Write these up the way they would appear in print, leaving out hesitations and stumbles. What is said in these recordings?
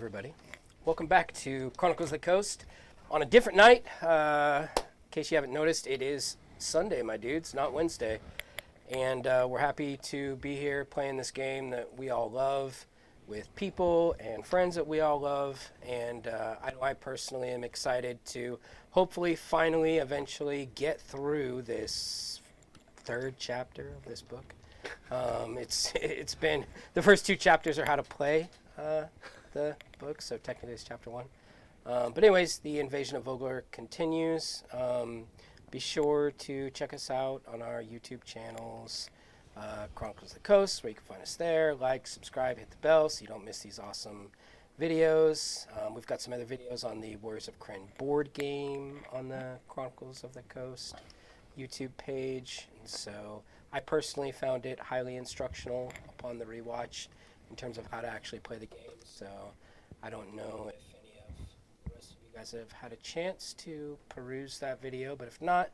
everybody. Welcome back to Chronicles of the Coast on a different night. In case you haven't noticed, it is Sunday, my dudes, not Wednesday. And we're happy to be here playing this game that we all love with people and friends that we all love. And I personally am excited to hopefully, finally, eventually get through this third chapter of this book. It's been, the first two chapters are how to play the book, so technically it's chapter 1. But anyways, the invasion of Vogler continues. Be sure to check us out on our YouTube channels, Chronicles of the Coast, where you can find us there. Like, subscribe, hit the bell so you don't miss these awesome videos. We've got some other videos on the Warriors of Krynn board game on the Chronicles of the Coast YouTube page. And so I personally found it highly instructional upon the rewatch in terms of how to actually play the game. So I don't know if any of the rest of you guys have had a chance to peruse that video, but if not,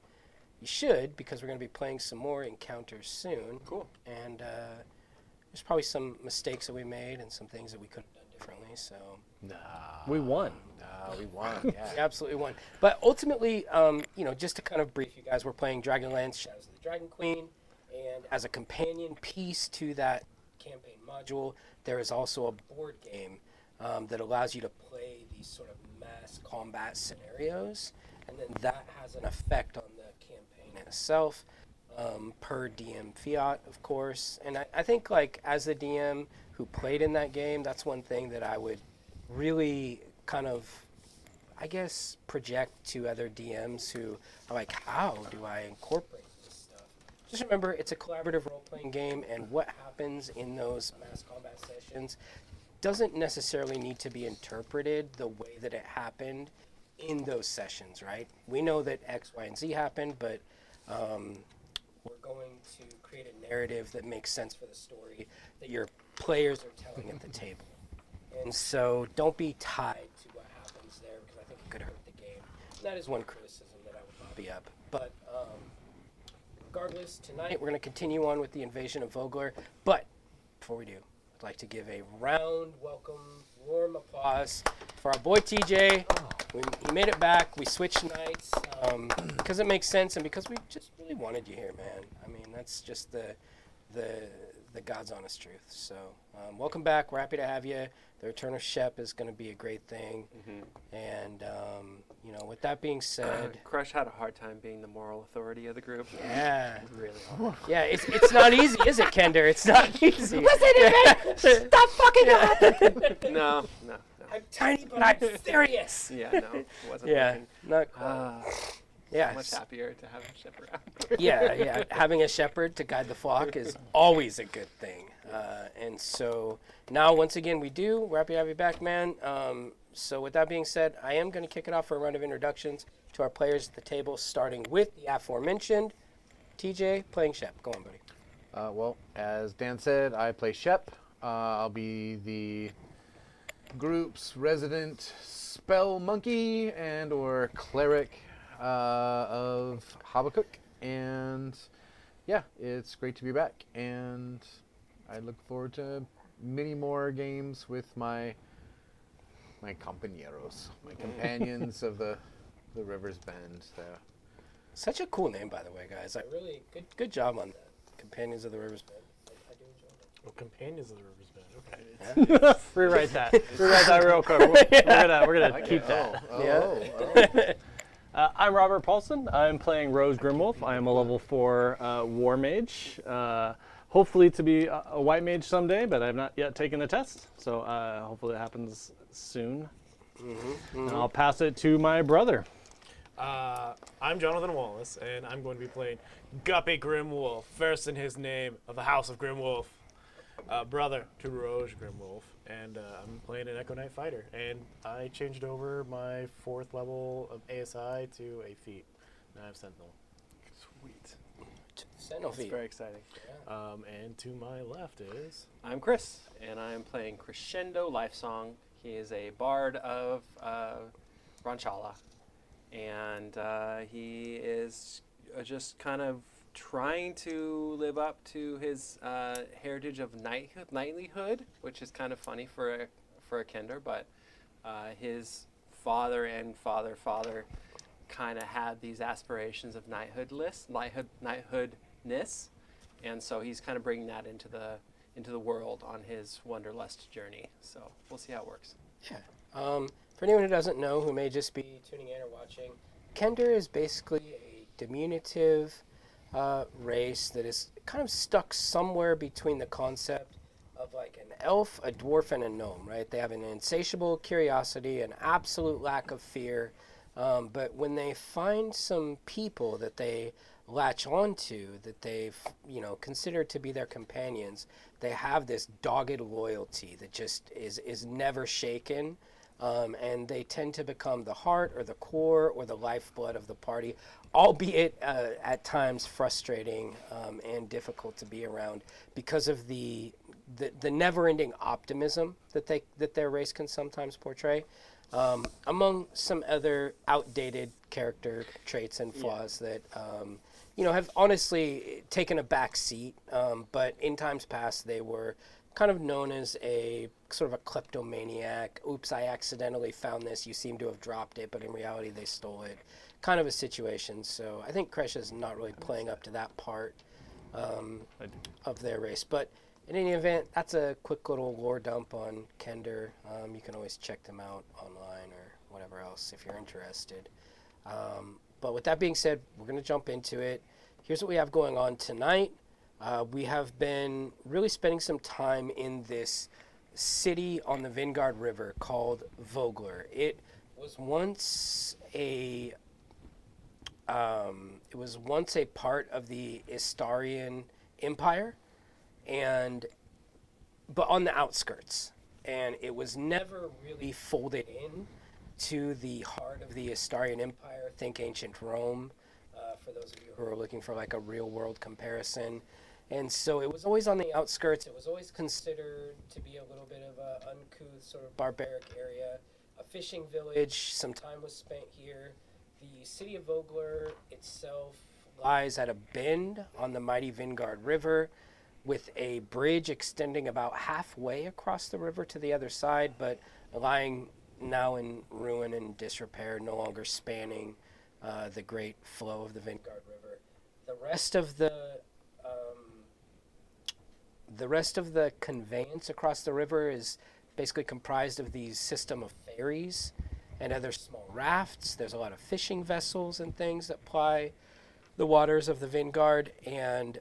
you should, because we're going to be playing some more encounters soon. Cool. And there's probably some mistakes that we made and some things that we could have done differently. So We won. We won. Yeah. we absolutely won. But ultimately, just to kind of brief you guys, we're playing Dragonlance, Shadows of the Dragon Queen, and as a companion piece to that campaign module, there is also a board game that allows you to play these sort of mass combat scenarios, and then that has an effect on the campaign itself, per DM fiat, of course. And I think, like, as the DM who played in that game, that's one thing that I would really kind of, I guess, project to other DMs who are like, how do I incorporate this stuff? Just remember, it's a collaborative role-playing game, and what happens in those mass combat sessions doesn't necessarily need to be interpreted the way that it happened in those sessions, right? We know that X, Y, and Z happened, but we're going to create a narrative that makes sense for the story that your players are telling at the table. And so don't be tied to what happens there, because I think it could hurt the game. And that is one criticism that I would lobby up. But regardless, tonight we're going to continue on with the invasion of Vogler. But before we do, I'd like to give a round welcome, warm applause for our boy TJ. He made it back. We switched nights because it makes sense and because we just really wanted you here, man. I mean, that's just the God's honest truth. So welcome back. We're happy to have you. The return of Shep is going to be a great thing. Mm-hmm. And, with that being said... Crush had a hard time being the moral authority of the group. Yeah. Really hard. Yeah, it's not easy, is it, Kender? It's not easy. Listen to me! Stop fucking up! No. I'm tiny, but I'm serious. Yeah, no, it wasn't working. Not quite. Yeah. Much happier to have a shepherd around. Yeah. Having a shepherd to guide the flock is always a good thing. And so now, once again, we're happy to have you back, man. So with that being said, I am going to kick it off for a round of introductions to our players at the table, starting with the aforementioned TJ playing Shep. Go on, buddy. Well, as Dan said, I play Shep. I'll be the group's resident spell monkey and or cleric of Habakkuk. And yeah, it's great to be back. And I look forward to many more games with my compañeros, my companions of the River's Bend. Such a cool name, by the way, guys. Good job on that. Companions of the River's Bend. I do enjoy that. Well, Companions of the River's Bend. Okay. Rewrite that. Rewrite that real quick. We're gonna keep that. I'm Robert Paulson. I'm playing Rose Grimwolf. I am a level 4 war mage. Hopefully to be a white mage someday, but I've not yet taken the test. So hopefully it happens soon. And I'll pass it to my brother. I'm Jonathan Wallace, and I'm going to be playing Guppy Grimwolf, first in his name of the House of Grimwolf, brother to Rose Grimwolf, and I'm playing an Echo Knight fighter. And I changed over my 4th level of ASI to a feat. Now I have Sentinel. Sweet. Sentinel That's feat. very exciting. Yeah. And to my left is... I'm Chris, and I'm playing Crescendo Lifesong. He is a bard of Ranchala, and he is just kind of trying to live up to his heritage of knightlyhood, which is kind of funny for for a Kender, but his father and father kind of had these aspirations of knighthoodness, and so he's kind of bringing that into the world on his Wanderlust journey. So we'll see how it works. Yeah. For anyone who doesn't know, who may just be tuning in or watching, Kender is basically a diminutive race that is kind of stuck somewhere between the concept of like an elf, a dwarf, and a gnome, right? They have an insatiable curiosity, an absolute lack of fear, but when they find some people that they latch onto, that they've consider to be their companions, they have this dogged loyalty that just is never shaken. And they tend to become the heart or the core or the lifeblood of the party, albeit at times frustrating and difficult to be around because of the never-ending optimism that their race can sometimes portray, among some other outdated character traits and flaws that have honestly taken a back seat. But in times past, they were kind of known as a sort of a kleptomaniac. Oops, I accidentally found this. You seem to have dropped it, but in reality they stole it. Kind of a situation. So I think Kresh is not really playing up to that part of their race. But in any event, that's a quick little lore dump on Kender. You can always check them out online or whatever else if you're interested. But with that being said, we're going to jump into it. Here's what we have going on tonight. We have been really spending some time in this city on the Vingard River called Vogler. It was once a part of the Istarian Empire, but on the outskirts, and it was never really folded in to the heart of the Istarian Empire. Think ancient Rome, for those of you who are looking for like a real world comparison. And so it was always on the outskirts. It was always considered to be a little bit of an uncouth, sort of barbaric area, a fishing village. Some time was spent here. The city of Vogler itself lies at a bend on the mighty Vingard River with a bridge extending about halfway across the river to the other side, but lying now in ruin and disrepair, no longer spanning the great flow of the Vingard River. The rest of the conveyance across the river is basically comprised of these system of ferries and other small rafts. There's a lot of fishing vessels and things that ply the waters of the Vingard. And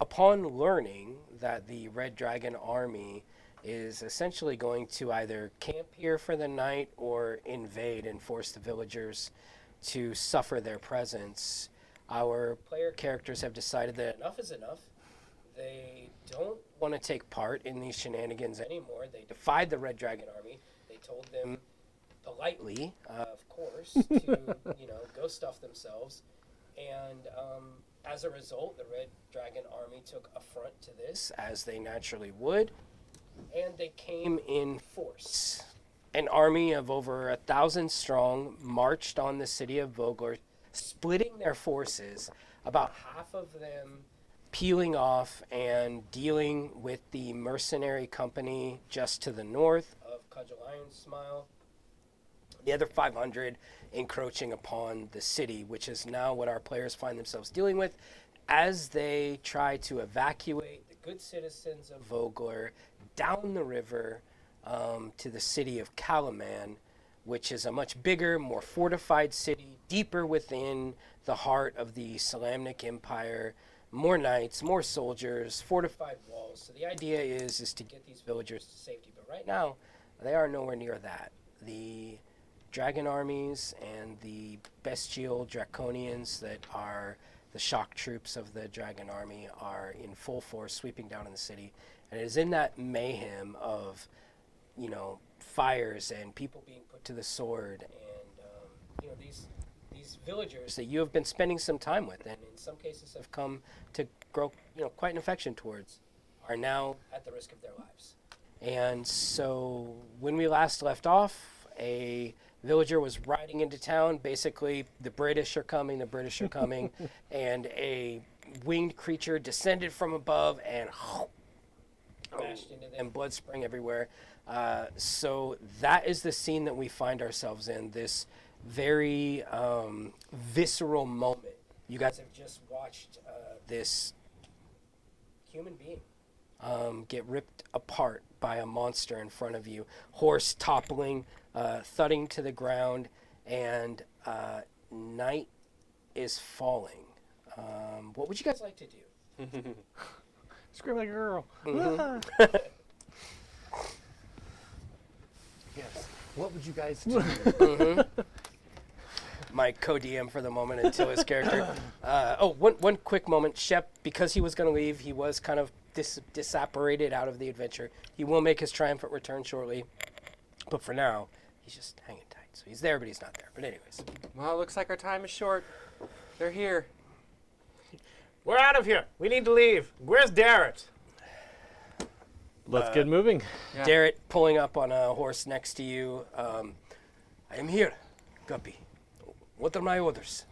upon learning that the Red Dragon army is essentially going to either camp here for the night or invade and force the villagers to suffer their presence, our player characters have decided that enough is enough. They don't want to take part in these shenanigans anymore. They defied the Red Dragon army. They told them politely, of course, to go stuff themselves. And as a result, the Red Dragon army took affront to this, as they naturally would, and they came in force. An army of over 1,000 strong marched on the city of Vogler, splitting their forces, about half of them peeling off and dealing with the mercenary company just to the north of Cudgel Iron Smile. The other 500 encroaching upon the city, which is now what our players find themselves dealing with as they try to evacuate the good citizens of Vogler down the river to the city of Kalaman, which is a much bigger, more fortified city, deeper within the heart of the Salamnic Empire. More knights, more soldiers, fortified walls. So the idea is to get these villagers to safety. But right now, they are nowhere near that. The dragon armies and the bestial draconians that are the shock troops of the dragon army are in full force sweeping down in the city. And it is in that mayhem of, fires and people being put to the sword and, these villagers that you have been spending some time with and in some cases have come to grow, quite an affection towards, are now at the risk of their lives. And so when we last left off, a villager was riding into town. Basically, the British are coming, and a winged creature descended from above and smashed into them, blood spraying everywhere. So that is the scene that we find ourselves in, this very visceral moment. You guys have just watched this human being get ripped apart by a monster in front of you, horse toppling, thudding to the ground, and night is falling. What would you guys like to do? Scream like a girl. Yes. What would you guys do? My co-DM for the moment until his character. One quick moment. Shep, because he was going to leave, he was kind of disapparated out of the adventure. He will make his triumphant return shortly, but for now, he's just hanging tight. So he's there, but he's not there. But anyways. Well, it looks like our time is short. They're here. We're out of here. We need to leave. Where's Darrett? Let's get moving. Yeah. Darrett pulling up on a horse next to you. I am here, Guppy. What are my orders?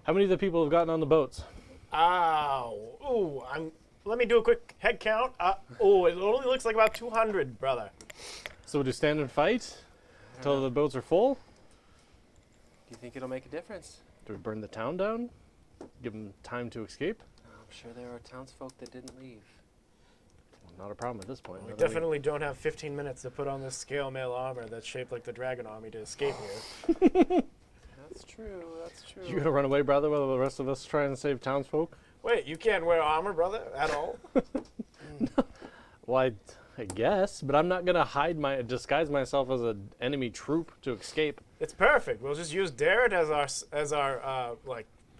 How many of the people have gotten on the boats? Let me do a quick head count. It only looks like about 200, brother. So we'll just stand and fight until the boats are full? Do you think it'll make a difference? Do we burn the town down? Give them time to escape? I'm sure there are townsfolk that didn't leave. Not a problem at this point. We definitely don't have 15 minutes to put on this scale mail armor that's shaped like the Dragon Army to escape here. That's true. That's true. You gonna run away, brother, while the rest of us try and save townsfolk? Wait, you can't wear armor, brother, at all? Well, I guess, but I'm not gonna disguise myself as an enemy troop to escape. It's perfect. We'll just use Darrett as our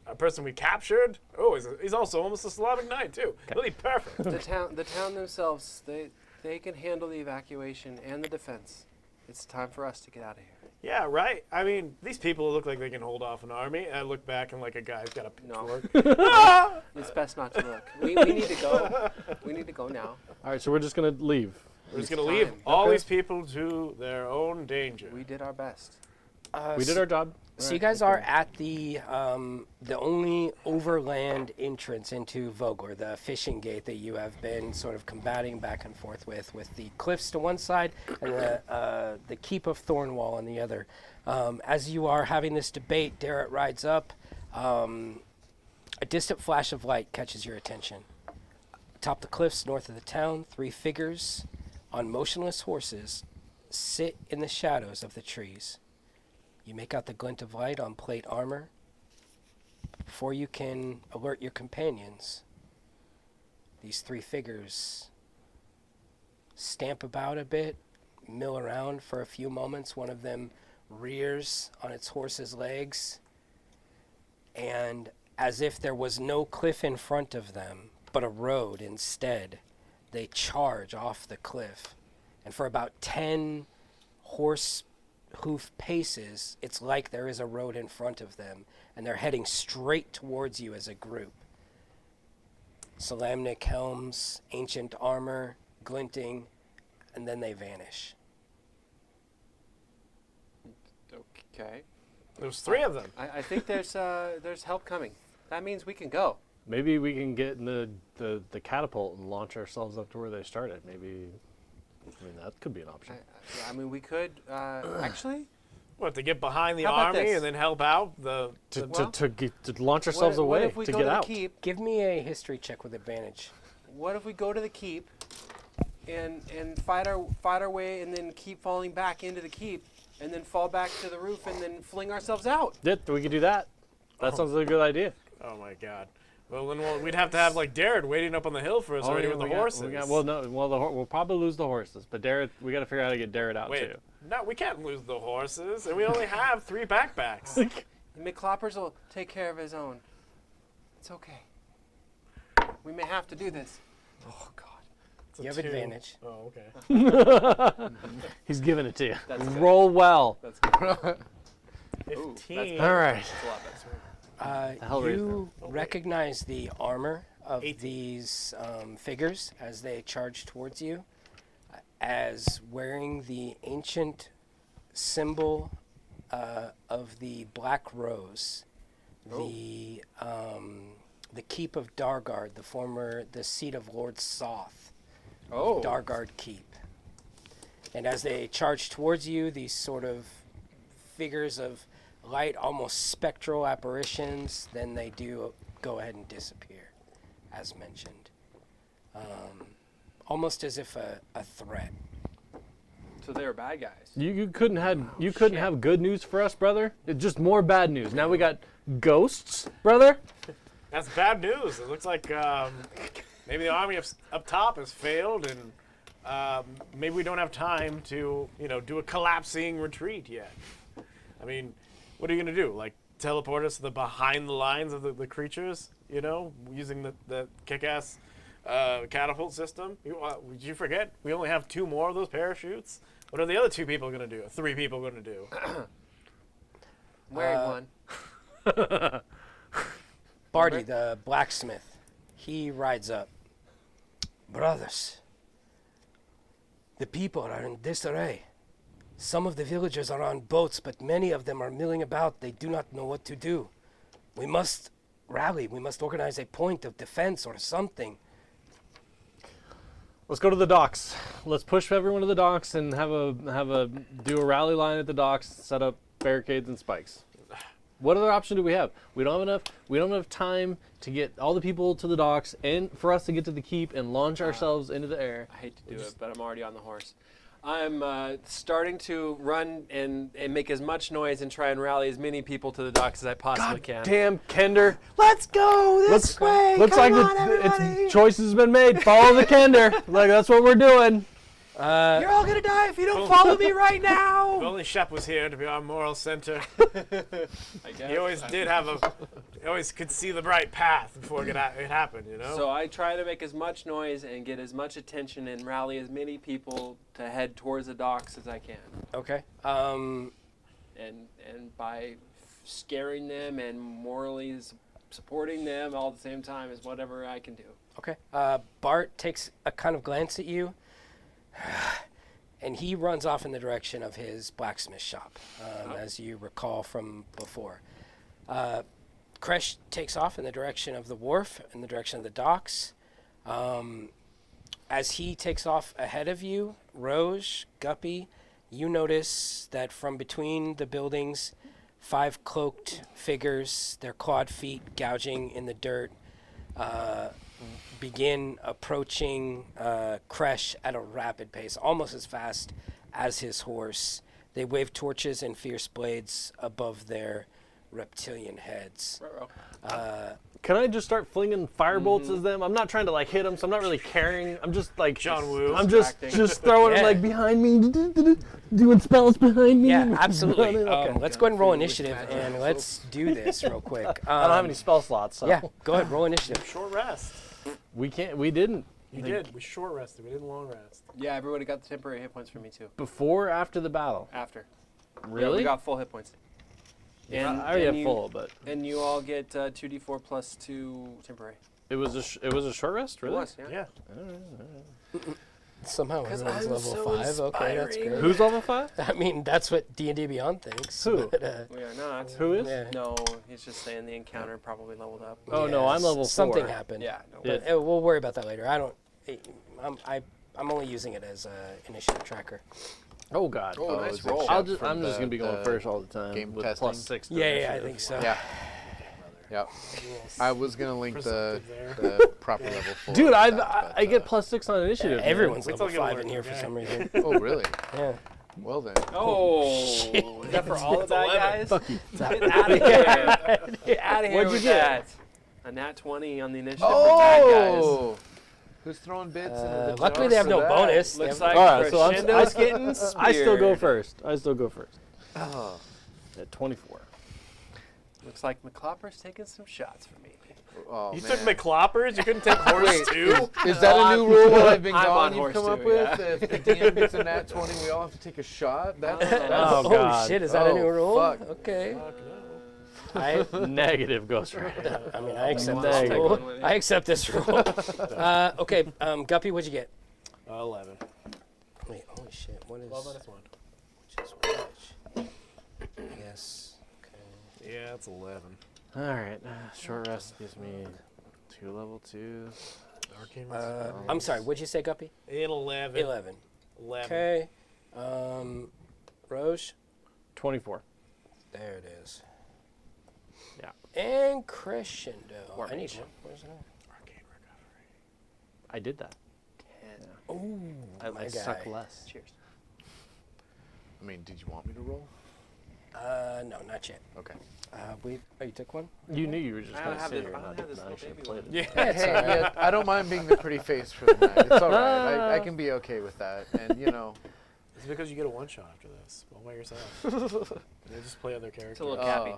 a person we captured. Oh, he's also almost a Slavic knight too. Really perfect. The town themselves, they can handle the evacuation and the defense. It's time for us to get out of here. Yeah, right. I mean, these people look like they can hold off an army. I look back and like a guy's got a No. pitchfork. It's best not to look. We need to go. We need to go now. All right, so we're just gonna leave. We're just It's gonna leave time. all Okay. these people to their own danger. We did our best. We did our job. So you guys are at the only overland entrance into Vogler, the fishing gate that you have been sort of combating back and forth with the cliffs to one side and the keep of Thornwall on the other. As you are having this debate, Darrett rides up. A distant flash of light catches your attention. Atop the cliffs north of the town, 3 figures on motionless horses sit in the shadows of the trees. You make out the glint of light on plate armor. Before you can alert your companions, these 3 figures stamp about a bit, mill around for a few moments. One of them rears on its horse's legs, and as if there was no cliff in front of them, but a road instead, they charge off the cliff. And for about 10 horse hoof paces, it's like there is a road in front of them, and they're heading straight towards you as a group. Solamnic helms, ancient armor, glinting, and then they vanish. Okay. There's 3 of them. I think there's help coming. That means we can go. Maybe we can get in the catapult and launch ourselves up to where they started. Maybe, I mean, that could be an option. I mean, we could actually. What, to get behind the How about army this? and then help out To What launch ourselves away, if we to go get to out. the keep? Give me a history check with advantage. What if we go to the keep and fight our way and then keep falling back into the keep and then fall back to the roof and then fling ourselves out? Yeah, we could do that. That sounds like a good idea. Oh my god. Well, then we'd have to have like Darrett waiting up on the hill for us already with the horses. We'll probably lose the horses, but Darrett, we got to figure out how to get Darrett out Wait, too. no, we can't lose the horses, and we only have 3 backpacks. McCloppers will take care of his own. It's okay. We may have to do this. Oh God. It's a You have 2. advantage. Oh, okay. He's giving it to you. That's good. Roll well. That's good. 15. All right. That's a lot better. You recognize the armor of 18. these figures as they charge towards you, as wearing the ancient symbol of the Black Rose, the keep of Dargard, the seat of Lord Soth, Oh. Dargard Keep. And as they charge towards you, these sort of figures of light, almost spectral apparitions, then they do go ahead and disappear, as mentioned. Almost as if a threat. So they're bad guys. You couldn't have good news for us, brother. It's just more bad news. Now we got ghosts, brother. That's bad news. It looks like maybe the army up top has failed, and maybe we don't have time to, do a collapsing retreat yet. I mean, what are you gonna do? Like teleport us to the behind the lines of the creatures? Using the kick-ass catapult system? Did you forget? We only have 2 more of those parachutes. What are the other 2 people gonna do? 3 people gonna do? Wearing one. Barty, the blacksmith, he rides up. Brothers, the people are in disarray. Some of the villagers are on boats, but many of them are milling about. They do not know what to do. We must rally. We must organize a point of defense or something. Let's go to the docks. Let's push everyone to the docks and do a rally line at the docks. Set up barricades and spikes. What other option do we have? We don't have enough time to get all the people to the docks and for us to get to the keep and launch ourselves into the air. I hate to do it, but I'm already on the horse. I'm starting to run and make as much noise and try and rally as many people to the docks as I possibly can. Damn, Kender. Let's go this way. Looks like its choice has been made. Follow the Kender. Like that's what we're doing. You're all gonna die if you don't follow me right If now. only Shep was here to be our moral center. I guess. He always did he always could see the bright path before it happened, So I try to make as much noise and get as much attention and rally as many people to head towards the docks as I can. Okay. And by scaring them and morally supporting them all at the same time is whatever I can do. Okay. Bart takes a kind of glance at you, and he runs off in the direction of his blacksmith shop, as you recall from before. Kresh takes off in the direction of the wharf, in the direction of the docks. As he takes off ahead of you, Roj, Guppy, you notice that from between the buildings, 5 cloaked figures, their clawed feet gouging in the dirt, begin approaching Kresh at a rapid pace, almost as fast as his horse. They wave torches and fierce blades above their reptilian heads. Can I just start flinging firebolts at them? I'm not trying to hit them, so I'm not really caring. I'm just John Woo. I'm just throwing them behind me, doing spells behind me. Yeah, absolutely. Okay. Let's go ahead and roll initiative, and let's do this real quick. I don't have any spell slots, so Yeah, go ahead, roll initiative. Short rest. we can't. We didn't. You did. We short rested. We didn't long rest. Yeah, everybody got the temporary hit points for me too. Before or after the battle? After. Yeah, Really? we got full hit points. I already have full, but And you all get 2d4 plus 2 temporary. it was a short rest, really? It was, yeah. Yeah. Somehow 'Cause everyone's I'm level so 5. Okay, that's great. Who's level 5? I mean, that's what D&D Beyond thinks. Who? But, We are not. Who is? yeah. No, he's just saying the encounter probably leveled up. Oh no, I'm level 4. Something happened. Yeah, no. But we'll worry about that later. I'm only using it as an initiative tracker. Oh god. Oh, nice is it roll. Shep I'm from just gonna be going the first all the time. game with testing? +6. to Yeah, I initiative. think so. Yeah. Yep. I was gonna link the Presumptive the proper level 4. Dude, stats, I but, get +6 on initiative. man. Everyone's Wait level till I get 5 in alert, here for okay. some reason. Oh really? Yeah. Well then. Oh, is that for all of that, 11. guys? Fuck you. Get out of here. Get out of here What'd you with get? that. A nat 20 on the initiative for bad guys. Oh! Who's throwing bits into the Luckily, jar they have for no that? bonus. They Looks have- like Alright, so Crescendo's getting I still go speared. first. Oh. At 24. Looks like McClopper's taking some shots for me. Oh, You man. took McCloppers? You couldn't take horse Wait, too? Is that a new rule while I've been I'm on gone you've horse come up too, with? yeah. If the DM gets a nat 20, we all have to take a shot? That's Oh, God. shit! Is that a new Oh, rule? fuck. Okay. Fuck no. I Negative Ghost Rider. mean, I accept Dang. this rule. I accept this rule. Okay, Guppy, what'd you get? 11. Wait, holy shit! What is? 12 minus 1. Which is which? Yes. Okay. Yeah, it's 11. Alright, short rest gives me 2 level 2s. Arcane I'm sorry, what'd you say, Guppy? 11. 11. 11. Okay. Roche? 24. There it is. Yeah. And Crescendo. I need Formation. one. Where's that? Arcane recovery. I did that. 10. Ooh, I my suck guy. less. Cheers. I mean, did you want me to roll? No, not yet. Okay. You took one? You knew you were just I going don't to have sit this- here I and don't not, have this not little actually baby play one. it. Yeah. Yeah, it's Hey, all right. yeah, I don't mind being the pretty face for the night. It's all right. I can be okay with that. And, you know, It's because you get a one-shot after this, all by yourself. You just play other characters. It's a little cappy.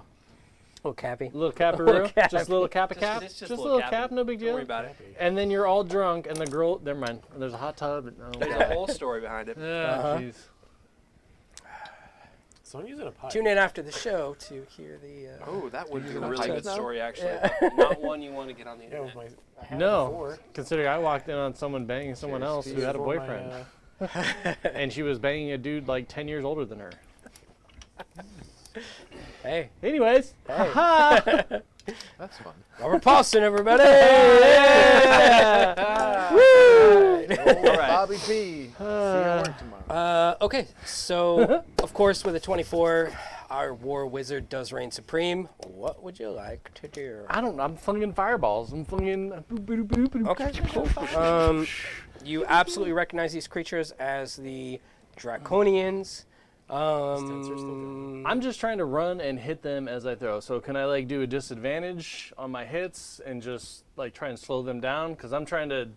Little Cappy. Little caparoo, Cap. just a little cap. It's Just a little cap, no big Don't worry deal. about it. Happy. And then you're all drunk, and the girl, never mind. There's a hot tub. And, oh, There's a God. whole story behind it. Uh-huh. Jeez. So I'm using a pipe. Tune in after the show to hear the. Oh, that would be a gonna really pipe good now? story, actually. But not one you want to get on the Yeah, with internet. my. I had it No, before. considering I walked in on someone banging someone Cheers, else who cheers had a Before my, boyfriend, and she was banging a dude like 10 years older than her. Hey, Anyways, Hey. that's fun. Robert Paulson, everybody! All right. Bobby P. See you at work tomorrow. Okay, so of course with a 24, our war wizard does reign supreme. What would you like to do? I don't know. I'm flinging fireballs. I'm flinging. Okay, cool. You absolutely recognize these creatures as the Draconians. I'm just trying to run and hit them as I throw. So can I like do a disadvantage on my hits and just like try and slow them down? Because I'm trying to,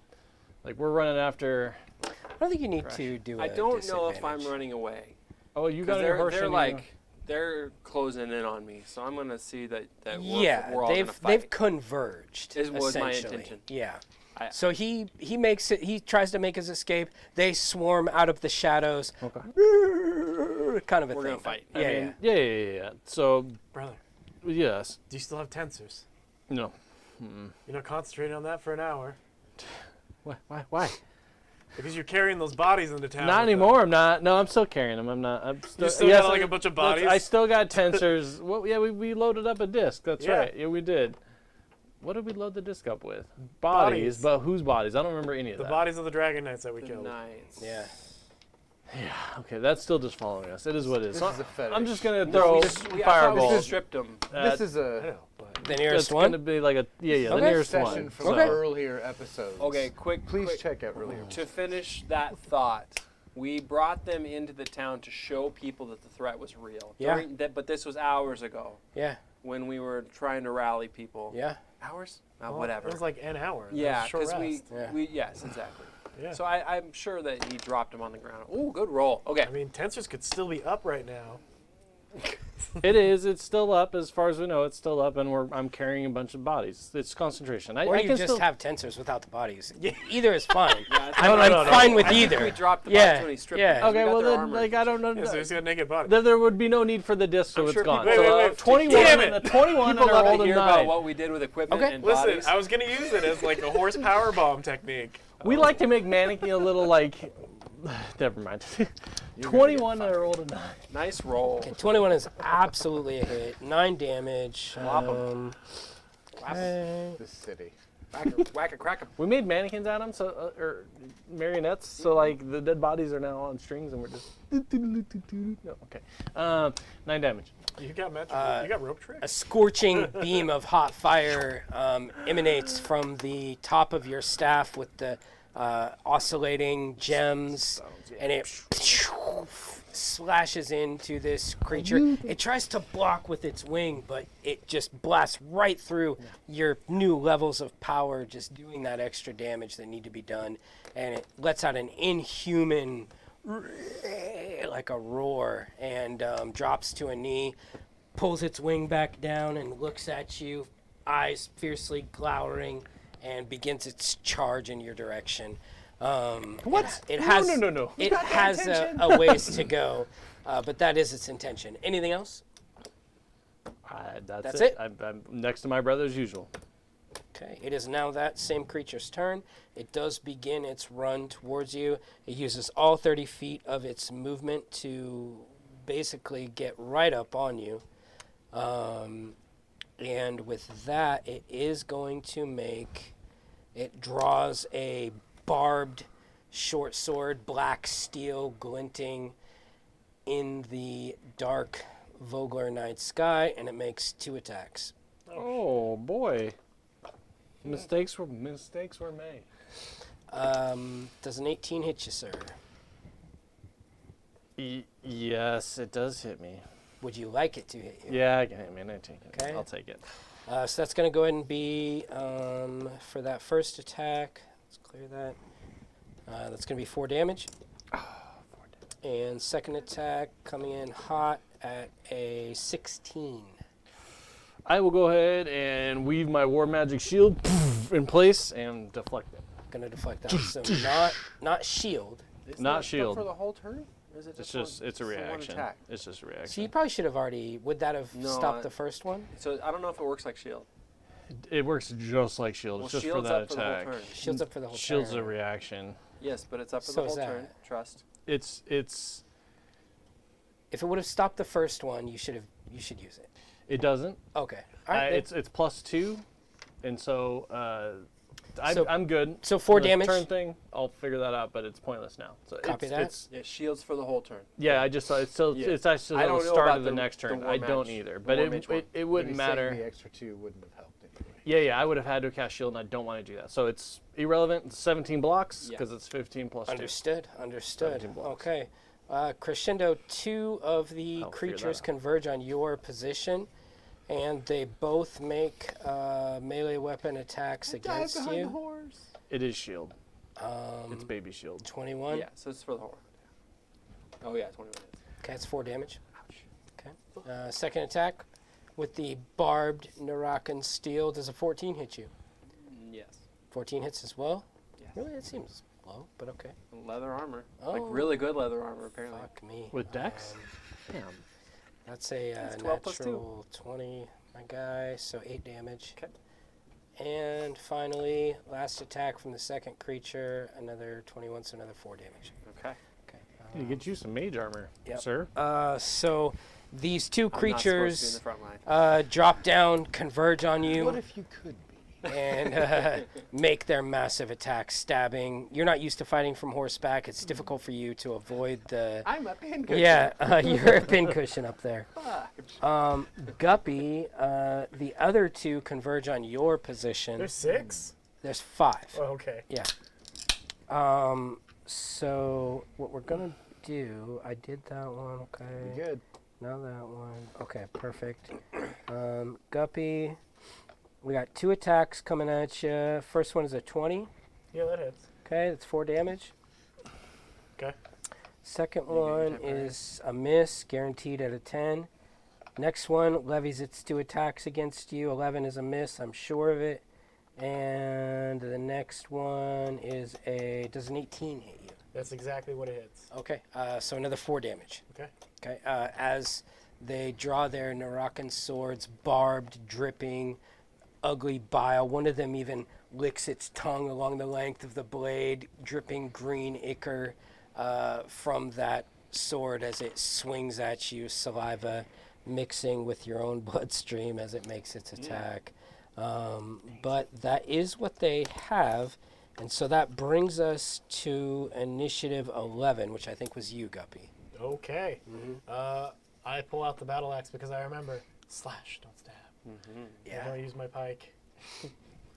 like, we're running after. I don't think you need to do. I a don't know if I'm disadvantage. running away. Oh, you got Because your horse. they're and like, they're closing in on me. So I'm going to see that Yeah, we're all going to they've fight. converged. Is- was my essentially. intention. Yeah. I- So he makes it. He tries to make his escape. They swarm out of the shadows. Okay. Kind of a We're thing. gonna fight. Yeah, I mean, yeah. So Brother, yes, do you still have tensors? no. You're not concentrating on that for an hour Why? because you're carrying those bodies into town. Not with them. anymore. I'm not. No, I'm still carrying them. I'm not. I'm still. You still yes, got like a bunch of bodies. I still got tensors. Well, yeah, we loaded up a disc. That's Yeah. right. Yeah, we did. What did we load the disc up with? Bodies, but whose bodies? I don't remember any of The that. bodies of the Dragon Knights that we The killed. Knights. Yeah. Okay, that's still just following us. It is what it is. This So is a fetish. I'm just gonna No, throw I thought we fireballs. stripped them. This is I a know, but The nearest It's one. gonna be like a the Okay. nearest session one. from Okay. earlier episodes. Okay, quick. Please quick. check out earlier. To finish that thought, we brought them into the town to show people that the threat was real. Yeah. But this was hours ago Yeah. when we were trying to rally people. Yeah. Hours? well, Whatever. It was like an hour. That was Yeah, a short because rest. Yeah. yes, exactly. Yeah. So I'm sure that he dropped him on the ground. Oh, good roll. Okay. I mean, tensors could still be up right now. It is. It's still up as far as we know. It's still up, and I'm carrying a bunch of bodies. It's concentration. Or I you can just still, have tensors without the bodies. Either is fine. Yeah, I'm fine with I think either. we dropped the Yeah, bodies when he stripped yeah. them, 'cause we Okay, got well their then, armor like and I don't know. Yeah, so he's got naked bodies. There would be no need for the disc, so I'm it's sure gone. people Wait, So, wait, wait. 21, Damn it. 21 People and a love rolled to a hear 9. about what we did with equipment Okay. and Listen, bodies. I was gonna use it as like a horse power bomb technique. We like to make mannequin a little like. Never mind. 21 and a rolled a 9. Nice roll. 21 is absolutely a hit. 9 damage. Whop 'em. This city. Whack a crack 'em. We made mannequins out of them, so or marionettes. So like the dead bodies are now on strings, and we're just. No, okay. 9 damage. You got magic. You got rope trick. A scorching beam of hot fire emanates from the top of your staff with the oscillating gems, and it slashes into this creature. It tries to block with its wing, but it just blasts right through your new levels of power, just doing that extra damage that need to be done, and it lets out an inhuman, like a roar, and drops to a knee, pulls its wing back down, and looks at you, eyes fiercely glowering, and begins its charge in your direction. What? It has, No. It has a ways to go, but that is its intention. Anything else? That's it? I'm next to my brother as usual. Okay, it is now that same creature's turn. It does begin its run towards you. It uses all 30 feet of its movement to basically get right up on you. And with that, it is going to make It draws a barbed short sword, black steel glinting in the dark Vogler night sky, and it makes 2 attacks. Oh boy. Mistakes were made. Does an 18 hit you, sir? Yes, it does hit me. Would you like it to hit you? Yeah, I mean, I take it. Okay. I'll take it. So that's going to go ahead and be for that first attack. Let's clear that. That's going to be 4 damage. And second attack coming in hot at a 16. I will go ahead and weave my war magic shield in place and deflect it. Going to deflect that. So not shield. Isn't Not that stuff shield. for the whole turn? Or is it It's one- just it's a one reaction. attack? It's just a reaction. So you probably should have already. Would that have No, stopped the first one? So I don't know if it works like shield. It works just like shield. Well, It's just for shield's that up for the whole attack. turn. Shield's up for the whole Shield's turn. a reaction. Yes, but it's up for So the is whole turn. that. Trust. It's If it would have stopped the first one, you should use it. it doesn't. Okay. All right. then. It's +2, and so So- I'm good. so 4 The damage? Turn thing, I'll figure that out, but it's pointless now. So Copy it's, that. It's, Yeah, shields for the whole turn. yeah, I just saw it's still Yeah. it's actually I the don't know start about of the the- next the turn. war I don't match- either, the but war mage one. it But wouldn't he's saying matter. The extra 2 wouldn't have helped anyway. Yeah, I would have had to cast shield, and I don't want to do that. So it's irrelevant. It's 17 blocks Yeah. because it's 15 plus 2. Understood. 17 blocks. Okay. Crescendo, 2 of the I'll figure that creatures out. converge on your position, and they both make melee weapon attacks against you. horse. It is shield. It's baby shield. 21. Yeah, so it's for the whole. Oh yeah, 21 hits. Okay, that's 4 damage. Okay. Second attack with the barbed Narakan steel. Does a 14 hit you? Yes. 14 hits as well? Yes. Really? It seems low, but okay. Leather armor. Oh. Like really good leather armor, apparently. Fuck me. With dex? Damn. That's a That's 12 plus 2. natural 20, my guy, so 8 damage. Okay. And finally, last attack from the second creature, another 21, so another 4 damage. Okay. Okay. You get you some mage armor, Yep. sir. So these 2 I'm not supposed to be in creatures the front line. drop down, converge on What you, if you could be? and make their massive attack, stabbing. You're not used to fighting from horseback. It's difficult for you to avoid the... I'm a pincushion. Yeah, you're a pincushion up there. Fuck. Guppy, the other 2 converge on your position. There's 6? There's 5. Oh, okay. Yeah. So what we're gonna do? I did that one. Okay. Good. Now that one. Okay. Perfect. Guppy, we got 2 attacks coming at you. First one is a 20. Yeah, that hits. Okay, that's 4 damage. Okay. Second You get your one temporary. is a miss, guaranteed at a 10. Next one levies its 2 attacks against you. 11 is a miss, I'm sure of it. And the next one is does an 18 hit you? That's exactly what it hits. Okay, so another 4 damage. Okay. Okay, as they draw their Narakan swords, barbed, dripping, ugly bile. One of them even licks its tongue along the length of the blade, dripping green ichor from that sword as it swings at you, saliva mixing with your own bloodstream as it makes its attack. But that is what they have, and so that brings us to initiative 11, which I think was you, Guppy. Okay. I pull out the battle axe because I remember slash, don't stab. Yeah. I'm gonna use my pike,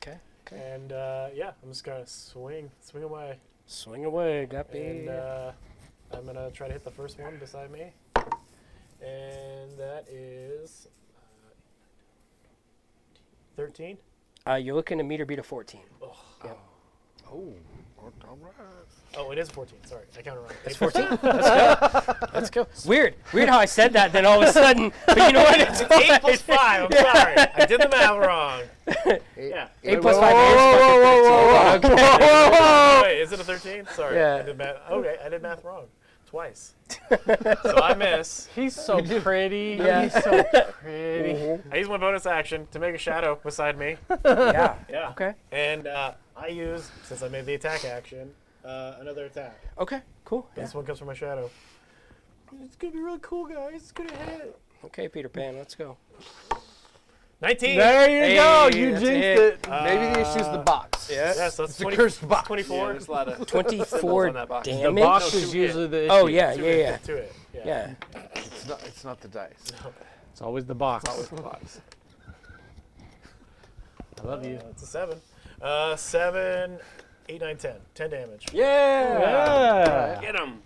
Okay. and yeah, I'm just gonna swing away, Swing away, Guppy. and I'm gonna try to hit the first one beside me, and that is 13. You're looking to meet or beat a 14. Yep. Oh, all right. Oh, it is 14. Sorry, I counted wrong. It's 14. Let's go. Weird how I said that. Then all of a sudden, but you know what? It's 8 plus 5. I'm sorry, I did the math wrong. Yeah. 8 plus Whoa, 5 is fucking 13. Okay. Wait, is it a 13? Sorry. Yeah. I did math. Okay, I did math wrong. Twice. So I miss. He's so pretty. Yeah. He's so pretty. I use my bonus action to make a shadow beside me. Yeah. Yeah. Okay. And I use, since I made the attack action, another attack. Okay. Cool. Yeah. This one comes from my shadow. It's gonna be really cool, guys. It's gonna hit. Okay, Peter Pan. Let's go. 19. There you go. Hey, You that's jinxed it. it. Maybe the issue's the box. Yeah. Yeah, so that's It's a 20, cursed box. 24. there's a lot of 24 on that box. The damage. box No, is to usually the issue. Oh yeah, To yeah, it, yeah, To it. Yeah. yeah. It's not the dice. It's always the box. Always the box. I love you. It's a 7. 7, 8, 9, 10. 10 damage. Yeah. Yeah. Get him.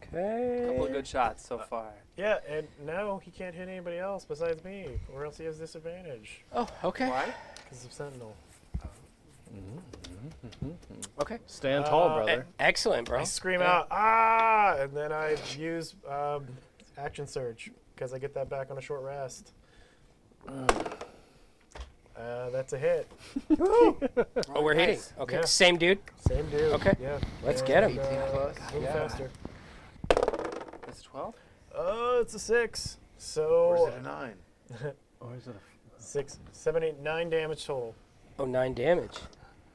Okay. Couple of good shots so far. Yeah, and now he can't hit anybody else besides me, or else he has disadvantage Oh, okay. Why? because of Sentinel. Okay. Stand tall, brother. Excellent, bro. I scream out, ah! And then I use action surge because I get that back on a short rest. That's a hit. Oh, we're hitting. Nice. Okay. Yeah. Same dude. Same dude. Okay. Yeah. Let's And, get him. Move Yeah. faster. That's 12? It's a 6. Or So is it a 9? Or is it a 6, 7, 8, 9 damage total. Oh, 9 damage.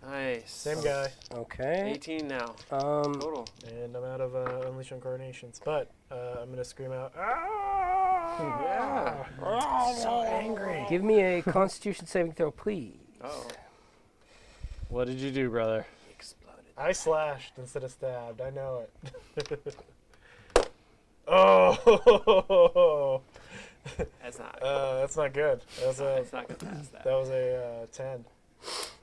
Nice. Same guy. Okay. 18 now. Total. And I'm out of Unleash Incarnations. But I'm going to scream out, ah! Yeah. So angry. Give me a Constitution saving throw, please. Oh. What did you do, brother? Exploded. I slashed instead of stabbed. I know it. Oh! That's That's not good. it's not gonna pass that. That was a 10.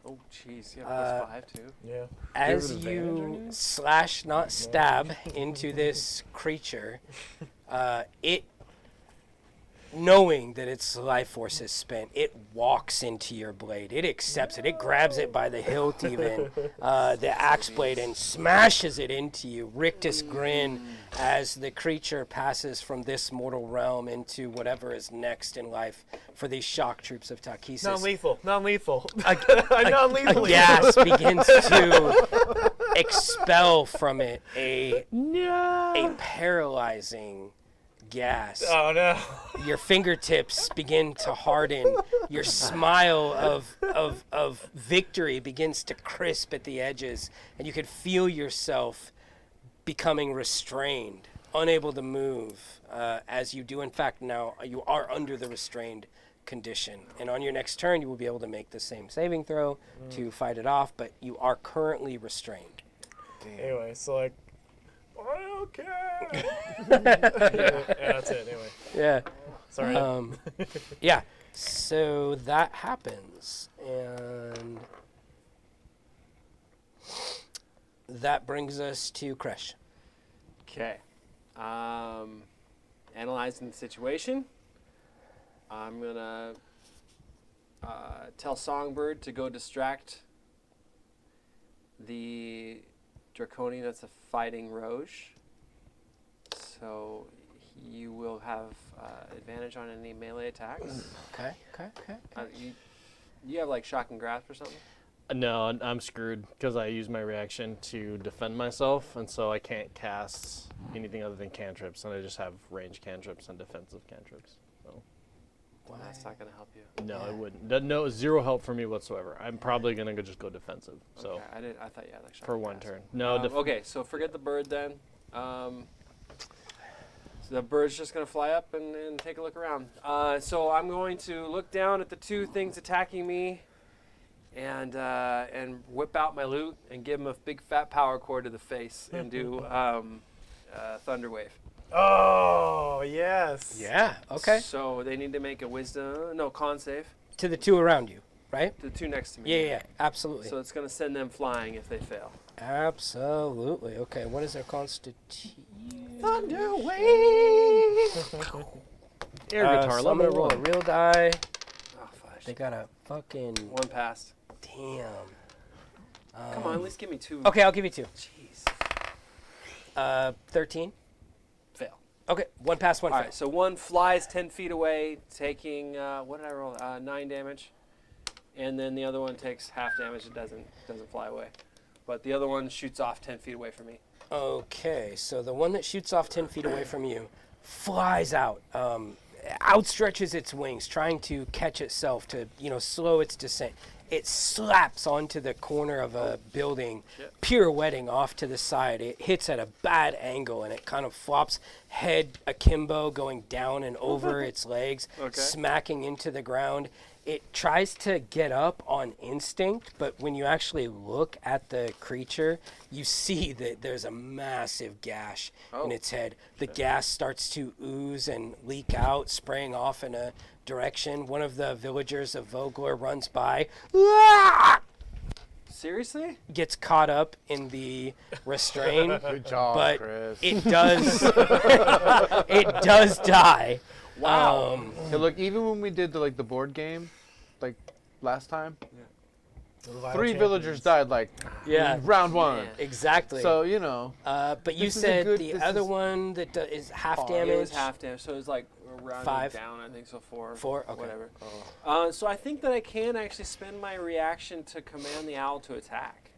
Oh, jeez. You have +5 too. Yeah. As advantage on you slash, not stab, into this creature, it, knowing that its life force is spent, it walks into your blade. It accepts it. It grabs it by the hilt, even the axe blade, and smashes it into you. Rictus grin as the creature passes from this mortal realm into whatever is next in life for these shock troops of Takesis. Non-lethal. Non-lethal. A Non-lethal. gas begins to expel from it a paralyzing gas. Oh, no. Your fingertips begin to harden. Your smile of victory begins to crisp at the edges, and you can feel yourself becoming restrained, unable to move, as you do. In fact, now you are under the restrained condition. And on your next turn, you will be able to make the same saving throw to fight it off, but you are currently restrained. Anyway, so like, okay. Yeah, that's it. Anyway, Yeah. sorry. Yeah. So that happens, and that brings us to Kresh. Okay. Analyzing the situation. I'm gonna tell Songbird to go distract the Draconian that's fighting Roche. So you will have advantage on any melee attacks. Okay. You have like shock and grasp or something? No, I'm screwed because I use my reaction to defend myself, and so I can't cast anything other than cantrips, and I just have range cantrips and defensive cantrips. So That's not gonna help you. no, it wouldn't. No, zero help for me whatsoever. I'm probably gonna just go defensive. So Okay, I thought you had like shock for and one grasp. turn, no. Okay, so forget the bird then. So the bird's just going to fly up and take a look around. So I'm going to look down at the two things attacking me and whip out my loot and give them a big fat power cord to the face and do Thunder Wave. Oh, yes. Yeah. Okay. So they need to make a con save. To the two around you, right? The two next to me. Yeah. Absolutely. So it's going to send them flying if they fail. Absolutely. Okay. What is their constitution? Thunder Wave! Air guitar. So I'm gonna roll a real die. Oh, fudge. They got a fucking One passed. damn. Come on, at least give me two. Okay, I'll give you 2. Jeez. 13. Fail. Okay, 1 pass, 1 All fail. right, so one flies 10 feet away, taking, what did I roll? 9 damage. And then the other one takes half damage. It doesn't fly away. But the other one shoots off 10 feet away from me. Okay, so the one that shoots off 10 feet away from you flies out, outstretches its wings, trying to catch itself to, slow its descent. It slaps onto the corner of a building, pirouetting off to the side. It hits at a bad angle, and it kind of flops head akimbo, going down and over its legs, smacking into the ground. it tries to get up on instinct, but when you actually look at the creature, you see that there's a massive gash in its head. The gas starts to ooze and leak out, spraying off in a direction. One of the villagers of Vogler runs by, Seriously? gets caught up in the restrain, Good job, but Chris. it does it does die. Wow. Hey, look, even when we did the board game, like last time, The Vital 3 Champions. villagers died Yeah, round 1. Man. exactly. So But you this is a said good- the this other is- one that is half Oh, damage. It was half damage, so it was like rounded 5. down, I think, so 4. 4, okay. Whatever. Oh. So I think that I can actually spend my reaction to command the owl to attack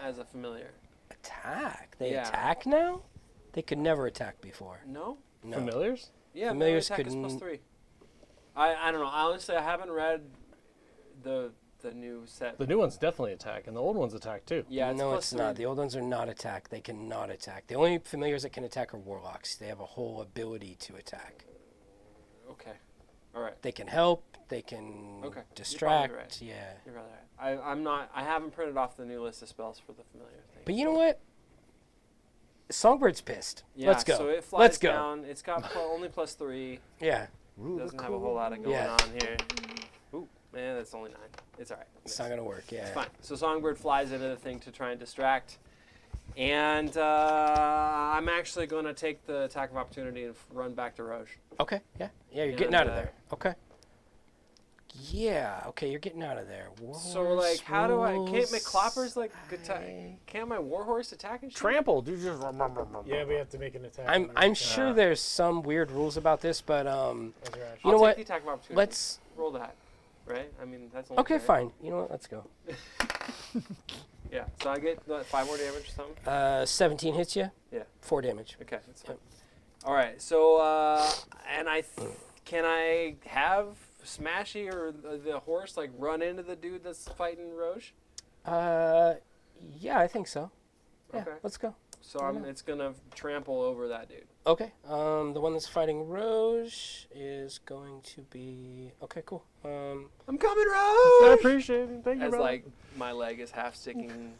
as a familiar. Attack? They Yeah. attack now? They could never attack before. No? No. Familiars? Yeah, Familiars melee attack is couldn't- +3. I don't know. Honestly, I haven't read the new set. The new ones definitely attack, and the old ones attack too. Yeah, no, it's it's not. The old ones are not attack. They cannot attack. The only familiars that can attack are warlocks. They have a whole ability to attack. Okay. All right. They can help. They can Okay. distract. You're probably right. Yeah. You're right. I'm not. I haven't printed off the new list of spells for the familiar thing. But you know what? Songbird's pissed. Yeah, Let's go. So it flies Let's go. down. It's got only +3. Yeah. Doesn't have a whole lot of going Yeah. on here. Ooh, man, that's only 9. It's all right. It's not gonna work. Yeah. It's fine. So Songbird flies into the thing to try and distract. And I'm actually going to take the attack of opportunity and run back to Roche. Okay. Yeah. Yeah. You're getting And, out of there. Okay. Yeah. Okay. You're getting out of there. So, like, how do I... Can't my Rolls, cloppers, like, attack? I- Can't my warhorse attack and shit? Trample, dude. Just Yeah, we have to make an attack. I'm sure there's some weird rules about this, but That's right. you I'll know take what? the attack of opportunity. Let's. roll that. Right? I mean, that's only Okay. fair. Fine. You know what? Let's go. Yeah. So I get, what, 5 more damage or something? 17 hits you. Yeah. 4 damage. Okay, that's fine. All right, so and can I have Smashy or the horse like run into the dude that's fighting Roche? Yeah, I think so. Yeah. Okay. Let's go. So it's gonna trample over that dude. Okay. The one that's fighting Roche is going to be. Okay. Cool. I'm coming, I Roche. appreciate it. Thank you, As brother. like my leg is half sticking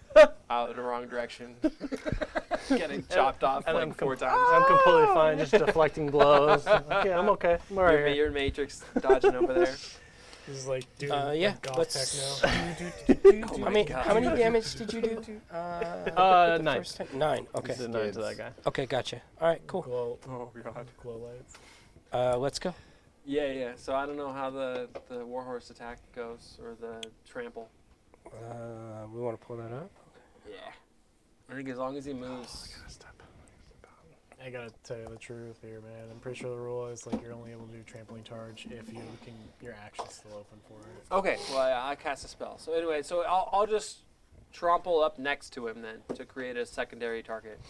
out in the wrong direction, getting chopped off and like I'm 4 times. I'm completely fine, just deflecting blows. Okay, I'm okay. I'm all right. here. You're Matrix dodging over there. This is like doing yeah, goth let's- techno. Oh I my mean, God. how many damage did you do? The 9. first time? 9. Okay. It's a 9 to that guy. Okay. Gotcha. All right. Cool. Glow, Oh god. glow lights. Let's go. Yeah. So I don't know how the warhorse attack goes or the trample. We want to pull that up. Yeah. I think as long as he moves. I gotta tell you the truth here, man. I'm pretty sure the rule is like you're only able to do trampoline charge if your action's still open for it. Okay, well I cast a spell. So anyway, so I'll just trample up next to him then to create a secondary target,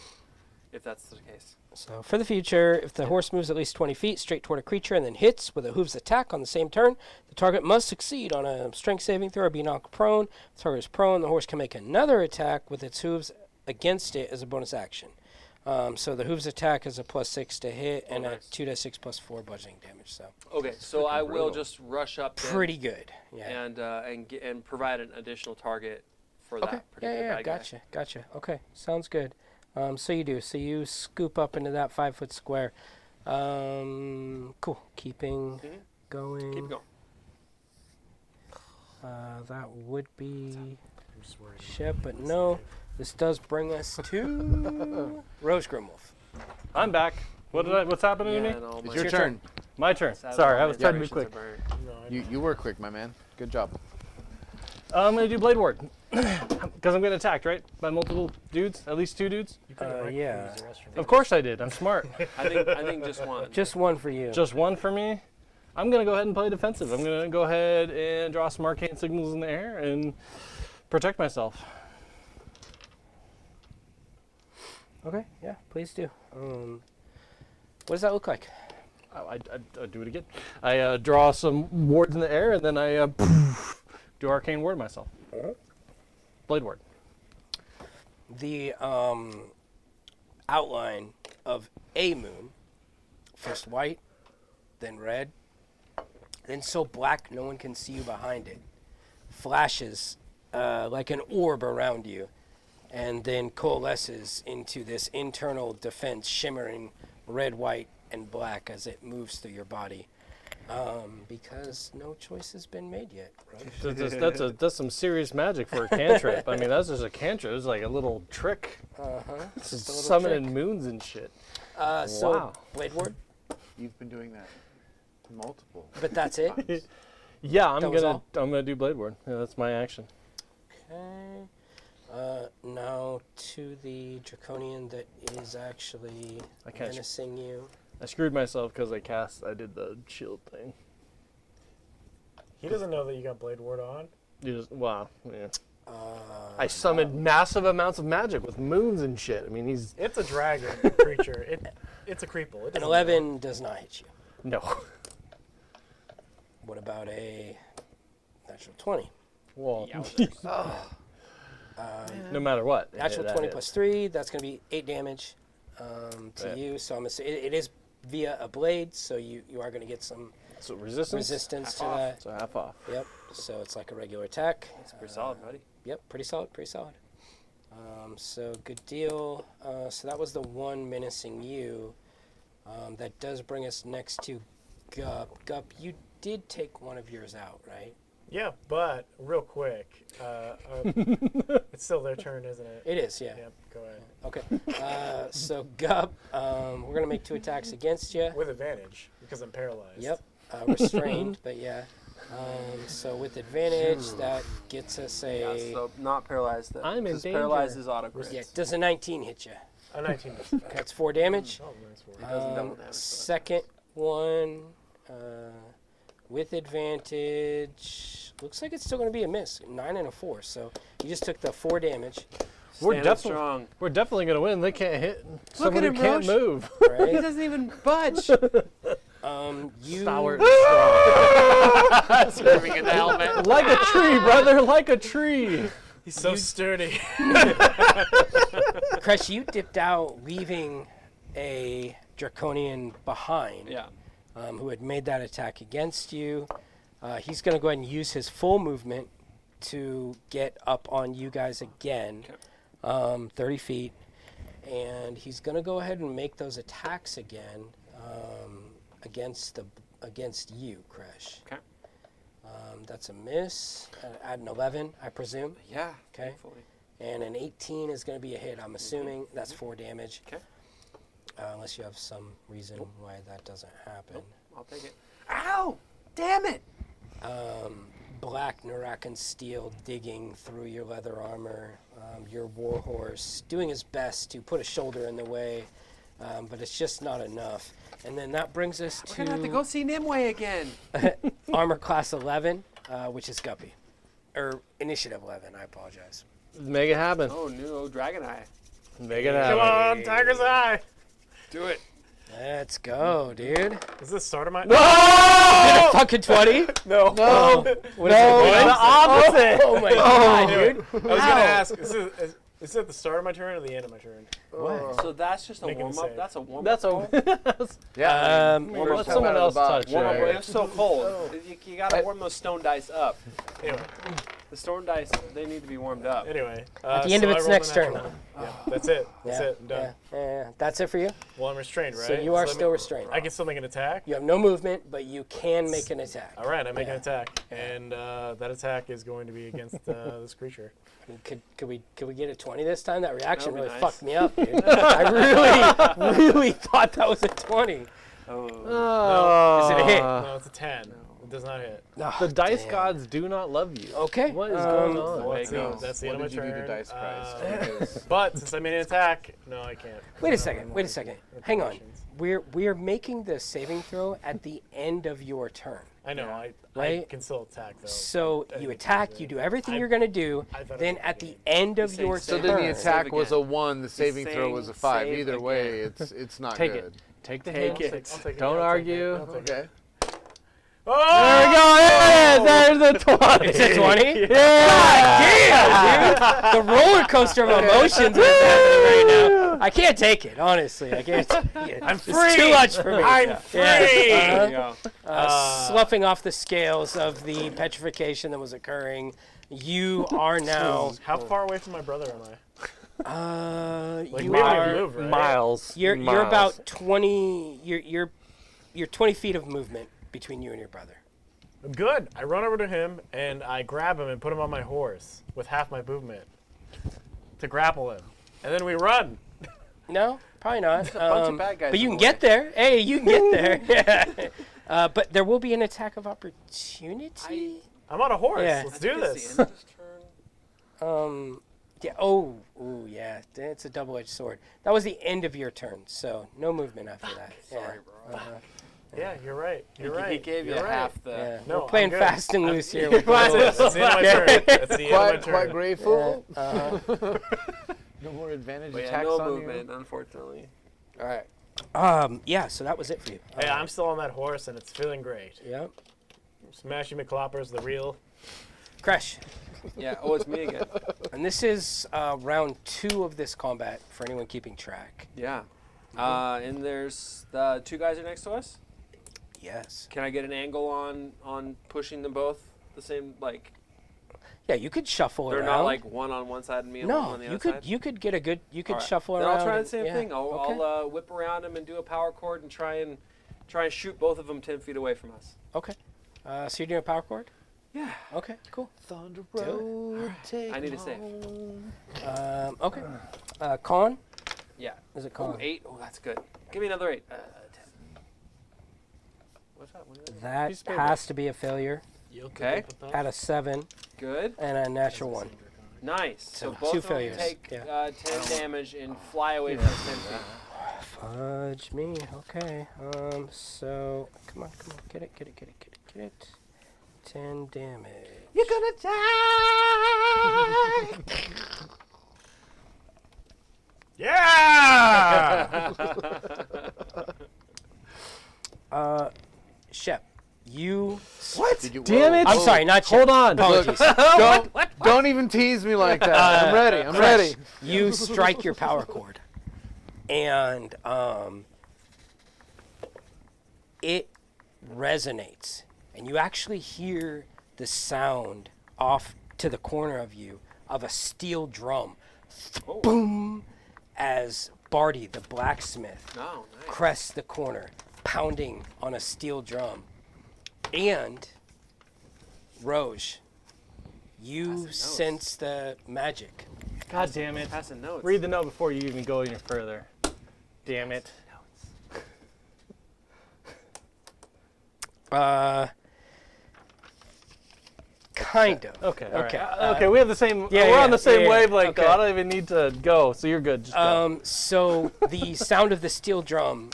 if that's the case. So for the future, if the horse moves at least 20 feet straight toward a creature and then hits with a hooves attack on the same turn, the target must succeed on a strength saving throw or be knocked prone. If the target is prone, the horse can make another attack with its hooves against it as a bonus action. So the hooves attack is a +6 to hit and nice. a 2d6 +4 bludgeoning damage. So Okay, so I will brutal. just rush up then pretty good. Yeah. and provide an additional target for Okay. that particular Yeah. bad guy. Gotcha. Okay. Sounds good. So you do. So you scoop up into that 5-foot square. Cool. Keeping Mhm. going. Keep going. That would be I'm just worried. Shep, but no. This does bring us to Rose Grimwolf. I'm back. What's happening to me? and all It's my your your turn. My turn. sad Sorry, I was all my trying to be quick. decorations are burned. No, I You were quick, my man. Good job. I'm gonna do Blade Ward because I'm getting attacked, right? By multiple dudes, at least 2 dudes. You could have yeah. the rest Of course I did. I'm smart. I think just one. Just one for you. Just 1 for me. I'm gonna go ahead and play defensive. I'm gonna go ahead and draw some arcane signals in the air and protect myself. Okay, yeah, please do. What does that look like? I do it again. I draw some wards in the air and then I do arcane ward myself. Blade Ward. The outline of a moon, first white, then red, then so black no one can see you behind it. Flashes like an orb around you, and then coalesces into this internal defense shimmering red, white, and black as it moves through your body. Because no choice has been made yet. Right? That's some serious magic for a cantrip. I mean, that's just a cantrip. It's like a little trick. Just a little Summoning trick. moons and shit. So, Wow. Blade Ward, You've been doing that multiple. but that's it. times. Yeah, I'm That was gonna all? do Blade Ward. Yeah, that's my action. Okay. Now to the Draconian that is actually I can't. menacing you. I screwed myself because I did the shield thing. He doesn't know that you got Blade Ward on. Wow. Yeah. I summoned massive amounts of magic with moons and shit. I mean, he's It's a dragon creature. It's a creeple. It An doesn't 11 does not hit you. no. What about a natural 20? Well, Yowzers. no matter what. Natural that 20 is. plus 3, that's going to be 8 damage to Yeah. you. So it is via a blade, so you are going to get some So resistance. resistance to Half off. that. So half off. Yep. So it's like a regular attack. It's pretty solid, buddy. Yep, pretty solid, pretty solid. So good deal. So that was the one menacing you. That does bring us next to Gup. Gup, you did take one of yours out, right? Yeah, but real quick, it's still their turn, isn't it? It is, yeah. Yep, go ahead. Okay. So Gup, we're gonna make 2 attacks against you. With advantage, because I'm paralyzed. Yep. Restrained, but yeah. So with advantage, that gets us Yeah, a. so not paralyzed. I'm in Because danger. paralyzed is auto crit. Yeah, does a 19 hit you? A 19 does. That's 4 damage. Oh, nice work. doesn't double damage, so Second one with advantage. Looks like it's still going to be a miss. 9 and a 4. So you just took the 4 damage. We're Standing definitely strong. We're definitely gonna win. They can't hit. Someone at who him, can't Roche. move. He Right? doesn't even budge. You. Stalwart and strong. Screaming in the helmet. Like a tree, brother. Like a tree. He's so sturdy. Crush, you dipped out, leaving a Draconian behind. Yeah. Who had made that attack against you. He's going to go ahead and use his full movement to get up on you guys again, 30 feet. And he's going to go ahead and make those attacks again against you, Crash. Okay. That's a miss. Add an 11, I presume. Yeah. Okay. Thankfully. And an 18 is going to be a hit, I'm assuming. That's 4 damage. Okay. Unless you have some reason why that doesn't happen. Nope. I'll take it. Ow! Damn it! Black Nurakan steel digging through your leather armor. Your warhorse doing his best to put a shoulder in the way, but it's just not enough. And then that brings us We're gonna have to go see Nimue again. armor class 11, which is Guppy. Or initiative 11, I apologize. Make it happen. Oh, new Dragon Eye. Make it Come happen. on, Tiger's Eye. Do it. Let's go, dude. Is this the start of my? Fucking 20? No. What is it? The opposite. Oh my god, dude. I was gonna ask. Is it the start of my turn or the end of my turn? So that's just a Make him warm up. save. That's a warm up. That's a. Yeah. Um, Let someone else touch warm up. it. It's so cold. You gotta warm those stone dice up. Anyway. The stone dice, they need to be warmed up. Anyway. At the end of so I its rolled a next turn. natural one. Yeah, that's it. That's yeah, it. I'm done. yeah. That's it for you? Well, I'm restrained, right? So you are let still me- restrained. I can still make an attack. You have no movement, but you can make an attack. All right, I make an attack, and that attack is going to be against this creature. Could we get a 20 this time? That reaction That would really be nice. fucked me up, dude. I really thought that was a 20. Oh. Is it a hit? No, it's a 10. It does not hit. No, The dice damn. gods do not love you. Okay. What is going on? There you That's go. that's the What end of did my you turn. do to dice price? Because But since I made an attack, no, I can't. Wait a second. Hang on. Implications. We're making the saving throw at the end of your turn. I know. I Right? can still attack though. So I you think attack, it's you it. do everything I- you're going to do, I thought it then was at the the game. end of saying your save so then the turn. attack Save was a again. 1. The saving throw saying was a 5. save Either way, again. it's not Take good. it. Take the Take hit. it. I'll take it. Don't I'll take it, argue. I'll take it. Okay. Oh! There we go. There's the 20. It's a 20? Yeah! Damn, dude! The roller coaster of emotions is happening right now. I can't take it, honestly. I can't. I'm It's free. too much for me. I'm free. There you go. Sloughing off the scales of the petrification that was occurring, you are now. How far away from my brother am I? Like, You we don't are. even move, right? Miles. You're Miles. about 20. You're 20 feet of movement between you and your brother. Good. I run over to him and I grab him and put him on my horse with half my movement to grapple him, and then we run. No, probably not. bunch of bad guys but you in can the get there. Hey, you can get there. Yeah. But there will be an attack of opportunity. I'm on a horse. Yeah. Let's do It's this. the end of his turn. Yeah. Oh. Ooh. Yeah. It's a double-edged sword. That was the end of your turn, so no movement after that. Sorry, bro. Yeah, you're right. You're right. He gave you You're right. half the. Yeah. No, We're playing I'm good. fast and loose here. with That's rules. it. That's the end of my turn. That's the end of my Quite turn. grateful. Yeah, No more advantage But yeah, attacks no on movement, unfortunately. All right. Yeah. So that was it for you. Hey, I'm still on that horse and it's feeling great. Yep. Smashy McCloppers, the real. Crash. Yeah. Oh, it's me again. And this is round 2 of this combat for anyone keeping track. Yeah. And there's the 2 guys are next to us. Yes. Can I get an angle on pushing them both the same? Like Yeah, you could shuffle they're around. not like one on one side and me on No, one on the you other could side. you could get a good you could All right. shuffle Then around. I'll try the and- same yeah, thing. okay. I'll whip around them and do a power chord and try and shoot both of them 10 feet away from us. Okay. So you're doing a power chord? Yeah. Okay, cool. Thunder Do it. Road, take I need a save. home. Okay. Con? Yeah. Is it Oh, con? 8. Oh, that's good. Give me another 8. 10. What's that? What is that? That Piece of paper. has to be a failure Okay. at a 7 Good. and a natural 1. Nice. So So both 2 of them failures, take yeah. 10 damage and fly away from 10 feet. Fudge me. Okay. So come on, get it. 10 damage. You're gonna die. Yeah! Shep, you. Did you, Damn it. I'm sorry, not Shep. Hold on. Apologies. Don't even tease me like that. I'm ready. I'm Fresh. ready. You strike your power chord, and it resonates, and you actually hear the sound off to the corner of you of a steel drum, boom, as Barty the blacksmith Oh, nice. crests the corner, pounding on a steel drum, and Roge, you notes. sense the magic. God damn it. Passing notes. Read the note before you even go any further. Damn it. Kind of. Okay. All Okay, right. Okay. We have the same. yeah, we're yeah, on the same yeah, yeah. wavelength, Okay. though. I don't even need to go. So you're good. Just go. So the sound of the steel drum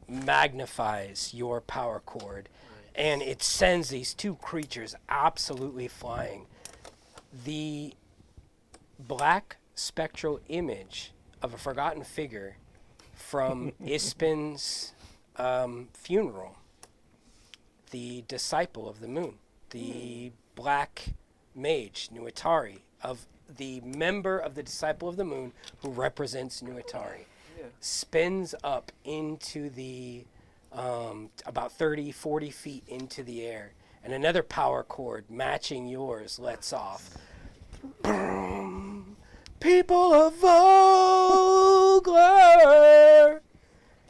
magnifies your power chord, and it sends these 2 creatures absolutely flying. The black spectral image of a forgotten figure from Ispin's funeral, the disciple of the moon, the black mage, Nuitari, of the member of the Disciple of the Moon who represents Nuitari, Yeah. spins up into the about 30, 40 feet into the air, and another power chord matching yours lets off. Boom. People of Vogler!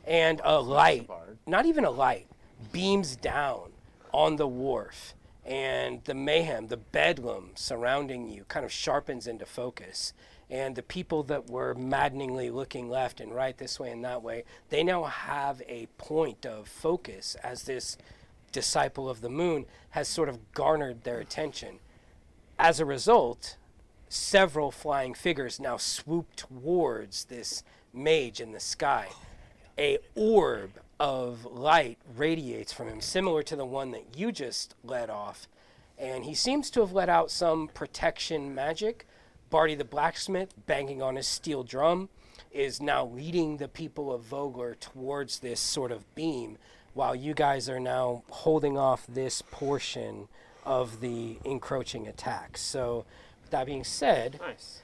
And a light, not even a light, beams down on the wharf, and the mayhem, the bedlam surrounding you kind of sharpens into focus. And the people that were maddeningly looking left and right, this way and that way, they now have a point of focus as this disciple of the moon has sort of garnered their attention. As a result, several flying figures now swoop towards this mage in the sky. A orb of light radiates from him, similar to the one that you just let off. And he seems to have let out some protection magic. Barty the blacksmith, banging on his steel drum, is now leading the people of Vogler towards this sort of beam, while you guys are now holding off this portion of the encroaching attacks. So, with that being said, Nice.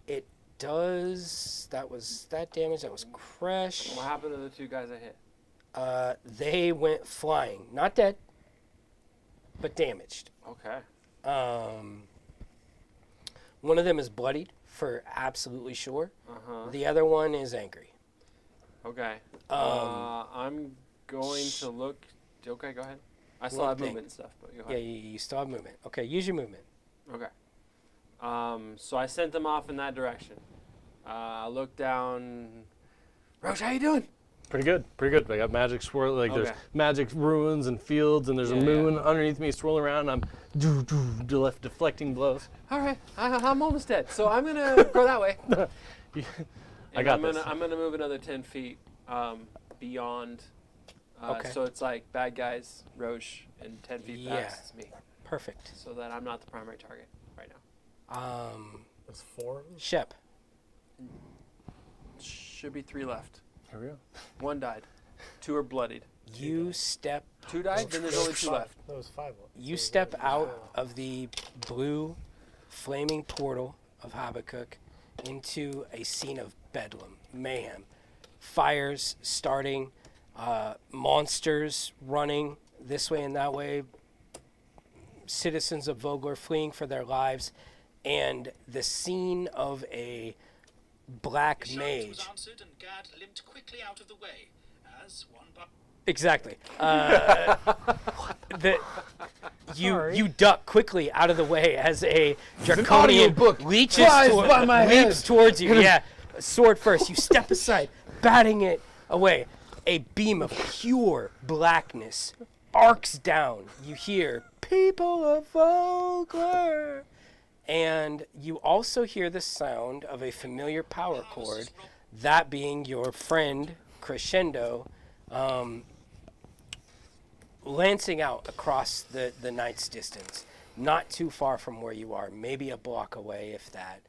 it does. That was that damage. That was Crash. What happened to the 2 guys I hit? They went flying. Not dead, but damaged. Okay. One of them is bloodied for absolutely sure. Uh-huh. The other one is angry. Okay. I'm going to look. Okay, go ahead. I still One have thing. movement and stuff, but go Yeah, ahead. you still have movement. Okay, use your movement. Okay. So I sent them off in that direction. I looked down. Roach, how you doing? Pretty good. I got magic swirl. Like there's Okay. magic ruins and fields, and there's a Yeah, moon underneath me swirling around. And I'm deflecting blows. All right, I'm almost dead, so I'm gonna go that way. I got I'm this. I'm gonna move another 10 feet beyond. Okay. So it's like bad guys, Roche, and 10 feet back Yeah. is me, Perfect. so that I'm not the primary target right now. There's 4 of them. Shep. Should be 3 left. Here we go. 1 died. 2 are bloodied. You step 2 died, then there's only 2 left. That was 5 left. You So step there's out of the blue flaming portal of Habakkuk into a scene of bedlam, mayhem, fires starting, monsters running this way and that way, citizens of Vogler fleeing for their lives, and the scene of a black His mage. was answered and Gad limped quickly out of the way as one by Exactly. You duck quickly out of the way as a draconian audiobook. leaps Flies by my head. towards you. Yeah, sword first. You step aside, batting it away. A beam of pure blackness arcs down. You hear "People of Vogler," and you also hear the sound of a familiar power chord. That being your friend Crescendo. Lancing out across the night's distance, not too far from where you are, maybe a block away, if that.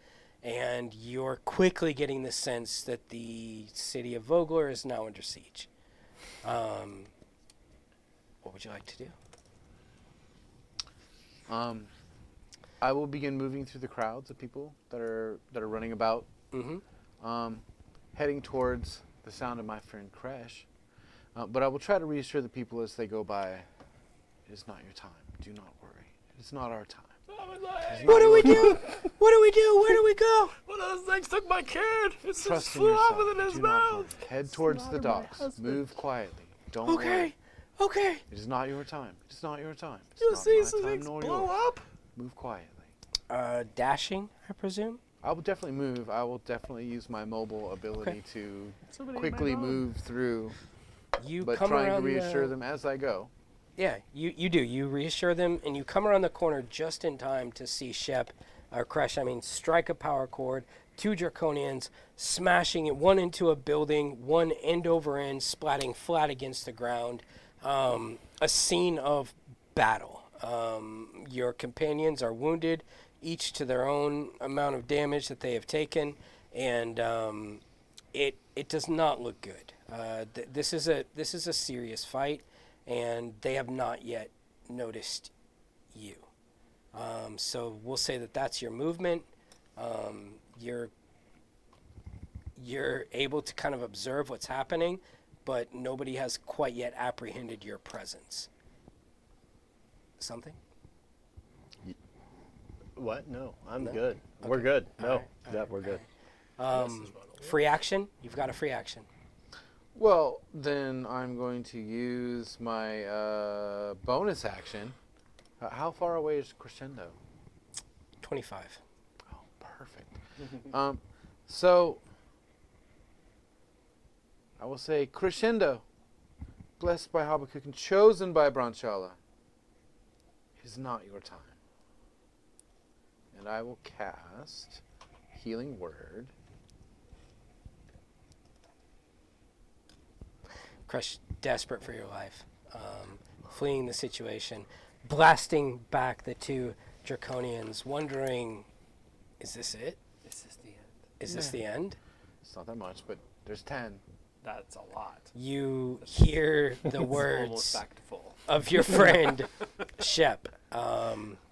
And you're quickly getting the sense that the city of Vogler is now under siege. What would you like to do? I will begin moving through the crowds of people that are running about, heading towards the sound of my friend Crash. But I will try to reassure the people as they go by, it is not your time. Do not worry. It is not our time. What do we do? What do we do? Where do we go? One of those things took my kid. It just Trust in flew yourself. off within his Do not worry. mouth. Head towards the docks. Move quietly. Don't worry. Okay. It is not your time. It is not your time. It's You'll not see my some time things nor blow yours. up. Move quietly. Dashing, I presume. I will definitely move. I will definitely use my mobile ability Okay. to Somebody ate quickly my dog. move through, You but come trying to around reassure them as I go. Yeah, you do. You reassure them, and you come around the corner just in time to see Shep, or Crash, strike a power cord. 2 Draconians smashing it, one into a building, one end over end, splatting flat against the ground. A scene of battle. Your companions are wounded, each to their own amount of damage that they have taken, and it does not look good. This is a serious fight, and they have not yet noticed you. So we'll say that that's your movement. You're able to kind of observe what's happening, but nobody has quite yet apprehended your presence. Something? What? No, I'm No? good. Okay. We're good. All No, right, all yeah, right, we're good. Free action? You've got a free action. Well, then I'm going to use my bonus action. How far away is Crescendo? 25. Oh, perfect. So I will say, Crescendo, blessed by Habakkuk and chosen by Branchala, it is not your time. And I will cast Healing Word. Crush, desperate for your life, fleeing the situation, blasting back the 2 Draconians, wondering, is this it? This is the end. Is this the end? It's not that much, but there's 10. That's a lot. You hear the Almost words back to full. of your friend Shep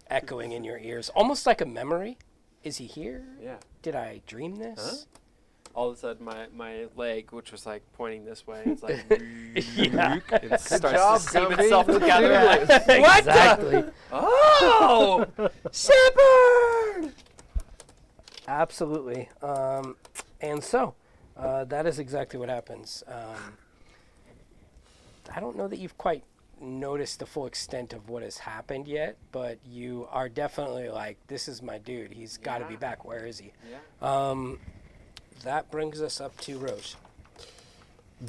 echoing in your ears, almost like a memory is he here? Yeah. Did I dream this? All of a sudden, my leg, which was like pointing this way, it's like Yeah. it starts job, to seam Guppy. itself Let's together. do this. What? Exactly. Oh, Shepard! Absolutely. And so, that is exactly what happens. I don't know that you've quite noticed the full extent of what has happened yet, but you are definitely like, this is my dude. He's got to be Yeah. back. Where is he? Yeah. That brings us up to Roche.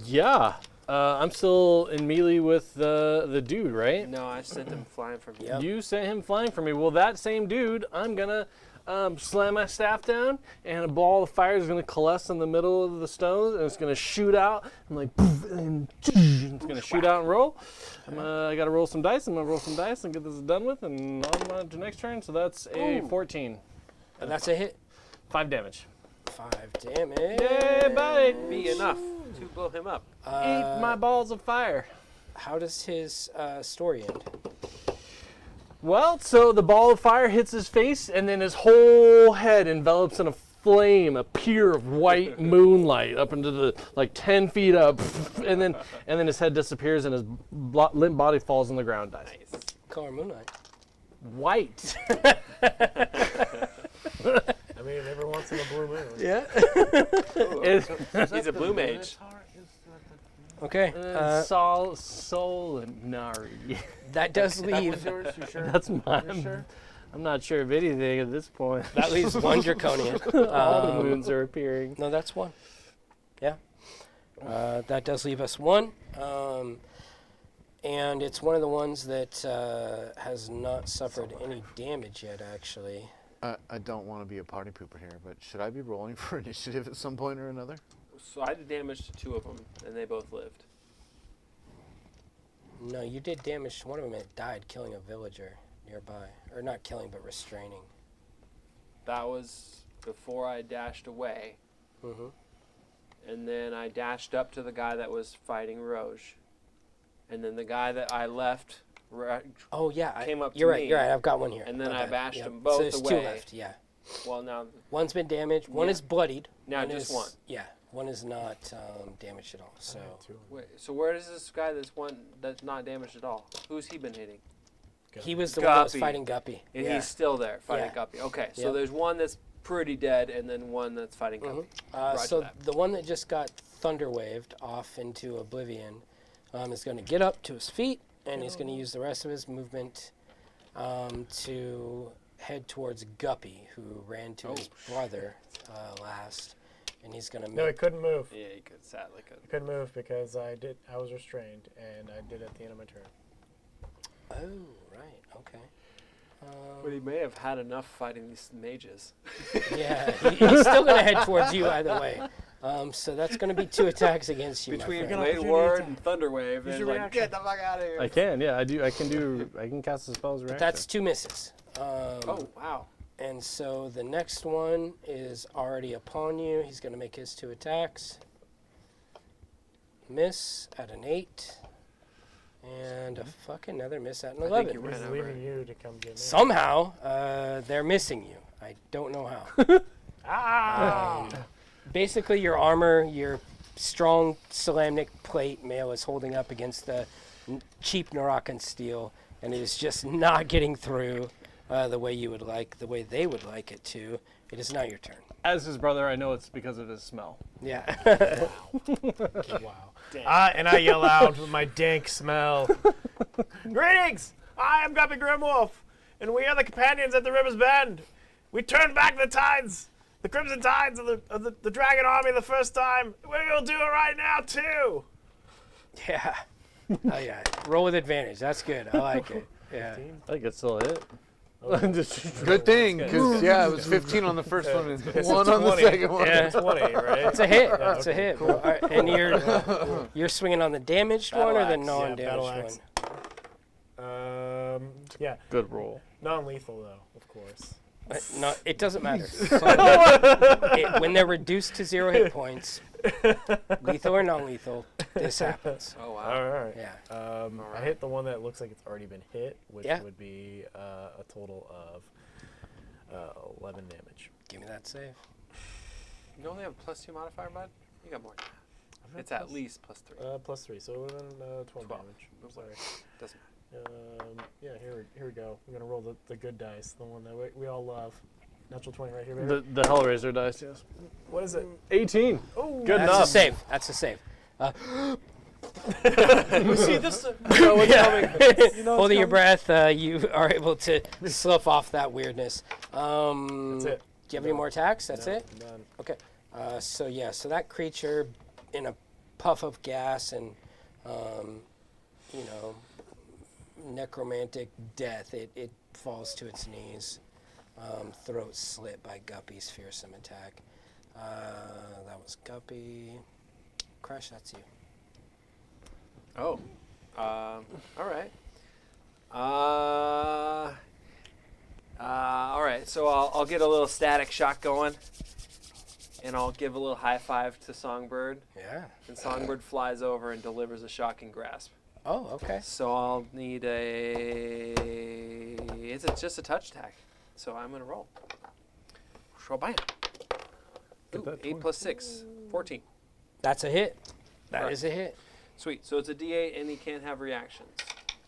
Yeah. I'm still in melee with the dude, right? No, I sent him flying from here. Yep. You sent him flying for me. Well, that same dude, I'm gonna slam my staff down, and a ball of fire is gonna coalesce in the middle of the stones, and it's gonna shoot out. I'm like, poof, and it's gonna shoot out and roll. I gotta roll some dice. I'm gonna roll some dice and get this done with, and on to next turn. So that's a 14. That's a hit. 5 damage. 5 damage. Yay, buddy! Be enough to blow him up. Eat my balls of fire. How does his story end? Well, so the ball of fire hits his face, and then his whole head envelops in a flame, a pier of white moonlight up into the 10 feet up, and then his head disappears, and his limp body falls on the ground, dies. Nice. Color Moonlight. White. I mean, every once in a blue moon. Yeah. He's a blue mage. Okay. Solinari. That does leave. yours? You sure? That's mine. You sure? I'm not sure of anything at this point. That leaves one Draconian. All the moons are appearing. No, that's one. Yeah. That does leave us one. And it's one of the ones that has not suffered any damage yet, actually. I don't want to be a party pooper here, but should I be rolling for initiative at some point or another? So I did damage to 2 of them, and they both lived. No, you did damage to one of them. It died, killing a villager nearby. Or not killing, but restraining. That was before I dashed away, Mm-hmm. and then I dashed up to the guy that was fighting Roche, and then the guy that I left, Oh, yeah. Came up to you're right, me, you're right. I've got one here. and then My I bad. bashed Yep. them So both there's away. 2 left, yeah. Well, now One's been damaged. One Yeah. is bloodied. Now one just is, one. Yeah, one is not damaged at all. So Wait, so where is this guy that's not damaged at all? Who's he been hitting? he was the one that was Guppy. fighting Guppy. And yeah. he's still there fighting Yeah. Guppy. Okay, so Yep. there's one that's pretty dead, and then one that's fighting Mhm. Guppy. Roger So that. the one that just got thunder waved off into oblivion is going to get up to his feet, and he's going to use the rest of his movement to head towards Guppy, who ran to his brother last, and he's going to No, he couldn't move. Yeah, he could, sadly could. He couldn't move because I was restrained, and I did at the end of my turn. Oh, right, okay. But he may have had enough fighting these mages. Yeah, he's still going to head towards you either way. So that's going to be 2 attacks against you, Between my friend. Blade Ward and Thunderwave, Use and your like, reaction. get the fuck out of here. I can, yeah, I can cast the spell's reaction. That's 2 misses. Oh, wow. And so the next one is already upon you. He's going to make his 2 attacks. Miss at an 8. And a fucking another miss at an I 11. think you ran He's over. leaving you to come get me. Somehow, they're missing you. I don't know how. Ah! Basically, your armor, your strong Salamnic plate mail is holding up against the cheap Narakan steel, and it is just not getting through the way you would like, the way they would like it to. It is not your turn. As his brother, I know it's because of his smell. Yeah. Wow. And I yell out with my dank smell. Greetings! I am Guppy Grimwolf, and we are the companions at the river's bend. We turned back the tides, the crimson tides of the dragon army the first time. We're gonna do it right now too. Yeah. Oh, yeah. Roll with advantage. That's good. I like it. Yeah. I think it's still a hit. Just Good thing, because it was 15 on the first one and It's 1 on the 20. second one. Yeah. 20, right? It's a hit. Yeah, It's a okay, hit. cool. All right, and you're swinging on the damaged Battle one or the axe. non-damaged battle one? axe. Yeah, good roll. non-lethal though, of course. No, it doesn't matter. When they're reduced to 0 hit points, lethal or non-lethal, this happens. Oh, wow. All right. Yeah. I hit the one that looks like it's already been hit, which Yeah. would be a total of 11 damage. Give me that save. You only have a +2 modifier, bud? You got more than that. It's at least +3. +3, so then 12 damage. But Sorry. Doesn't Yeah, here we go. We're gonna roll the good dice, the one that we all love. Natural 20 right here, baby. The Hellraiser dice, yes. What is it? 18. Oh, Good That's enough. a save. That's a save. See this? Holding your breath, you are able to slough off that weirdness. That's it. Do you have any more attacks? That's No, it? None. Okay. So that creature in a puff of gas and, necromantic death, it falls to its knees. Throat slit by Guppy's fearsome attack. That was Guppy. Crush, that's you. Oh. All right. All right. So I'll get a little static shock going, and I'll give a little high five to Songbird. Yeah. And Songbird flies over and delivers a shocking grasp. Oh, okay. So I'll need it's just a touch attack. So I'm gonna roll. Bam. Ooh, that 8 + 6, 14. That's a hit. That Right. is a hit. Sweet. So it's a D8, and he can't have reactions.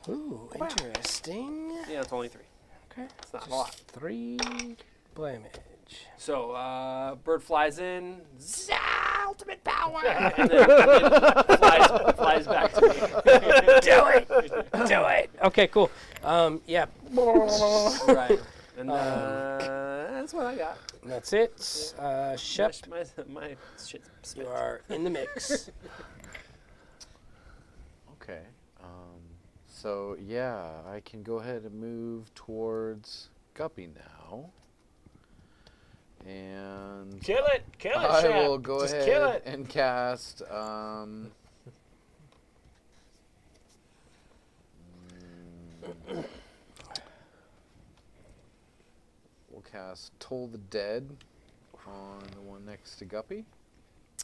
Ooh, interesting. Yeah, it's only 3. Okay. It's not a lot. 3 damage. So Bird flies in. Ultimate power. And then flies back to me. Do it. Do it. Okay, cool. Yeah. Right. And that's what I got. That's it. Shep, My shit's you spent. are in the mix. Okay. So yeah, I can go ahead and move towards Guppy now. And Kill it, I Shep. will go Just kill ahead it. and cast we'll cast Toll the Dead on the one next to Guppy.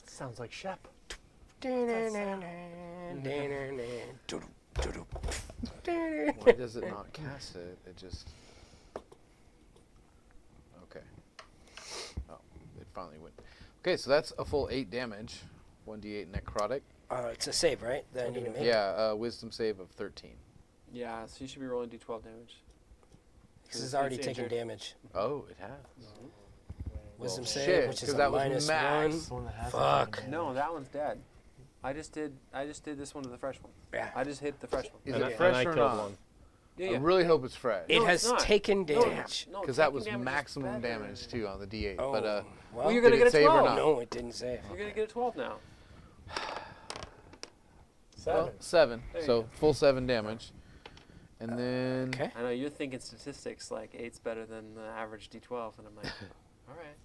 Sounds like Shep. Why does it not cast it? It just... Okay. Oh, it finally went. Okay, so that's a full 8 damage. 1d8 necrotic. It's a save, right? That I need to make. Yeah, wisdom save of 13. Yeah, so you should be rolling D12 damage. This is already It's taking injured. damage. Oh, it has. Wisdom Well, save, shit, which is 'cause a that was minus max. 1. The one that has Fuck. it. No, that one's dead. I just did this one to the fresh one. Yeah. I just hit the fresh one. Is And it I fresh or killed not? one. Yeah, I yeah. really hope it's fresh. It No, has it's not. taken No, damage. no, Because that taking was damage is maximum better. damage too on the d8. Oh, But well, you're did gonna it get a save or 12. not? no, it didn't save. You're gonna get a 12 now. 7. Well, 7. There you So go. full 7 damage. And then Okay. I know you're thinking statistics like 8's better than the average D12, and I'm like, all right.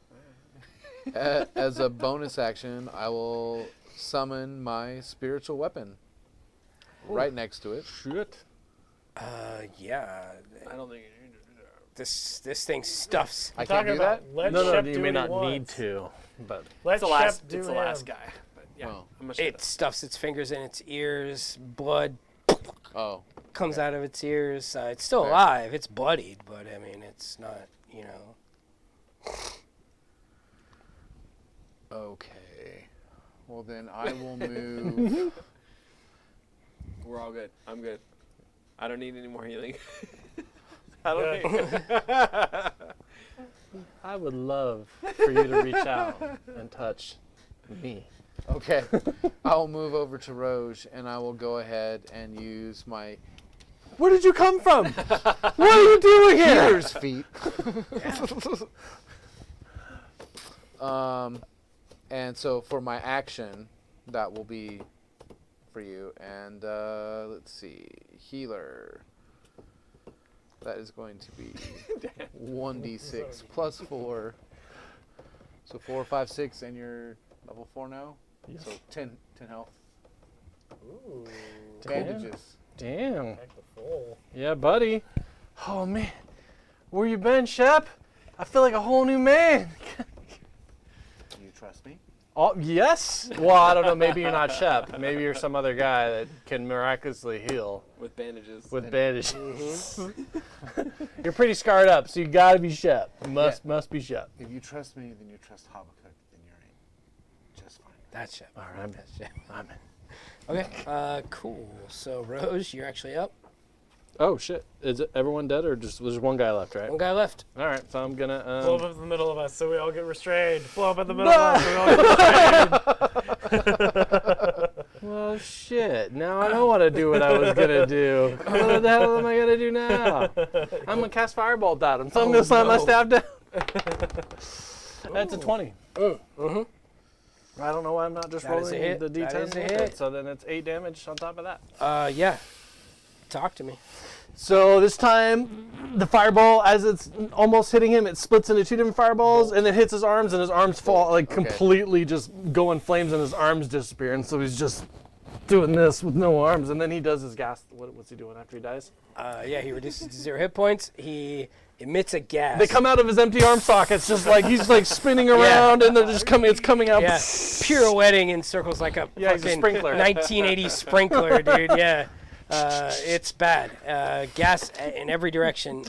as a bonus action, I will summon my spiritual weapon right next to it. Shit. Yeah. I don't think you need to do that. This thing stuffs. I can't do that? Let No, Shep you do may what he not wants. need to, but Let It's the Shep last. do It's the him. last guy. But yeah, Well, I'm gonna shut It up. stuffs its fingers in its ears. Blood Oh. comes out of its ears. It's still Fair. alive. It's bloodied, but I mean, it's not, Okay. Well, then I will move. We're all good. I'm good. I don't need any more healing. I don't Good. need. I would love for you to reach out and touch me. Okay. I'll move over to Roge and I will go ahead and use my Where did you come from? What are you doing here? healer's feet. And so for my action, that will be for you. And let's see, healer. That is going to be 1d6 plus 4. So 4, 5, 6, and you're level 4 now. Yes. So 10 health. Ooh. Bandages. Damn. Heck the full. Yeah, buddy. Oh man, where you been, Shep? I feel like a whole new man. Do you trust me? Oh, yes. Well, I don't know. Maybe you're not Shep. Maybe you're some other guy that can miraculously heal With bandages. with bandages. You're pretty scarred up, so you got to be Shep. Must be Shep. If you trust me, then you trust Habakkuk, then you're in just fine. That's Shep. All right. That's Shep. I'm in. Okay. Cool. So Rose, you're actually up. Oh shit! Is it everyone dead or just there's one guy left, right? One guy left. All right, so I'm gonna. Blow up in the middle of us so we all get restrained. Blow up in the middle of us so we all get restrained. Well, shit. Now I know what to do. What I was gonna do. What the hell am I gonna do now? I'm gonna cast Firebolt at him. So I'm gonna slam my staff down. That's a 20. Mm-hmm. I don't know why I'm not just That is a rolling hit. the That D10 is a with hit. it. So then it's 8 damage on top of that. Yeah. Talk to me. So this time, the fireball, as it's almost hitting him, it splits into 2 different fireballs, and then hits his arms, and his arms fall, like completely just go in flames, and his arms disappear. And so he's just doing this with no arms, and then he does his gas. What's he doing after he dies? Yeah, he reduces to 0 hit points. He emits a gas. They come out of his empty arm sockets, just like he's like spinning around, and they're just coming. It's coming out. Yeah, pirouetting in circles like a Yeah, he's a fucking sprinkler. 1980s sprinkler, dude. Yeah, it's bad. Gas in every direction.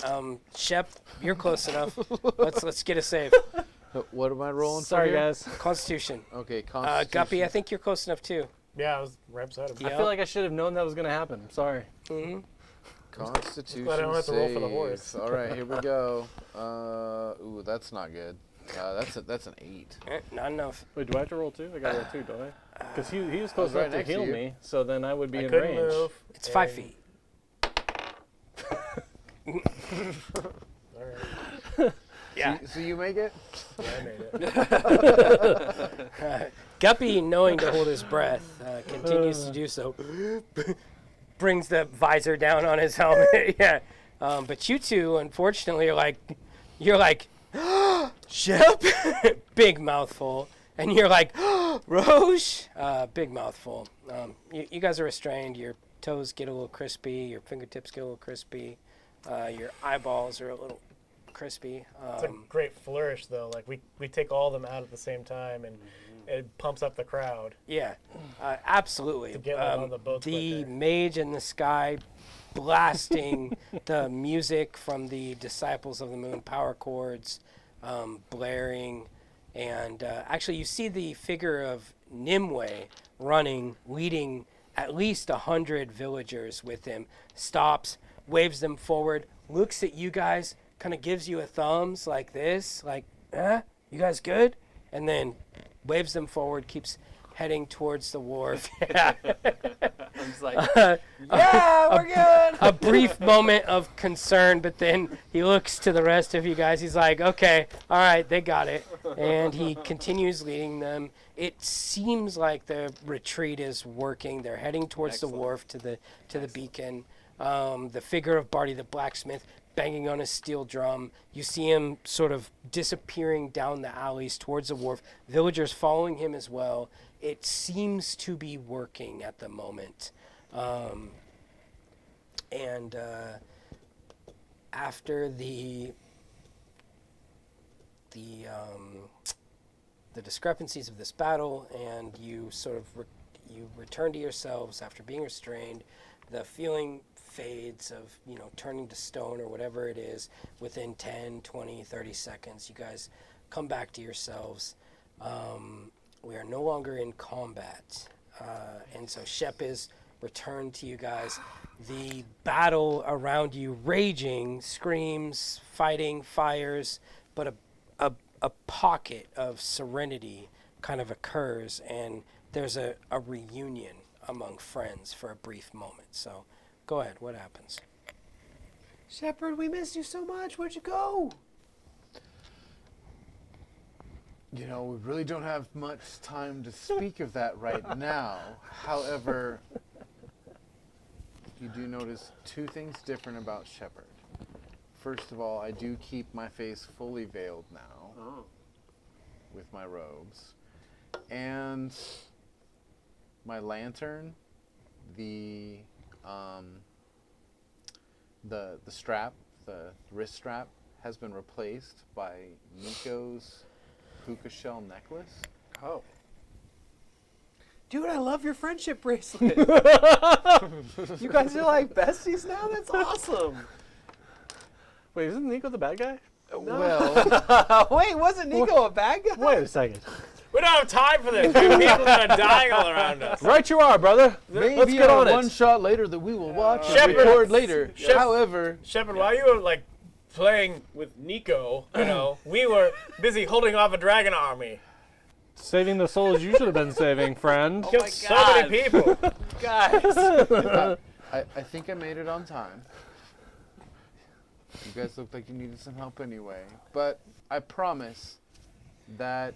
Shep, you're close enough. Let's get a save. What am I rolling Sorry, for here? guys. Constitution. Okay, Constitution. Guppy, I think you're close enough too. Yeah, I was right beside him. Yeah. I feel like I should have known that was gonna happen. Sorry. Mm-hmm. Constitution Glad I don't have to roll for the saves. horse. All right, here we go. Ooh, that's not good. That's an 8. Not enough. Wait, do I have to roll 2? I gotta roll 2, don't I? Because he was close right enough to next to heal you. me, so then I would be I in couldn't range. move. It's 5 and- feet. All right. Yeah. So you make it? Yeah, I made it. Guppy, knowing to hold his breath, continues to do so. Brings the visor down on his helmet. Yeah. But you two, unfortunately, you're like, Shep? Big mouthful. And you're like, Roche? Big mouthful. You guys are restrained. Your toes get a little crispy. Your fingertips get a little crispy. Your eyeballs are a little crispy. It's a great flourish, though. Like we take all of them out at the same time, and it pumps up the crowd. Yeah, absolutely. To get them on the boats the quicker. mage in the sky blasting the music from the Disciples of the Moon power chords, blaring. And actually, you see the figure of Nimue running, leading at least 100 villagers with him, stops, waves them forward, looks at you guys, kind of gives you a thumbs like this, like, you guys good? And then waves them forward, keeps heading towards the wharf. I'm just like, Yeah, we're good. A brief moment of concern, but then he looks to the rest of you guys. He's like, okay, all right, they got it. And he continues leading them. It seems like the retreat is working. They're heading towards Excellent. the wharf to the beacon. The figure of Barty the blacksmith banging on his steel drum. You see him sort of disappearing down the alleys towards the wharf. Villagers following him as well. It seems to be working at the moment. After the discrepancies of this battle, and you sort of you return to yourselves after being restrained, the feeling fades of turning to stone or whatever it is within 10, 20, 30 seconds. You guys come back to yourselves. We are no longer in combat, and so Shep is returned to you guys. The battle around you raging, screams, fighting, fires, but a pocket of serenity kind of occurs, and there's a reunion among friends for a brief moment. So go ahead, what happens? Shepard, we missed you so much. Where'd you go? We really don't have much time to speak of that right now. However, you do notice 2 things different about Shepard. First of all, I do keep my face fully veiled now with my robes. And my lantern, the strap, the wrist strap, has been replaced by Nico's puka shell necklace. Oh. Dude, I love your friendship bracelet. You guys are like besties now? That's awesome. Wait, isn't Nico the bad guy? Well, Wait, wasn't Nico a bad guy? Wait a second. We don't have time for this. We have people that are dying all around us. Right you are, brother. maybe Let's get on it. one shot later that we will watch and Shepard. record later. Shep- However, Shepard, while you were like playing with Nico, we were busy holding off a dragon army. Saving the souls you should have been saving, friend. Killed so many people. Guys. I think I made it on time. You guys looked like you needed some help anyway. But I promise that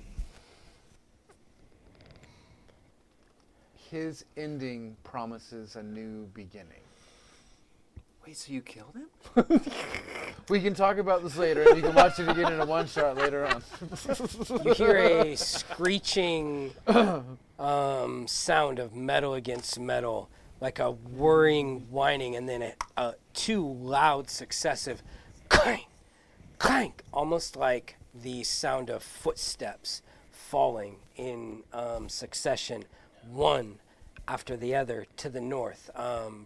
his ending promises a new beginning. Wait, so you killed him? We can talk about this later, and you can watch it again in a one-shot later on. You hear a screeching sound of metal against metal, like a whirring, whining, and then two loud, successive clank, clank, almost like the sound of footsteps falling in succession, one after the other to the north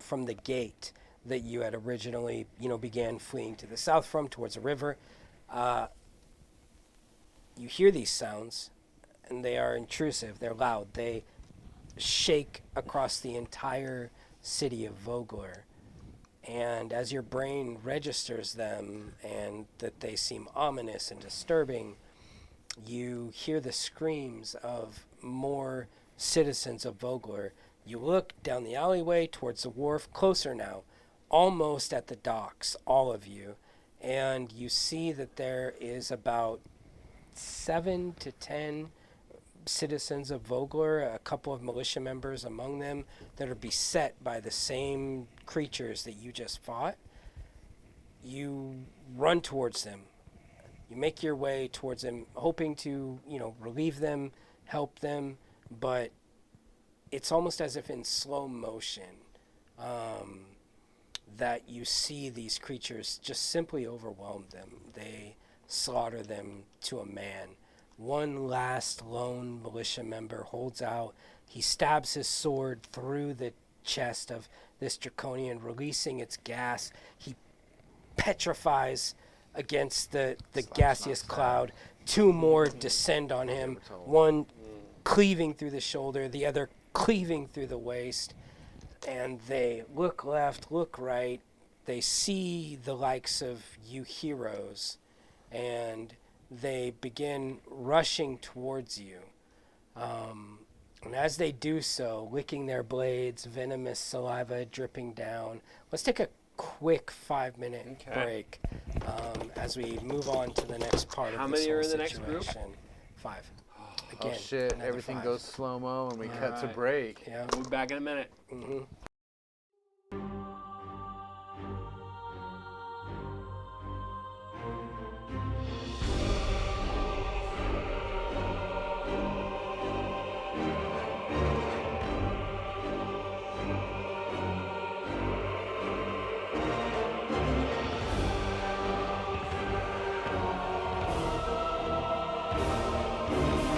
from the gate that you had originally, began fleeing to the south from, towards the river. You hear these sounds, and they are intrusive. They're loud. They shake across the entire city of Vogler. And as your brain registers them and that they seem ominous and disturbing, you hear the screams of more citizens of Vogler. You look down the alleyway towards the wharf, closer now, almost at the docks, all of you, and you see that there is about 7 to 10 citizens of Vogler, a couple of militia members among them, that are beset by the same creatures that you just fought. You run towards them. You make your way towards them, hoping to, relieve them, help them, but it's almost as if in slow motion that you see these creatures just simply overwhelm them. They slaughter them to a man. One last lone militia member holds out. He stabs his sword through the chest of this draconian, releasing its gas. He petrifies against the gaseous cloud. Two more descend on him, one cleaving through the shoulder, the other cleaving through the waist. And they look left, look right. They see the likes of you heroes, and they begin rushing towards you. And as they do so, licking their blades, venomous saliva dripping down. Let's take a quick 5-minute break as we move on to the next part How of this many are whole in the next group? situation. 5. Oh Again, shit, another everything 5. goes slow-mo and we cut to Alright. break. Yeah. We'll be back in a minute. Mm-hmm.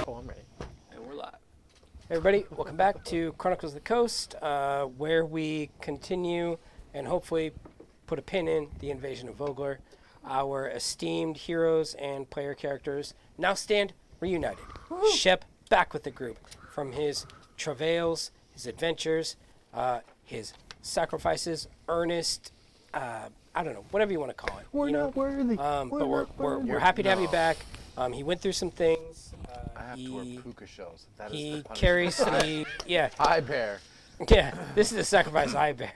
Oh, I'm ready. And we're live. Hey everybody, welcome back to Chronicles of the Coast, where we continue and hopefully put a pin in the invasion of Vogler. Our esteemed heroes and player characters now stand reunited. Shep back with the group from his travails, his adventures, his sacrifices, earnest, I don't know, whatever you want to call it. We're you know? not worthy. But we're happy to have you back. He went through some things. I have to wear puka shells. That is He the punishment. carries the I bear. Yeah, this is the sacrifice I bear.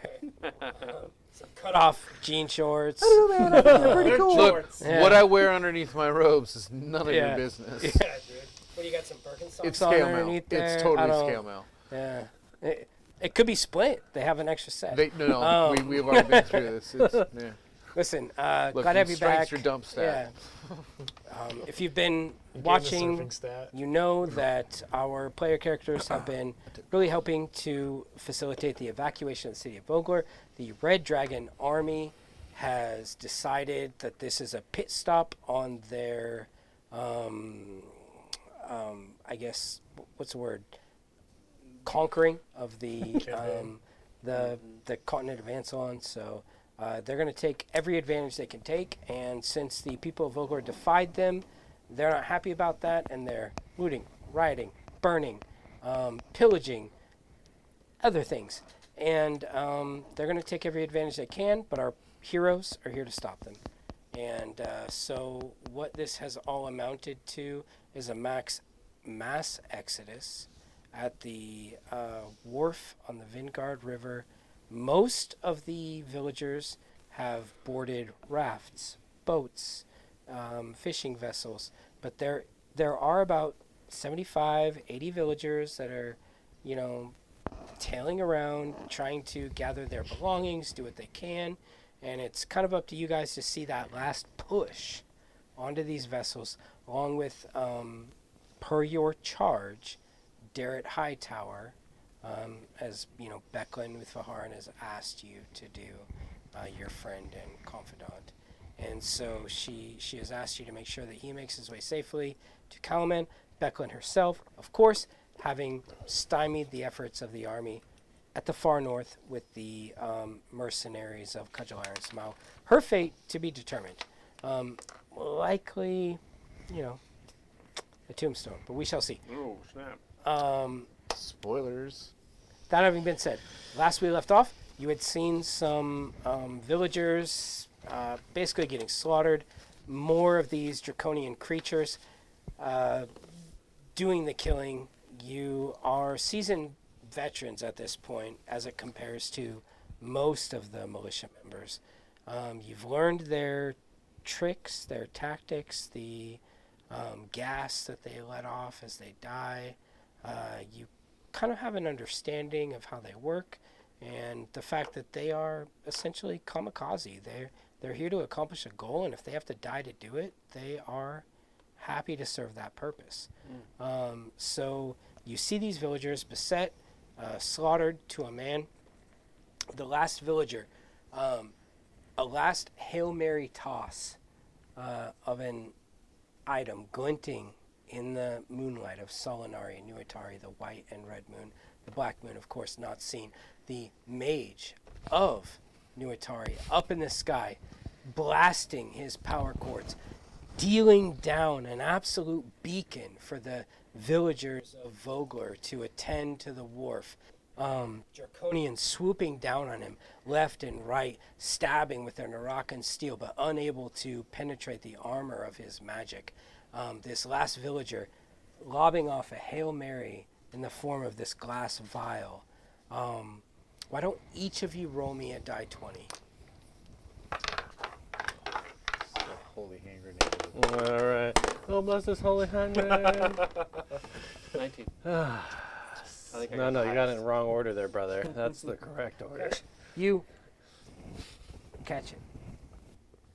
Some cut off jean shorts. Pretty cool. Look, Yeah. what I wear underneath my robes is none of Yeah. your business. Yeah, dude. What do you got? Some Birkenstocks It's on scale mail. underneath there? It's I totally don't- scale mail. Yeah, it could be split. They have an extra set. No, we've already been through this. It's, yeah. Listen, Look, glad to have you strength's back. your dump stat. Yeah. If you've been Gave the watching, surfing stat. you know that our player characters have been really helping to facilitate the evacuation of the city of Vogler. The Red Dragon Army has decided that this is a pit stop on their, I guess, what's the word? conquering of the continent of Ansalon. So they're going to take every advantage they can take. And since the people of Vogler defied them, they're not happy about that, and they're looting, rioting, burning, pillaging, other things. And they're going to take every advantage they can, but our heroes are here to stop them. And so what this has all amounted to is a mass exodus at the wharf on the Vingard River. Most of the villagers have boarded rafts, boats, fishing vessels, but there are about 75, 80 villagers that are, tailing around, trying to gather their belongings, do what they can, and it's kind of up to you guys to see that last push onto these vessels, along with, per your charge, Darrett Hightower, as Becklin with Faharan has asked you to do, your friend and confidant. And so she has asked you to make sure that he makes his way safely to Kalaman. Becklin herself, of course, having stymied the efforts of the army at the far north with the mercenaries of Cudgel Iron Smile. Her fate to be determined. Likely, a tombstone, but we shall see. Oh, snap. Spoilers. That having been said, last we left off, you had seen some villagers basically getting slaughtered. More of these draconian creatures doing the killing. You are seasoned veterans at this point as it compares to most of the militia members. You've learned their tricks, their tactics, the gas that they let off as they die. You kind of have an understanding of how they work and the fact that they are essentially kamikaze. They're here to accomplish a goal, and if they have to die to do it, they are happy to serve that purpose. So you see these villagers beset, slaughtered to a man. The last villager, a last Hail Mary toss of an item glinting in the moonlight of Solinari and Nuitari, the white and red moon. The black moon, of course, not seen. The mage of Nuitari up in the sky, blasting his power cords, dealing down an absolute beacon for the villagers of Vogler to attend to the wharf. Draconians swooping down on him left and right, stabbing with their Narakan steel, but unable to penetrate the armor of his magic. This last villager lobbing off a Hail Mary in the form of this glass vial. Why don't each of you roll me a die 20? Holy hand grenade. All right. Oh, bless this holy hand grenade. 19. I think I No, the you got it highest. in wrong order there, brother. That's the correct order. You catch it.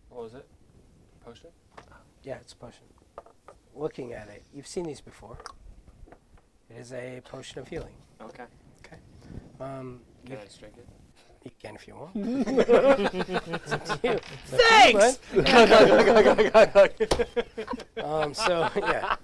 What was it? Potion? Yeah, it's a potion. Looking at it, you've seen these before. It is a potion of healing. Okay. Okay. Can I just drink it? You can if you want. It's up to you. Thanks! So yeah.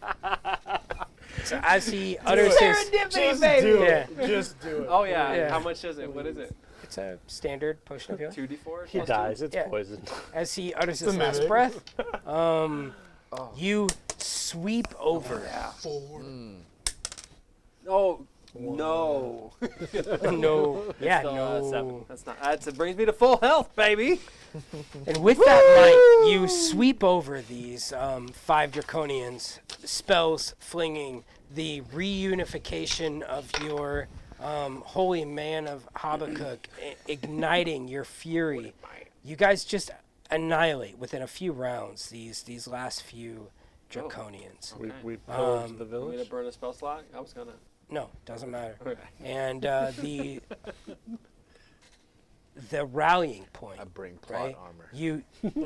So as he utters his, Just do Yeah. it. Just do it. Oh, yeah. Yeah. How much is it? What is it? it's a standard potion of healing. 2d4? He Plus dies. It's Yeah. poison. As he utters his a last mimic. breath, you sweep over. Four. two? Oh, no. No, yeah, Still, no. 7. That's not. It brings me to full health, baby. And with that might, you sweep over these 5 draconians, spells flinging, the reunification of your holy man of Habakkuk, igniting your fury. You guys just annihilate within a few rounds these last few draconians. Okay. We pillaged the Want me to village. burn a spell slot? I was gonna. No, doesn't matter. Okay. And the rallying point, I bring plot right? armor. You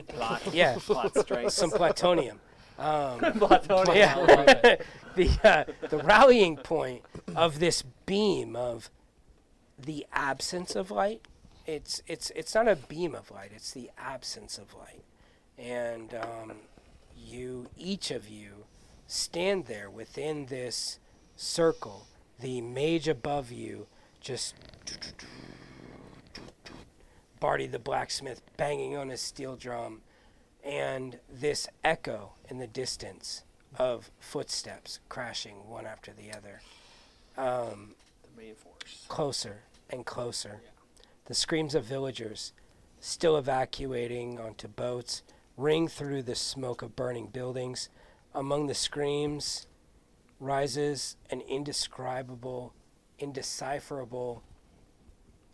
Plot. yeah, Plot strength. some plutonium. Plutonium. Yeah. I love it. The rallying point of this beam of the absence of light. It's not a beam of light. It's the absence of light, and each of you stand there within this circle, the mage above you just Barty the blacksmith banging on his steel drum, and this echo in the distance of footsteps crashing one after the other. The main force. Closer and closer. The screams of villagers, still evacuating onto boats, ring through the smoke of burning buildings. Among the screams rises an indescribable, indecipherable,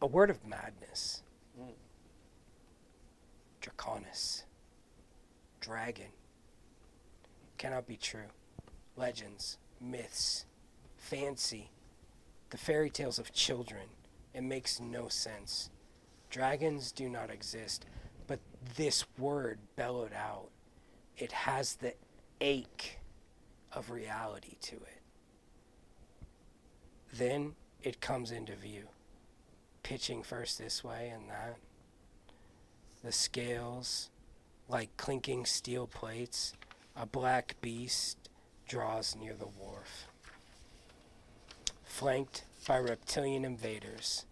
a word of madness. Draconus. Dragon. Cannot be true. Legends, myths, fancy, the fairy tales of children. It makes no sense. Dragons do not exist, but this word bellowed out. It has the ache of reality to it. Then it comes into view, pitching first this way and that. The scales, like clinking steel plates, a black beast draws near the wharf. Flanked by reptilian invaders,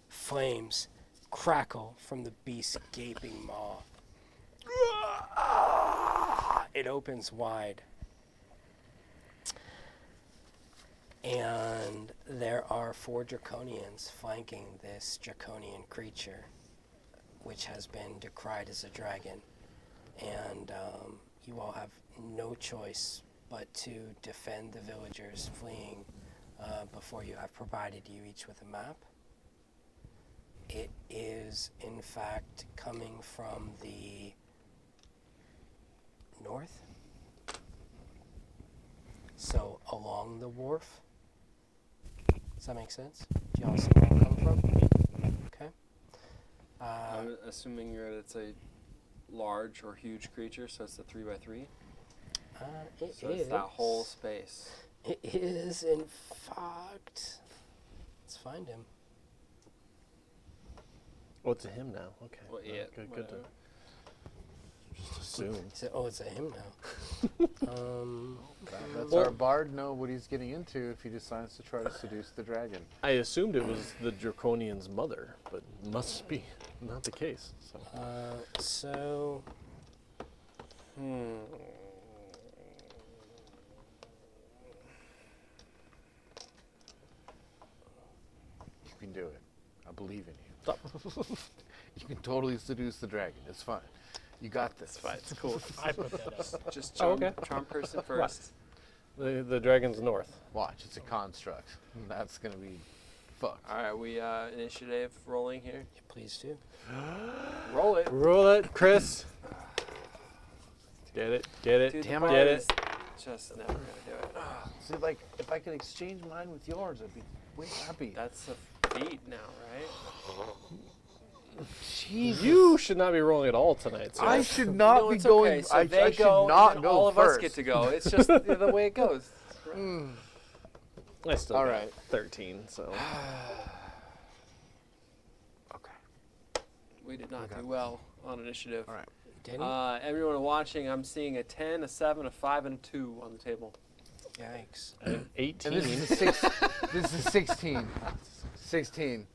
flames crackle from the beast's gaping maw. It opens wide. And there are 4 draconians flanking this draconian creature, which has been decried as a dragon. And you all have no choice but to defend the villagers fleeing before you. I've provided you each with a map. It is, in fact, coming from the north. So along the wharf. Does that make sense? Do y'all see where I'm coming from? Okay. I'm assuming it's a large or huge creature, so it's a 3x3. So It's that whole space. It is, in fact. Let's find him. Oh, it's a him now. Okay. Well, yeah, Good to whatever. just assume. He said, "Oh, it's a him now." That's our bard know what he's getting into if he decides to try to seduce the dragon. I assumed it was the Draconian's mother, but must be not the case. So. You can do it. I believe in you. You can totally seduce the dragon. It's fine. You got this. It's fine. It's cool. I put that up. Just charm, okay. charm person first. The dragon's north. Watch, it's a construct. That's gonna be fucked. All right, we initiative rolling here. Yeah, please do. Roll it. Roll it, Chris. Get it. Dude, Damn the it. bard Get is it. just never gonna do it. See, like, if I could exchange mine with yours, I'd be way happy. That's a feat now, right? Jesus. You should not be rolling at all tonight, sir. I should not No, be it's going. okay. So I they should go, not and go all of first. us get to go. It's just the way it goes. I still All got right. 13, so. Okay. We did not do well on initiative. All right. Didn't Everyone watching, I'm seeing a 10, a 7, a 5, and a 2 on the table. Yikes. 18. And this is 16. 16.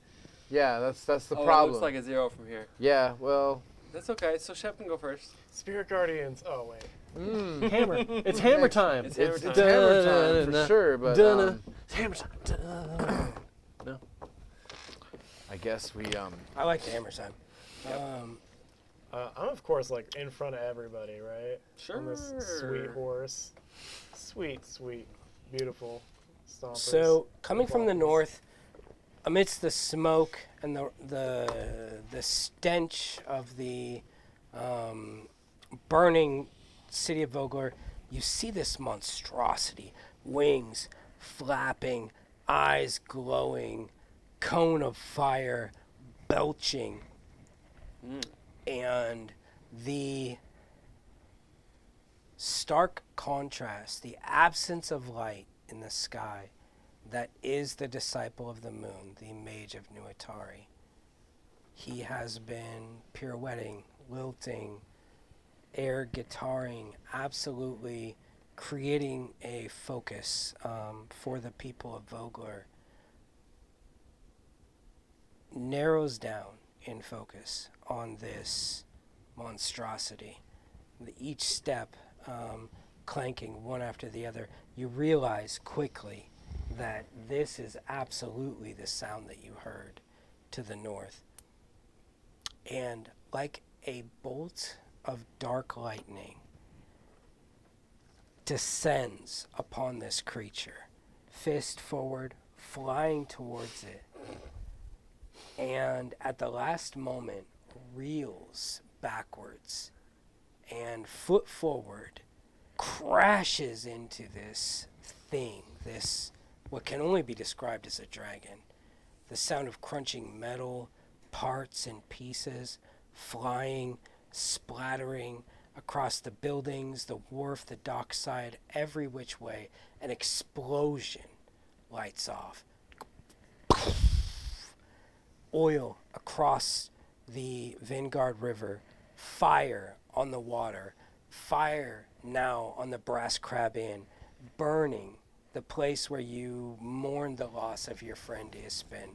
Yeah, that's the Oh, problem. it looks like a 0 from here. Yeah, well. That's okay. So Shep can go first. Spirit Guardians. Oh, wait. Hammer. It's hammer time. It's hammer It's time. hammer time for sure, but It's hammer time. No. I guess we I like the hammer time. I'm, of course, like, in front of everybody, right? Sure. On this sweet horse. Sweet, sweet, beautiful stompers. So, coming from the north, amidst the smoke and the stench of the burning city of Vogler, you see this monstrosity, wings flapping, eyes glowing, cone of fire belching, and the stark contrast, the absence of light in the sky that is the disciple of the moon, the mage of Nuatari. He has been pirouetting, lilting, air guitaring absolutely creating a focus for the people of Vogler, narrows down in focus on this monstrosity. Each step clanking one after the other, you realize quickly that this is absolutely the sound that you heard to the north. And like a bolt of dark lightning descends upon this creature, fist forward, flying towards it, and at the last moment reels backwards and foot forward, crashes into this thing, this what can only be described as a dragon. The sound of crunching metal, parts and pieces, flying, splattering across the buildings, the wharf, the dockside, every which way. An explosion lights off. Oil across the Vanguard River, fire on the water, fire now on the Brass Crab Inn, burning the place where you mourned the loss of your friend Ispin.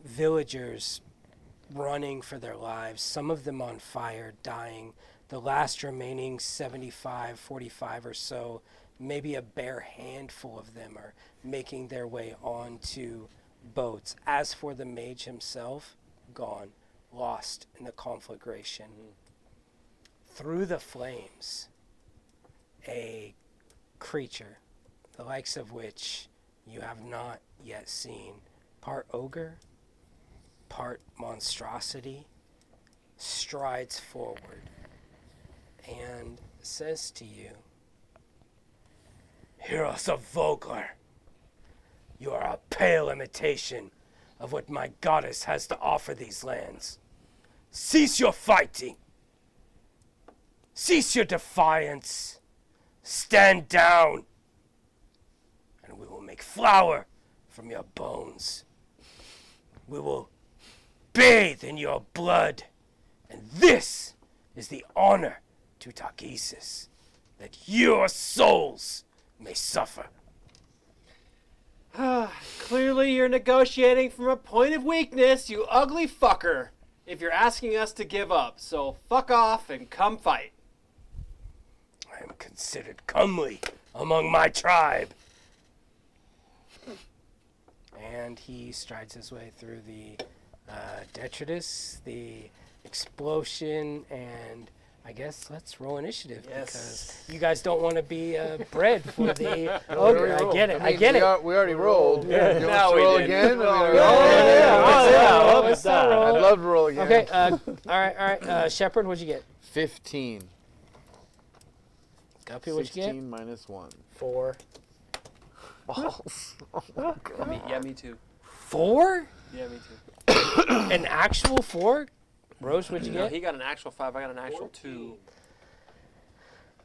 Villagers running for their lives, some of them on fire, dying. The last remaining 75, 45 or so, maybe a bare handful of them are making their way onto boats. As for the mage himself, gone, lost in the conflagration. Through the flames, a creature, the likes of which you have not yet seen, part ogre, part monstrosity, strides forward and says to you, "Heroes of Vogler, you are a pale imitation of what my goddess has to offer these lands. Cease your fighting. Cease your defiance. Stand down, and we will make flour from your bones. We will bathe in your blood, and this is the honor to Takesis, that your souls may suffer." Clearly you're negotiating from a point of weakness, you ugly fucker, if you're asking us to give up. So fuck off and come fight. I am considered comely among my tribe. And he strides his way through the detritus, the explosion, and I guess let's roll initiative because you guys don't want to be bred for the ogre. I get it. I get it. We already rolled. Yeah. You want Now us to we roll did. again? Let's still roll. I'd love to roll again. Okay. All right. Shepard, what'd you get? 15. Guppy, what'd you get? 16 minus 1. 4. Balls. Me too. 4? Yeah, me too. An actual 4? Rose, what'd you No, get? he got an actual 5, I got an actual 2.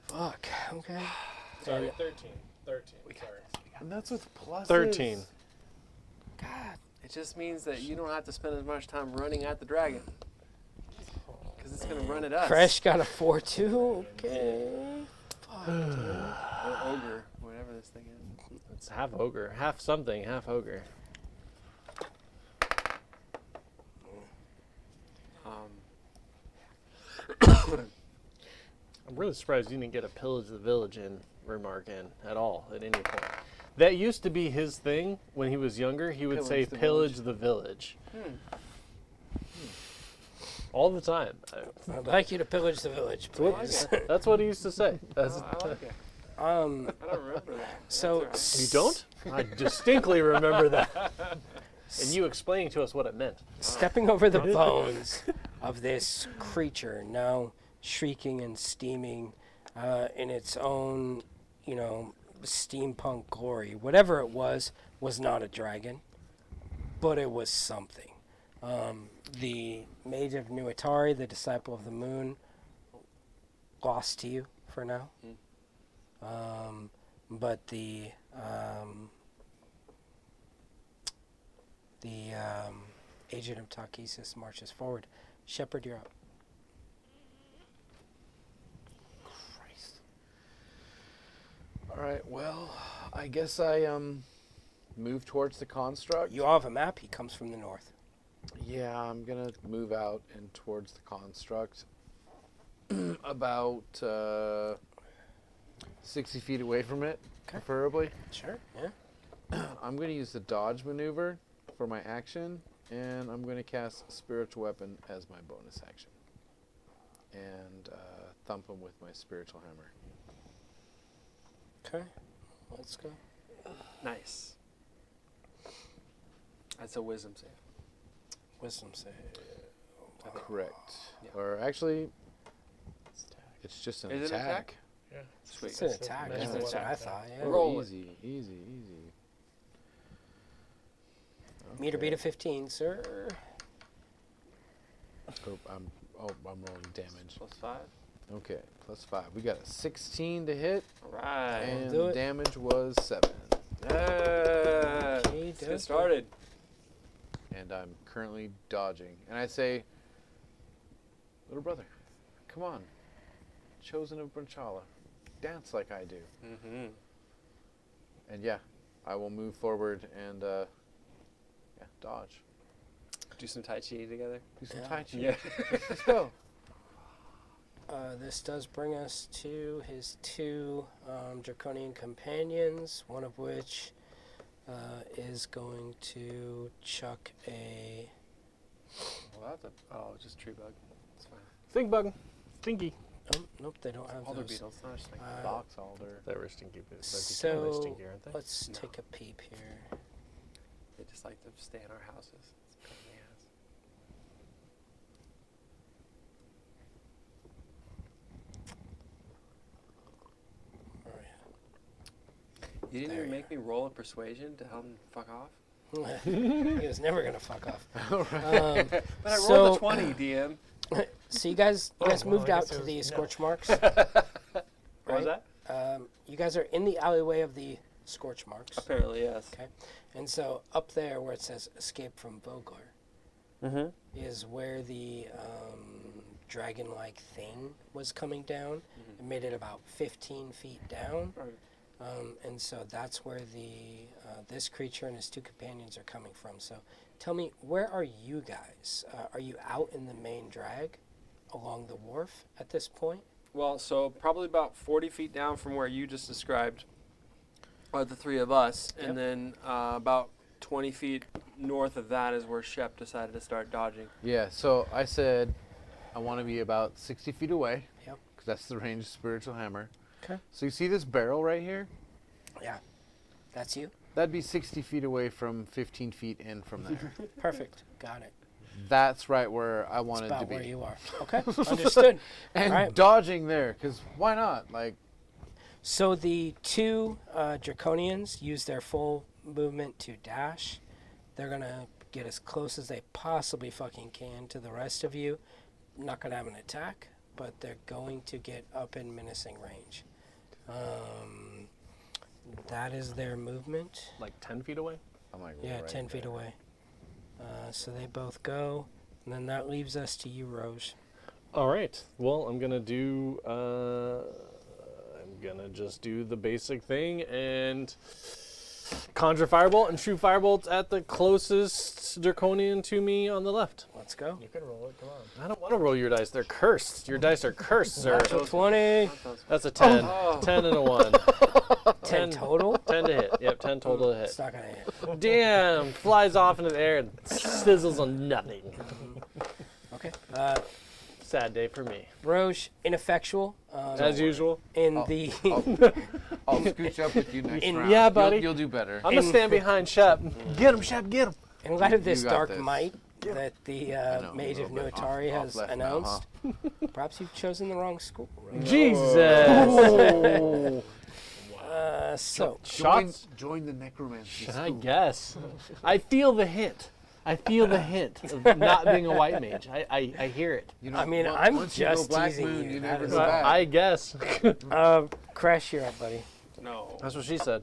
Fuck. Okay. Sorry, 13. 13. Sorry. And that's with pluses. 13. God. It just means that you don't have to spend as much time running at the dragon. Because it's going to run at us. Fresh got a 4 too. Okay. Fuck, dude. Or ogre, whatever this thing is. It's half ogre, half something, half ogre. I'm really surprised you didn't get a pillage the village in remark in at all at any point. That used to be his thing when he was younger. He would say pillage the village. All the time. I'd like you to pillage the village, please. That's what he used to say. That's, I like it. Um, I don't remember that. so you don't? I distinctly remember that. And you explaining to us what it meant. stepping over the bones of this creature, now shrieking and steaming in its own, steampunk glory. Whatever it was not a dragon, but it was something. The Mage of Nuatari, the Disciple of the Moon, lost to you for now. But the agent of Takesis marches forward. Shepard, you're up. Christ. All right. Well, I guess I move towards the construct. You all have a map. He comes from the north. Yeah, I'm gonna move out and towards the construct. About 60 feet away from it, preferably. Sure. Yeah. I'm gonna use the dodge maneuver for my action, and I'm gonna cast spiritual weapon as my bonus action, and thump him with my spiritual hammer. Okay. Let's go. Nice. That's a wisdom save. Wisdom save. Correct. Yeah. Or actually, it's just an Is it an attack? Yeah. Sweet. It's an attack. Yeah. That's what I thought. Yeah. Roll it. easy. Meter Okay. beat of 15, sir. I'm rolling damage. +5. Okay, +5. We got a 16 to hit, All right. and do it. damage was 7. Yeah. Okay, Let's do get it. started. And I'm currently dodging. And I say, little brother, come on. Chosen of Branchala. Dance like I do. Mm-hmm. And yeah, I will move forward and dodge. Do some Tai Chi together. Do some Yeah. Tai Chi. Yeah. Let's go. This does bring us to his two draconian companions, one of which is going to chuck a... Well, that's just tree bug. It's fine. Stink bug. Stinky. Oh, nope, they don't have Alder those. beetles, not a snake. Box alder. They were stinky, but So, they're stinky, aren't they? let's No. take a peep here. They just like to stay in our houses. It's a pain in the ass. You didn't There even you make me roll a persuasion to help him fuck off? He was never going to fuck off. But I rolled So- a 20, DM. So you guys well, moved I out guess it to was- the no. scorch marks. What was Right. that? You guys are in the alleyway of the scorch marks. Apparently, yes. Okay. And so up there where it says escape from Vogler Mm-hmm. is where the dragon-like thing was coming down. It made it about 15 feet down. And so that's where the this creature and his two companions are coming from. So tell me, where are you guys? Are you out in the main drag along the wharf at this point? Well, so probably about 40 feet down from where you just described are the three of us. Yep. And then about 20 feet north of that is where Shep decided to start dodging. Yeah, so I said I want to be about 60 feet away. Yep. Because that's the range of spiritual hammer. Okay. So you see this barrel right here? Yeah. That's you? That'd be 60 feet away from 15 feet in from there. Perfect. Got it. That's right where I That's wanted to about be. where you are. Okay. Understood. And Right. dodging there, because why not? Like, So the two draconians use their full movement to dash. They're going to get as close as they possibly fucking can to the rest of you. Not going to have an attack, but they're going to get up in menacing range. That is their movement. Like 10 feet away? I'm like, Yeah, right 10 feet there. away. So they both go. And then that leaves us to you, Rose. All right. Well, I'm gonna do. I'm gonna just do the basic thing and conjure firebolt and shoot firebolts at the closest draconian to me on the left. Let's go. You can roll it. Come on. I don't want to roll your dice. They're cursed. Your dice are cursed, sir. Natural 20. That's a 10. Oh. 10 and a 1. 10 total? 10 to hit. Yep, 10 total to hit. It's not going to hit. Damn! Flies off into the air and sizzles on nothing. Okay. Sad day for me. Roche, ineffectual. As usual. In Oh, the I'll scooch up with you next In- round. Yeah, buddy. You'll do better. I'm gonna stand behind Shep. Get him, Shep, get him. in light of this You got dark this. might that the know, Mage a of little bit Nuatari off has left now, announced, perhaps you've chosen the wrong school. Roche. Jesus. So Shots. Join the necromancy. I guess. I feel the hint. I feel the hint of not being a white mage. I hear it. You know, I mean, on- I'm once you go just Black teasing Moon, you. never That go is- back. I guess. Crash, you're up, buddy. No. That's what she said.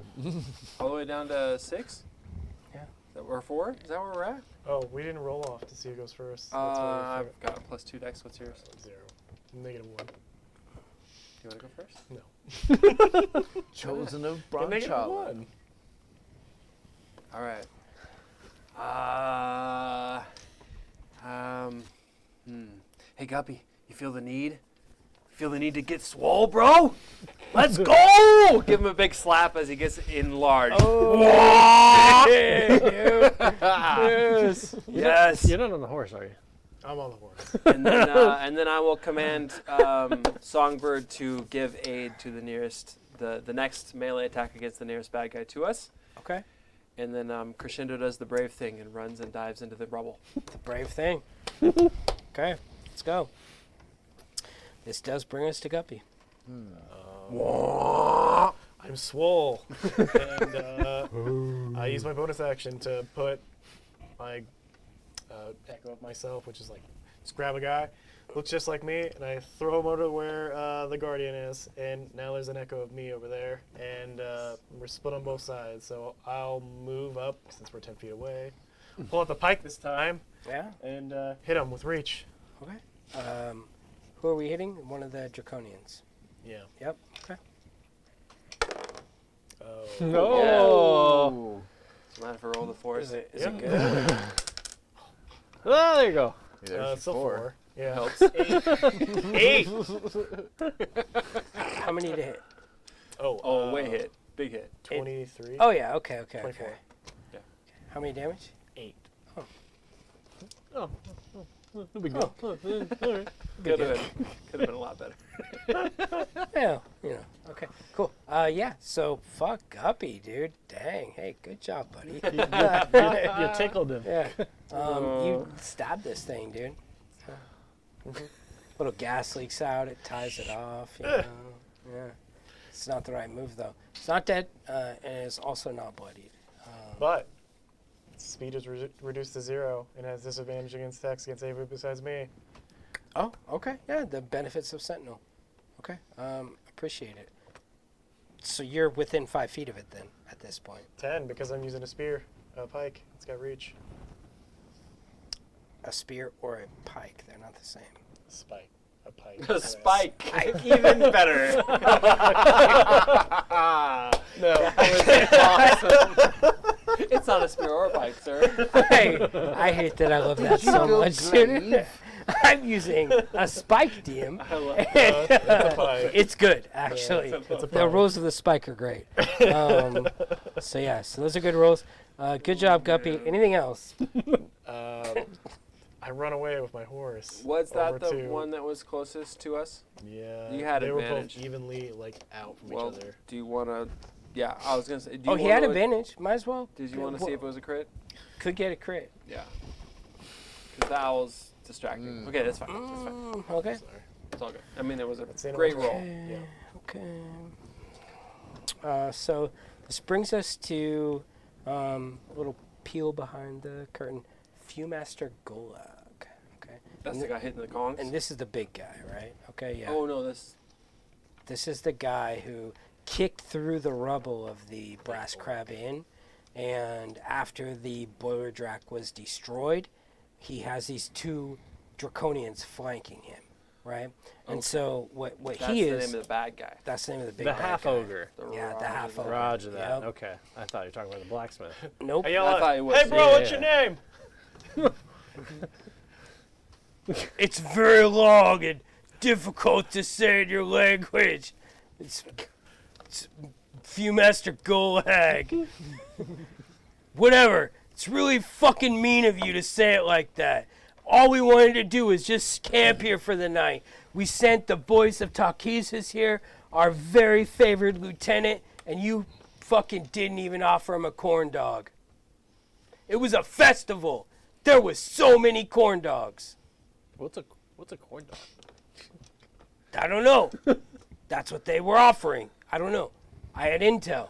All the way down to 6? Yeah. Or 4? Is that where we're at? Oh, we didn't roll off to see who goes first. That's why I've got a +2 dex. What's yours? we're 0. -1. You want to go first? No. Chosen of Can they get Branchala. one? All right. Hey, Guppy, you feel the need? Feel the need to get swole, bro? Let's go! Give him a big slap as he gets enlarged. Oh, yes. Yes. You're not on the horse, are you? I'm on the horse. And then I will command Songbird to give aid to the nearest, the next melee attack against the nearest bad guy to us. Okay. And then Crescendo does the brave thing and runs and dives into the rubble. The brave thing. Okay, let's go. This does bring us to Guppy. I'm swole. And I use my bonus action to put my echo of myself, which is like, just grab a guy, looks just like me, and I throw him over to where the Guardian is. And now there's an echo of me over there. And we're split on both sides. So I'll move up, since we're 10 feet away. Pull out the pike this time. Yeah. And hit him with reach. Okay. Who are we hitting? One of the Draconians. Yeah. Yep. Okay. Oh. No. Doesn't matter if I roll the force. Is it Yeah. good? Oh, there you go. Yeah, there's Still 4. Yeah. Helps. 8. How many to hit? Oh, way hit. Big hit. 23. Oh yeah. Okay. 24. Yeah. How many damage? 8. Oh, no big deal. All right. Could have been a lot better. Yeah. Okay. Cool. Yeah. So fuck Guppy, dude. Dang. Hey, good job, buddy. You tickled him. Yeah. You stabbed this thing, dude. Little gas leaks out. It ties it off. You know? Yeah. It's not the right move though. It's not dead, and it's also not bloodied. But speed is reduced to 0 and has disadvantage against attacks against anybody besides me. Oh, okay. Yeah, the benefits of Sentinel. Okay. Appreciate it. So you're within 5 feet of it then at this point. 10 because I'm using a spear, a pike. It's got reach. A spear or a pike, they're not the same. Spike. A pike. A spike. Even better. No. Awesome. It's not a spear or a pike, sir. I hate that I love that so much, dude. I'm using a spike, DM. I love It's a pike. It's good, actually. It's a The pike. rules of the spike are great. So yeah, so those are good rolls. Good job, Guppy. Anything else? I run away with my horse. Was that over the to- one that was closest to us? Yeah. You had they advantage. were both evenly out from Well, each other. do you want to... Yeah, I was going to say... Do Oh, you he had wanna- advantage. Might as well. Did you want to see if it was a crit? Could get a crit. Yeah. Because that was distracting. Okay, that's fine. That's fine. Okay. Sorry. It's all good. I mean, it was a saying it great was- roll. Yeah. Okay. So this brings us to a little peel behind the curtain. Viewmaster Golag. Okay. That's the guy hitting the congs? And this is the big guy, right? Okay, yeah. Oh, no, this... This is the guy who kicked through the rubble of the Brass Crab Inn, and after the Boiler Drac was destroyed, he has these 2 Draconians flanking him, right? And so what That's he the is... name of the bad guy. That's the name of the big The bad half guy. ogre. Yeah, the half ogre. Roger that. Yep. Okay. I thought you were talking about the blacksmith. Nope. I yell I out, thought it was- hey bro, yeah, what's yeah. your name? It's very long and difficult to say in your language. It's Viewmaster Golag. Whatever. It's really fucking mean of you to say it like that. All we wanted to do is just camp here for the night. We sent the voice of Takhisis here, our very favored lieutenant, and you fucking didn't even offer him a corn dog. It was a festival. There was so many corn dogs. What's a corn dog? I don't know. That's what they were offering. I don't know. I had intel.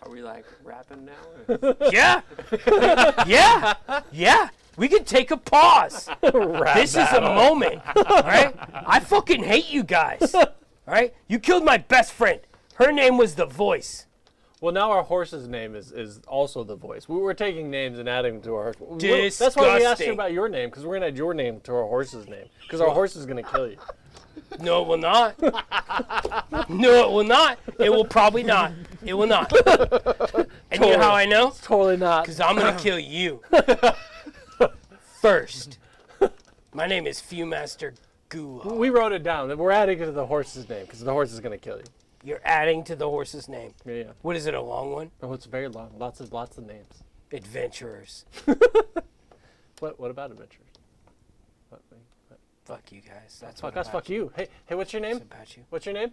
Are we, like, rapping now? Or? Yeah. Yeah. We can take a pause. This is a moment. All right? I fucking hate you guys. All right? You killed my best friend. Her name was The Voice. Well, now our horse's name is also the voice. We were taking names and adding them to our horse. Disgusting. That's why we asked you about your name, because we're going to add your name to our horse's name. Because our horse is going to kill you. No, it will not. No, it will not. It will probably not. It will not. And you know how I know? Totally not. Because I'm going to kill you. First. My name is Viewmaster Gulag. We wrote it down. We're adding it to the horse's name, because the horse is going to kill you. You're adding to the horse's name. Yeah. What is it, a long one? Oh, it's very long. Lots of names. Adventurers. What about adventures? What? Fuck you guys. That's Fuck what us, about fuck you. Hey, what's your name? It's about you. What's your name?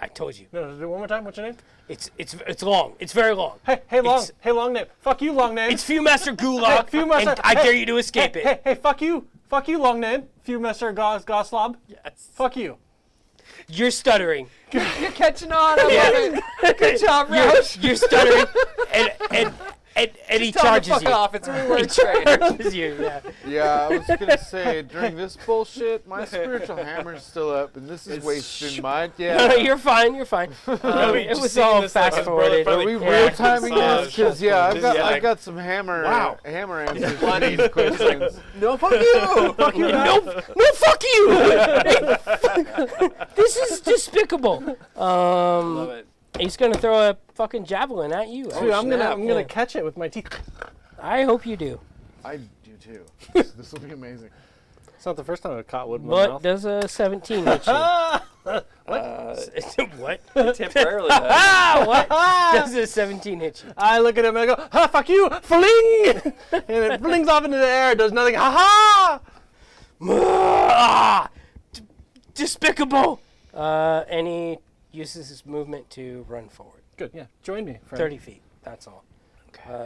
I told you. No, do it one more time. What's your name? It's long. It's very long. Hey, long name. Fuck you, long name. It's Viewmaster Gulag. Hey, Viewmaster- and I dare you to escape it. Hey, fuck you. Fuck you, long name. Viewmaster Goslob. Yes. Fuck you. You're stuttering. You're catching on. I love it. Good job, Roush. You're stuttering, and he charges Fuck you. off. It's a He reward trade. charges you. Yeah. Yeah, I was gonna say during this bullshit, my spiritual hammer's still up, and this is wasting mine. No, Yeah. you're fine. You're fine. It just was seeing all this, like, fast his brother forwarded. finally Are we Yeah. real timing this? Because yeah, I've got some hammer answers for these questions. No, fuck you. Fuck you. No, fuck you. This is despicable. Love it. He's gonna throw a fucking javelin at you. Dude, I'm snap. gonna catch it with my teeth. I hope you do. I do too. This will be amazing. It's not the first time I've caught wood in my But mouth. does a 17 hit you? What? Temporarily, though. What? Does a 17 hit you? I look at him and I go, ha, fuck you, fling! And it flings off into the air, does nothing, ha ha! Despicable! And he uses his movement to run forward. Good, yeah, join me, friend. 30 feet, that's all.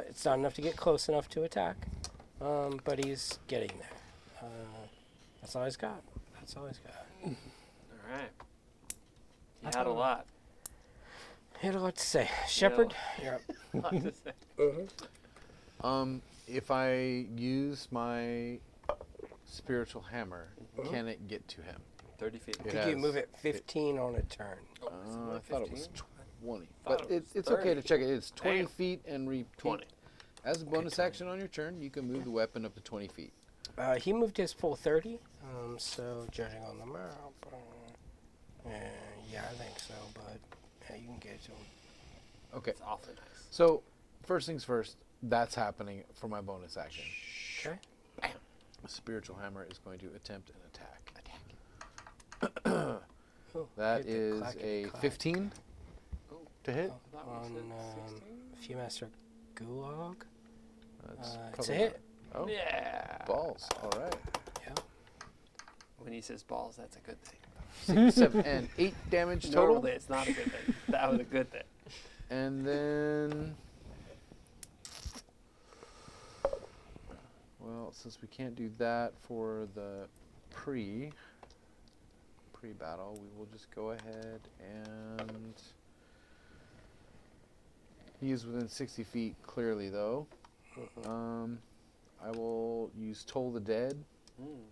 It's not enough to get close enough to attack, but he's getting there. That's all he's got. That's all he's got. All right. You had a lot. He had a lot to say. Shepard, you're up. Lot to say. If I use my spiritual hammer, can it get to him? 30 feet. It Could you has- move it 15 on a turn? Oh, is it I thought it was 15? 20, Thought but it was it's okay to 30. check it. It's 20 Damn. feet and repeat. 20. As a bonus action on your turn, you can move the weapon up to 20 feet. He moved his full 30, so judging on the map, yeah, I think so, but yeah, you can get it to him. Okay. It's awfully nice. So, first things first, that's happening for my bonus action. Okay. The spiritual hammer is going to attempt an attack. Oh, That hit the is clackety a clack. 15 to hit. I thought we On said Viewmaster Gulag. That's It's a probably hit. not- Oh, 16. Yeah. balls. All right. Yeah. When he says balls, that's a good thing. 6, 7, and 8 damage total. Normally, it's not a good thing. That was a good thing. And then, well, since we can't do that for the pre-battle, we will just go ahead and he is within 60 feet clearly, though. I will use Toll the Dead, Mm.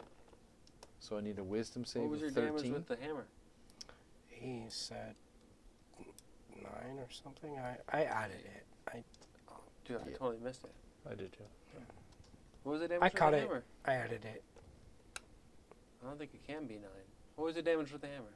so I need a Wisdom save What was your of damage 13. with the hammer? He said 9 or something. I added it. Dude, I Yeah. totally missed it. I did too. What was the damage I with caught the it. hammer? I added it. I don't think it can be 9. What was the damage with the hammer?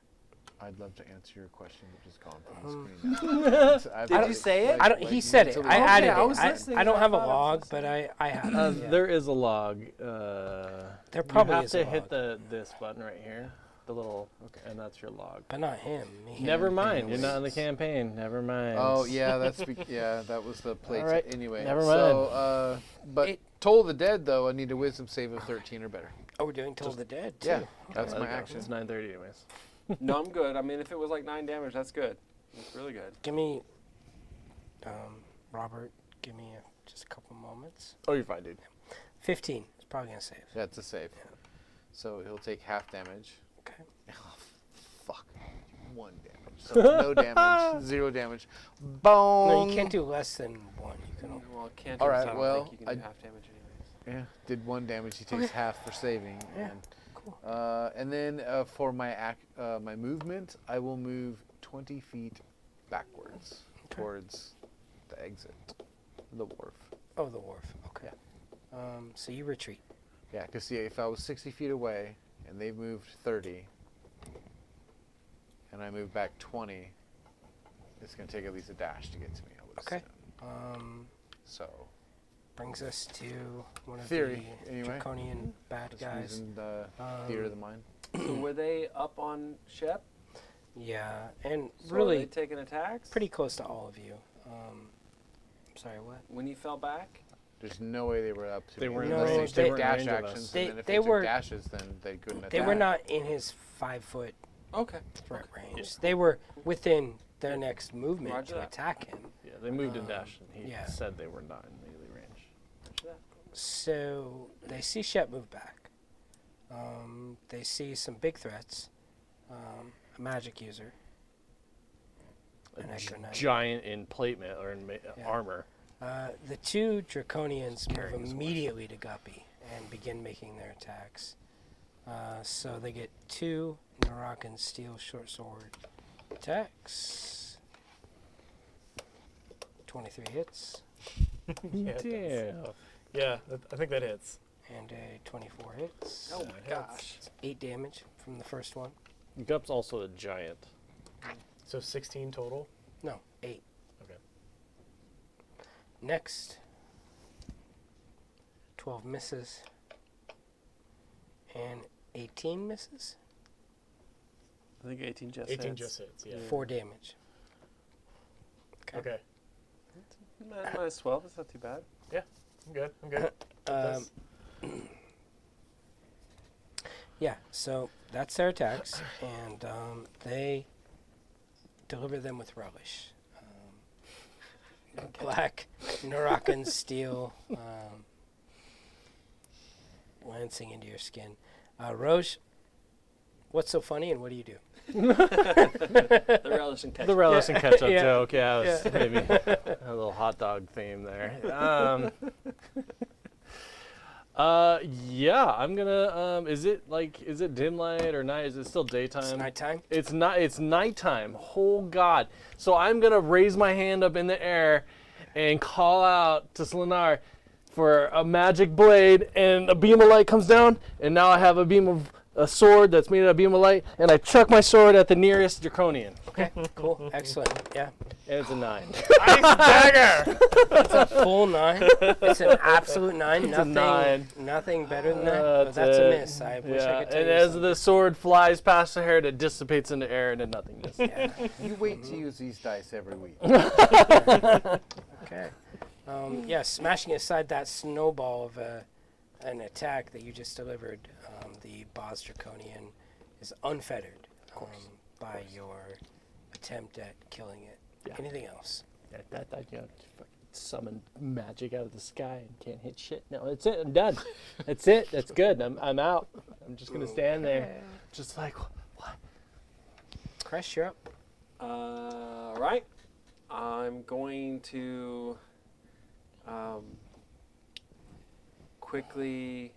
I'd love to answer your question, but just gone from Um, the screen. Did you say it? I don't. He said it. I Okay, added I was it. listening I don't and I have a thought I was log, listening. but I have it. Yeah. There is a log. There probably you have is to a hit log. this button right here, the little, and that's your log. But not him. Never mind, you're not in the campaign. Never mind. Oh yeah, yeah, that was the plate. All right, Anyway, never So, but It- Toll the Dead though, I need a Wisdom save of 13 or better. Oh, we're doing Toll the Dead too. Yeah, that's Let my it go. action. It's 9:30 anyways. No, I'm good. I mean, if it was like 9 damage, that's good. It's really good. Give me, Robert. Give me just a couple moments. Oh, you're fine, dude. 15. It's probably gonna save. That's a save. So he'll take half damage. Okay. Oh, fuck. 1 damage. So no damage. 0 damage. Boom. No, you can't do less than 1. You can. Well, it can't. All do right, so I don't well, think you can do half damage anyways. Yeah, did 1 damage. He takes half for saving. Yeah, And, cool. and then for my my movement, I will move 20 feet backwards. Okay. towards the exit, the wharf. Oh, the wharf. Okay. So you retreat. Yeah, because see, if I was 60 feet away and they moved 30, and I moved back 20, it's going to take at least a dash to get to me, I would Okay. assume. So, Brings us to one of theory, the anyway. draconian bad just guys. using the theater of the mind. So were they up on Shep? Yeah, and So really are they taking attacks? pretty close to all of you. Sorry, what? When you fell back? There's no way they were up to They me. weren't Unless in they range- took they weren't dash in range of us. actions, They- and then if they they, took were- dashes, then they couldn't attack. They were not in his 5-foot Okay. threat range. They were within their next movement Roger to that. attack him. Yeah, they moved in dash, and he yeah. said they were not in melee range. Roger that. So they see Shep move back. They see some big threats. A magic user. An Echo Knight. Giant in plate mail or in armor. The two Draconians move carrying his horse. immediately to Guppy and begin making their attacks. So they get 2 Narakan Steel Short Sword attacks. 23 hits Yeah, it does. Damn. Yeah, I think that hits. and a 24 hits. Oh my gosh. 8 damage from the first one. Gup's also a giant. So 16 total. No, 8. Okay. Next, 12 misses and 18 misses. I think 18 just 18 hits. just hits. Yeah. 4 damage. Okay. Minus 12, that's not too bad. I'm good. I'm good. That's- Yeah, so that's their attacks, and they deliver them with relish. Black, Narakan steel, lancing into your skin. Roj, what's so funny, and what do you do? The relish and ketchup. The relish and ketchup Yeah. joke, yeah, it was maybe a little hot dog theme there. Yeah, I'm gonna. Is it dim light or night? Is it still daytime? It's nighttime. It's not. It's nighttime. Oh God! So I'm gonna raise my hand up in the air and call out to Slinar for a magic blade, and a beam of light comes down, and now I have a sword that's made out of beam of light, and I chuck my sword at the nearest draconian, Okay, cool, excellent. Yeah, and it's a 9. Ice dagger. it's a full 9. It's an absolute 9. It's a 9. Nothing better than that. But that's a miss. I wish I could tell and you as something. the sword flies past the hair, it dissipates into air, and then nothing misses. Yeah. You wait to use these dice every week. Okay. Yeah, smashing aside that snowball of an attack that you just delivered, the Boz Draconian is unfettered by your attempt at killing it. Yeah. Anything else? That you know, fucking summon magic out of the sky and can't hit shit. No, that's it. I'm done. That's it. That's good. I'm out. I'm just gonna stand there, just like what? Crash, you're up. Right. I'm going to quickly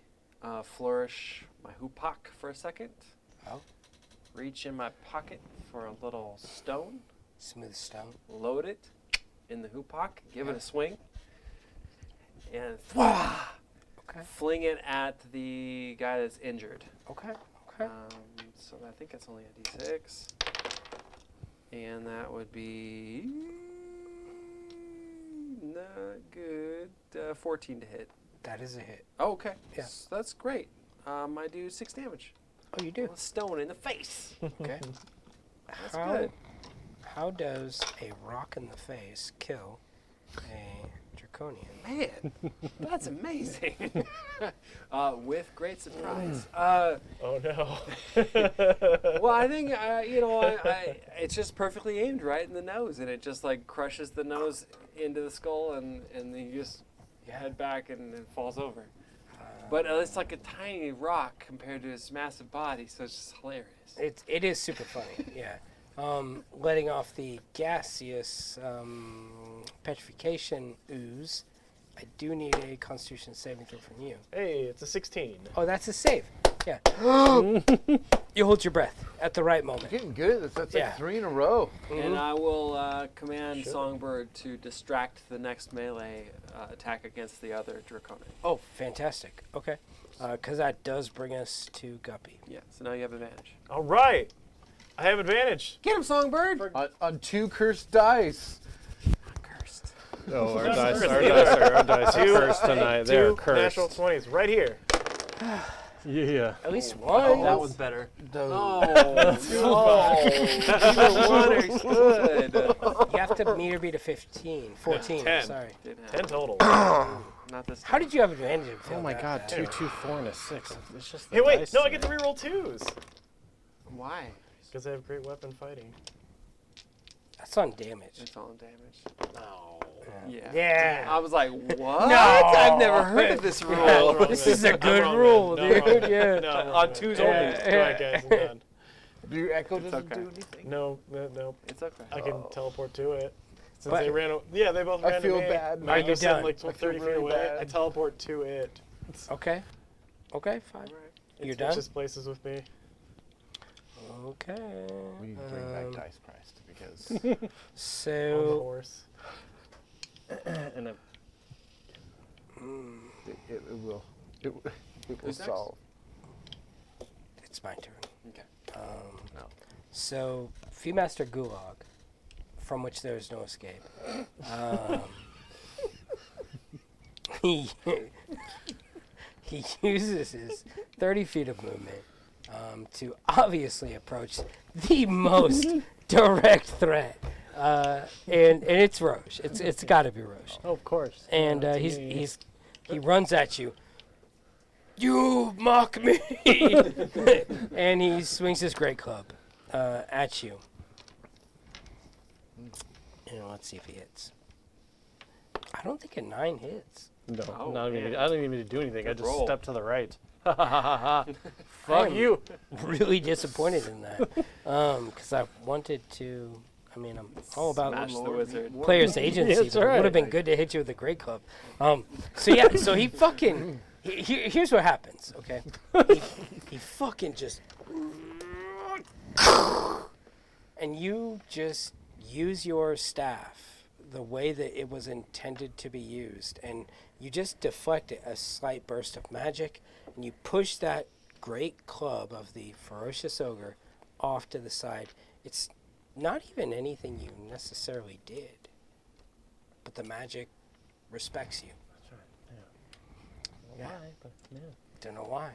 flourish my hoopak for a second. Oh. Reach in my pocket for a little stone, Smooth stone. load it in the hoopak, give it a swing, and Okay. fling it at the guy that's injured. Okay. Okay. So I think it's only a d6. And that would be not good. 14 to hit. That is a hit. Oh, okay. Yeah. That's great. I do 6 damage. Oh, you do. A stone in the face. Okay. That's how, good. How does a rock in the face kill a draconian? Man, that's amazing. With great surprise. Oh no. Well, I think I it's just perfectly aimed right in the nose, and it just like crushes the nose into the skull, and then you just head back and it falls over. But it's like a tiny rock compared to his massive body, so it's just hilarious. It is super funny. Yeah. Letting off the gaseous petrification ooze I do need a Constitution saving throw from you. Hey, it's a 16. Oh, that's a save. Yeah. You hold your breath at the right moment. Getting good at this. That's Yeah. like 3 in a row. And I will command Songbird to distract the next melee attack against the other Draconic. Oh, fantastic. Okay. Because that does bring us to Guppy. Yeah, so now you have advantage. All right. I have advantage. Get him, Songbird! On 2 cursed dice. Cursed. Oh, our Not dice, cursed our either. dice, our dice are Two- cursed tonight. They're Two cursed. natural 20s right here. Yeah. At least one. That was better. Oh. Either one is good. You have to meter beat a 15. 14, 10. sorry. 10 total. Not this time. How did you have advantage? If you Oh my failed God, that? 2, 2, 4, and a 6. It's just the Hey, wait. dice No, I get to tonight. reroll 2s. Why? Because I have great weapon fighting. That's on damage. It's all damage. No. Yeah. Yeah. I was like, what? No. I've never heard of this rule. This is a good rule, dude. Yeah. No, On 2s only. Alright, guys, I'm done. Your echo doesn't okay. do anything. No, no, no. It's okay. I can teleport to it. Since But- they ran. Yeah, they both ran I feel to me. bad. Mine Are you was sitting done? like I feel 30 feet really away. bad. I teleport to it. Okay. Okay, fine. It You're done? switches places with me. Okay. We need to bring back dice priced because On the So, horse. And a, it will it will Who's next? solve. it's my turn. Okay. No. So, Viewmaster Gulag, from which there is no escape. He he uses his 30 feet of movement to obviously approach the most direct threat, and it's Roche. It's got to be Roche. oh, of course. And Yeah, it's me. he runs at you. You mock me! And he swings his great club at you. And let's see if he hits. I don't think a 9 hits. No, Oh, not even, man. I don't even need to do anything. I Good just roll. step to the right. I Fuck am you. Really disappointed in that because I wanted to. I mean, I'm all about Smash the wizard. players' agency. That's but It would right. have been good to hit you with a great club. So yeah, so he fucking. Here's what happens. Okay, he fucking just. And you just use your staff the way that it was intended to be used, and you just deflect a slight burst of magic, and you push that great club of the ferocious ogre off to the side. It's not even anything you necessarily did, but the magic respects you. Yeah. Why? But, yeah. Don't know why.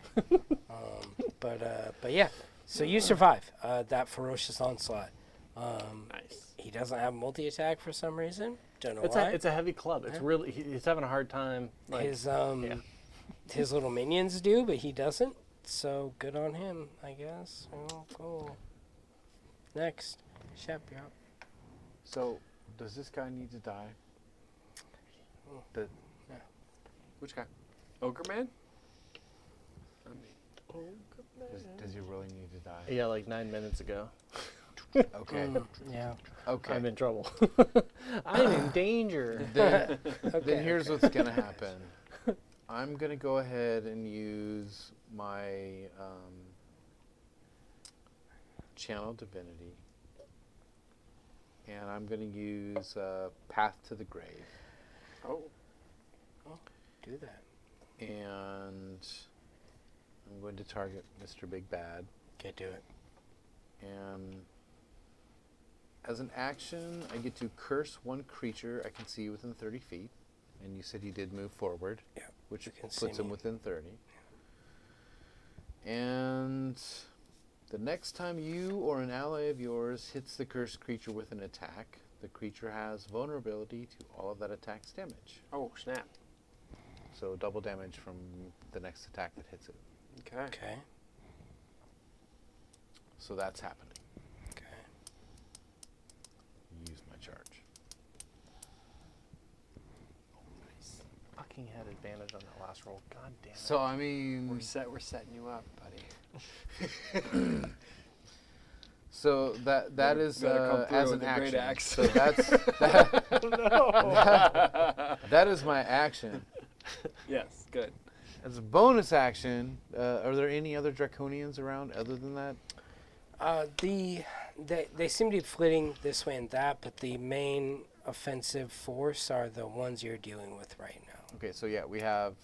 But yeah. So you survive that ferocious onslaught. Nice. He doesn't have multi-attack for some reason. Don't know It's why. a heavy club. It's really he's having a hard time. Like, His little minions do, but he doesn't. So good on him, I guess. Oh, cool. Next, Shep, you're up. So, does this guy need to die? Which guy? Ogre Man? I mean, Does he really need to die? yeah, like 9 minutes ago. Okay. Yeah. Okay. I'm in trouble. I'm in danger. Then, Okay. then here's what's gonna happen. I'm gonna go ahead and use my channel divinity, and I'm gonna use Path to the Grave, oh, Do that. and I'm going to target Mr. Big Bad. Can't do it. And as an action, I get to curse one creature I can see within 30 feet. And you said he did move forward, Yeah, which you can see puts him me. within 30. And the next time you or an ally of yours hits the cursed creature with an attack, the creature has vulnerability to all of that attack's damage. oh, snap. So double damage from the next attack that hits it. Okay. Okay. So that's happening. Okay. Use my charge. Fucking had advantage on that last roll. God damn it. So, I mean... We're setting you up, buddy. So that is Better come through as with an a great action. axe. So that is my action. Yes, good. As a bonus action, are there any other draconians around other than that? They seem to be flitting this way and that, but the main offensive force are the ones you're dealing with right now. Okay, so yeah, we have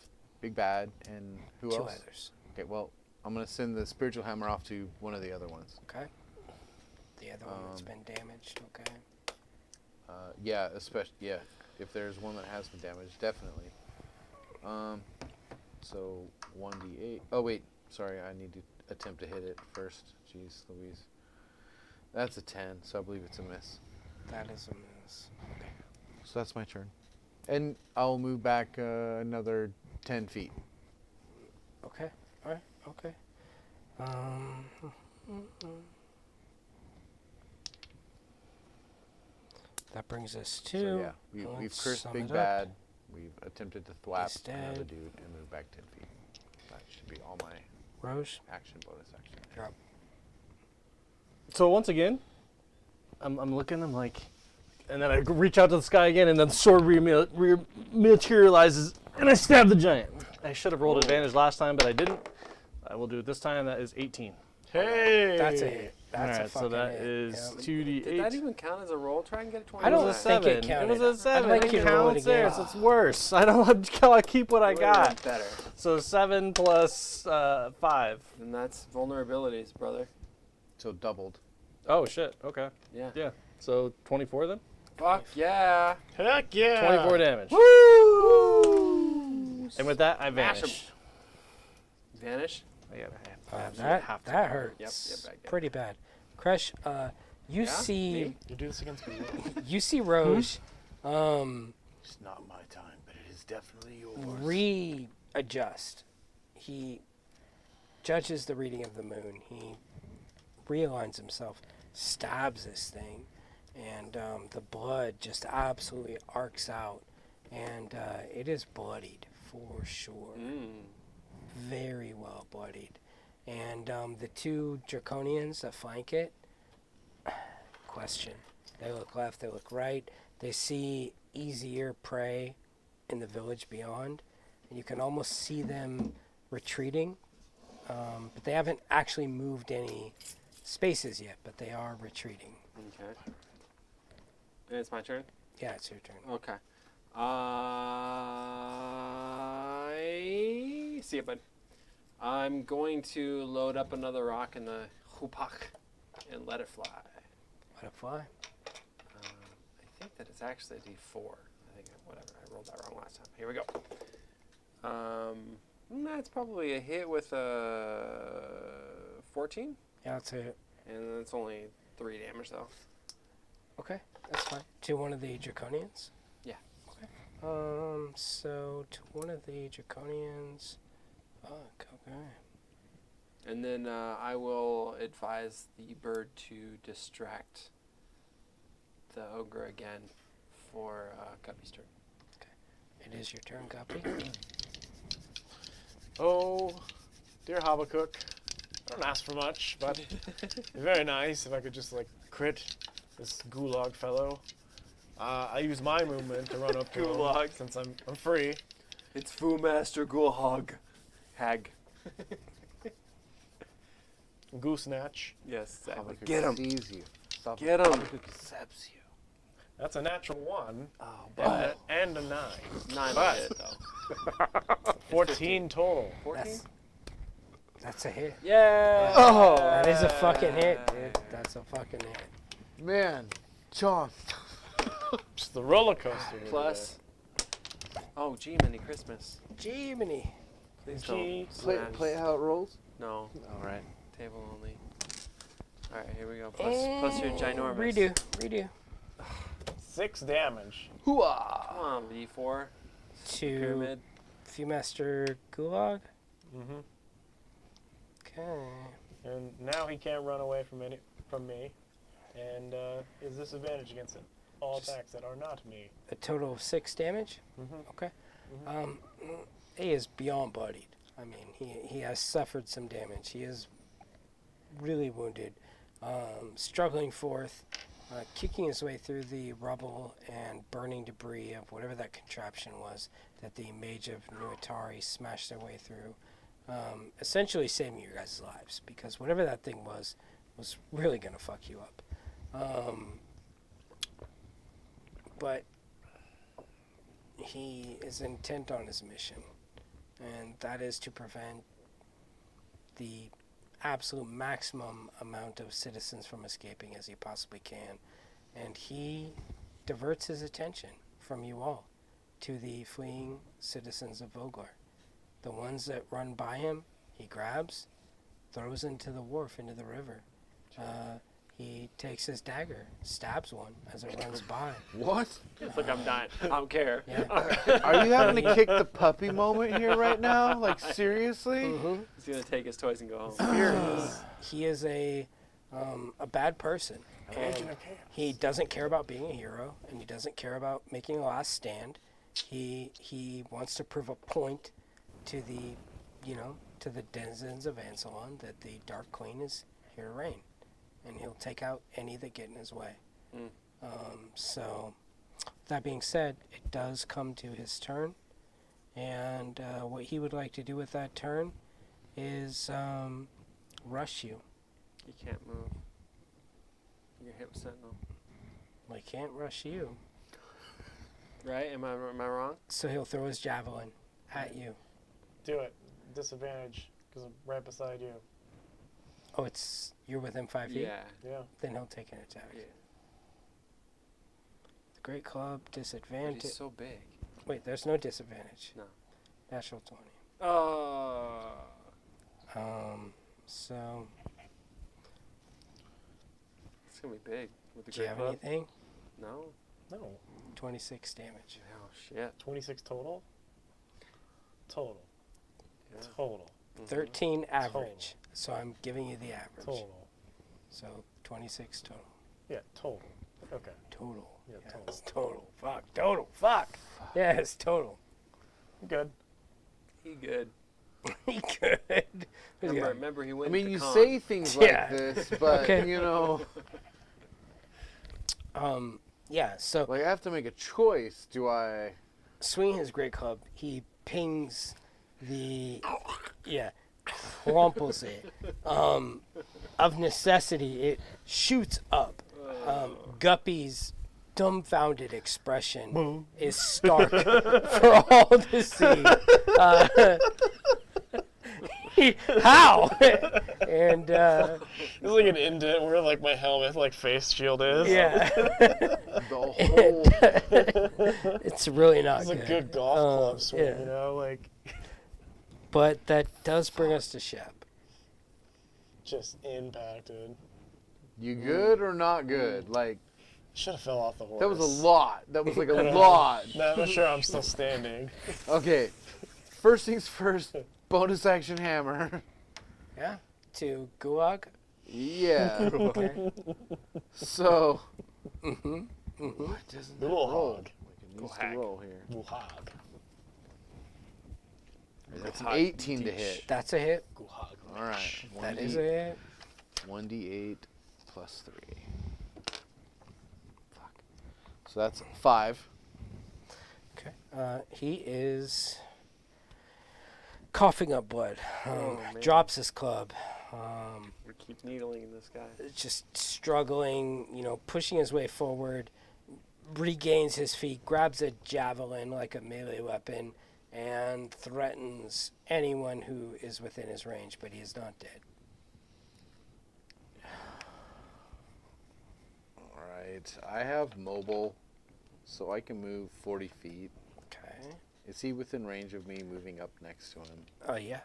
Big Bad and who Two else? others. Okay, well, I'm gonna send the spiritual hammer off to one of the other ones. Okay. The other one that's been damaged. Okay. Yeah, especially if there's one that has been damaged, definitely. So 1d8. Oh wait, sorry, I need to attempt to hit it first. Jeez, Louise. That's a 10, so I believe it's a miss. That is a miss. Okay. So that's my turn, and I'll move back another 10 feet. Okay. All right. Okay. That brings us to. So yeah, we've let's cursed sum Big it up. Bad. We've attempted to thwap He's another dead. dude and move back 10 feet. That should be all my Rose. action, bonus action. You're up. So once again, I'm looking. I'm like, and then I reach out to the sky again, and then the sword materializes, and I stab the giant. I should have rolled advantage last time, but I didn't. I will do it this time. That is 18. Hey! That's a hit. All That's a right, fucking so that hit. is Yep. 2d8. Did that even count as a roll? Try and get a 20. I don't It was a think it 7. counted. It was a 7. I'd like it you to roll it counts there, again. so it's worse. I don't I keep what I got. Better. So 7 plus 5. And that's vulnerabilities, brother. So doubled. Oh shit. Okay. Yeah. Yeah. So 24 then. Fuck yeah. Heck yeah! 24 damage. And with that, I Smash 'em. vanish. Vanish? I gotta That hurts. Yep, I get it. Pretty bad. Crush, you Yeah? see Me? You do this against me. you see Rose It's not my time, but it is definitely yours. readjust. He judges the reading of the moon. He realigns himself, stabs this thing, and the blood just absolutely arcs out, and it is bloodied for sure. Very well bloodied. And the two draconians that flank it, question. They look left, they look right. They see easier prey in the village beyond, and you can almost see them retreating. But they haven't actually moved any spaces yet, but they are retreating. Okay. And it's my turn? Yeah, it's your turn. Okay. I see it, bud. I'm going to load up another rock in the hupak and let it fly. Let it fly. I think that it's actually a D4. I think whatever. I rolled that wrong last time. Here we go. That's probably a hit with a 14, Yeah, that's it. and it's only 3 damage though. Okay, that's fine. To one of the draconians? Yeah. Okay. So to one of the draconians. Fuck, okay. And then I will advise the bird to distract the ogre again for Guppy's turn. It is your turn, Guppy. Oh, dear Habakkuk. I don't ask for much, but it'd be very nice if I could just, like, crit this gulag fellow. I use my movement to run up to Gulag. him since I'm free. It's Fu Master Gulhog. Hag. Goose snatch. Yes, exactly. Habakkuk Get him. sees you. Stop Get it. 'em. Habakkuk accepts you. That's a natural 1 Oh, and a 9. 9 But- hit though. 14 total. 14? That's a hit. Yeah. Oh. That is a fucking hit, dude. That's a fucking hit. Man, John. Just the roller coaster. over Plus. Oh, gee, Mini Christmas. Jiminy. Please Gee. don't Play, smash. play how it rolls. No, All right. table only. All right, here we go. Plus your ginormous. Redo. there. 6 damage. Come on, V4. To Pyramid. Viewmaster Gulag. Mm-hmm. Okay. And now he can't run away from me. And is disadvantage against it. All attacks that are not me. A total of 6 damage. Mm-hmm. Okay. He is beyond bloodied. I mean, he has suffered some damage. He is really wounded. struggling forth, kicking his way through the rubble and burning debris of whatever that contraption was that the Mage of Nuitari smashed their way through, essentially saving your guys' lives, because whatever that thing was really going to fuck you up. But he is intent on his mission, and that is to prevent the absolute maximum amount of citizens from escaping as he possibly can. And he diverts his attention from you all to the fleeing citizens of Vogler. The ones that run by him, he grabs, throws into the wharf, into the river. He takes his dagger, stabs one as it runs by. What? It's like I'm dying. I don't care. Yeah. Are you having to kick the puppy moment here right now? Like, seriously? He's gonna take his toys and go home. He is a bad person. And he doesn't care about being a hero, and he doesn't care about making a last stand. He wants to prove a point to the, to the denizens of Ansalon that the Dark Queen is here to reign, and he'll take out any that get in his way. So, that being said, it does come to his turn, and what he would like to do with that turn is rush you. You can't move. You're hit with Sentinel. Well, he can't rush you. Right? Am I wrong? So he'll throw his javelin at you. Do it. Disadvantage, because I'm right beside you. Oh, you're within 5 feet? Yeah. Yeah. Then he'll take an attack. Yeah. The Great Club, But disadvantage. he's so big. Wait, there's no disadvantage. No. Natural 20. Oh. So, It's gonna be big with the do you great have club. anything? No. No. 26 damage. Oh shit. 26 total? Total. Yeah. Total. 13 average. So I'm giving you the average. Total. So 26 total. Yeah, total. Okay. Total. Yeah, Yes, total. Fuck. Total. Fuck. Yes, total. Good. He good. He could. Remember he I went mean, to you con. say things like Yeah. this, but, Okay. Yeah, so like, I have to make a choice. Do I... swinging his great club, he pings the, crumples it. Of necessity, it shoots up. Guppy's dumbfounded expression is stark for all to see. How? And It's like an indent where like my helmet, like face shield is. yeah, The whole... it's really not It's a good. good golf club swing, yeah. you know, like But that does bring us to Shep. just impacted. You good or not good? Like, Should have fell off the horse. that was a lot. That was like a lot. No, I'm sure I'm still standing. Okay. First things first, bonus action hammer. Yeah, to Gulag. Yeah. So, what doesn't that Little roll? hog. Like, it needs hag. to roll here. Guhag. That's an hog 18 to hit. That's a hit. Guhag. All right. That is a hit. 1d8 plus 3. Fuck. So that's 5. Okay. He is coughing up blood. man. Drops his club. We keep needling this guy. Just struggling, pushing his way forward. Regains his feet. Grabs a javelin like a melee weapon, and threatens anyone who is within his range. But he is not dead. All right. I have mobile, so I can move 40 feet. Okay. Is he within range of me moving up next to him? Oh yeah.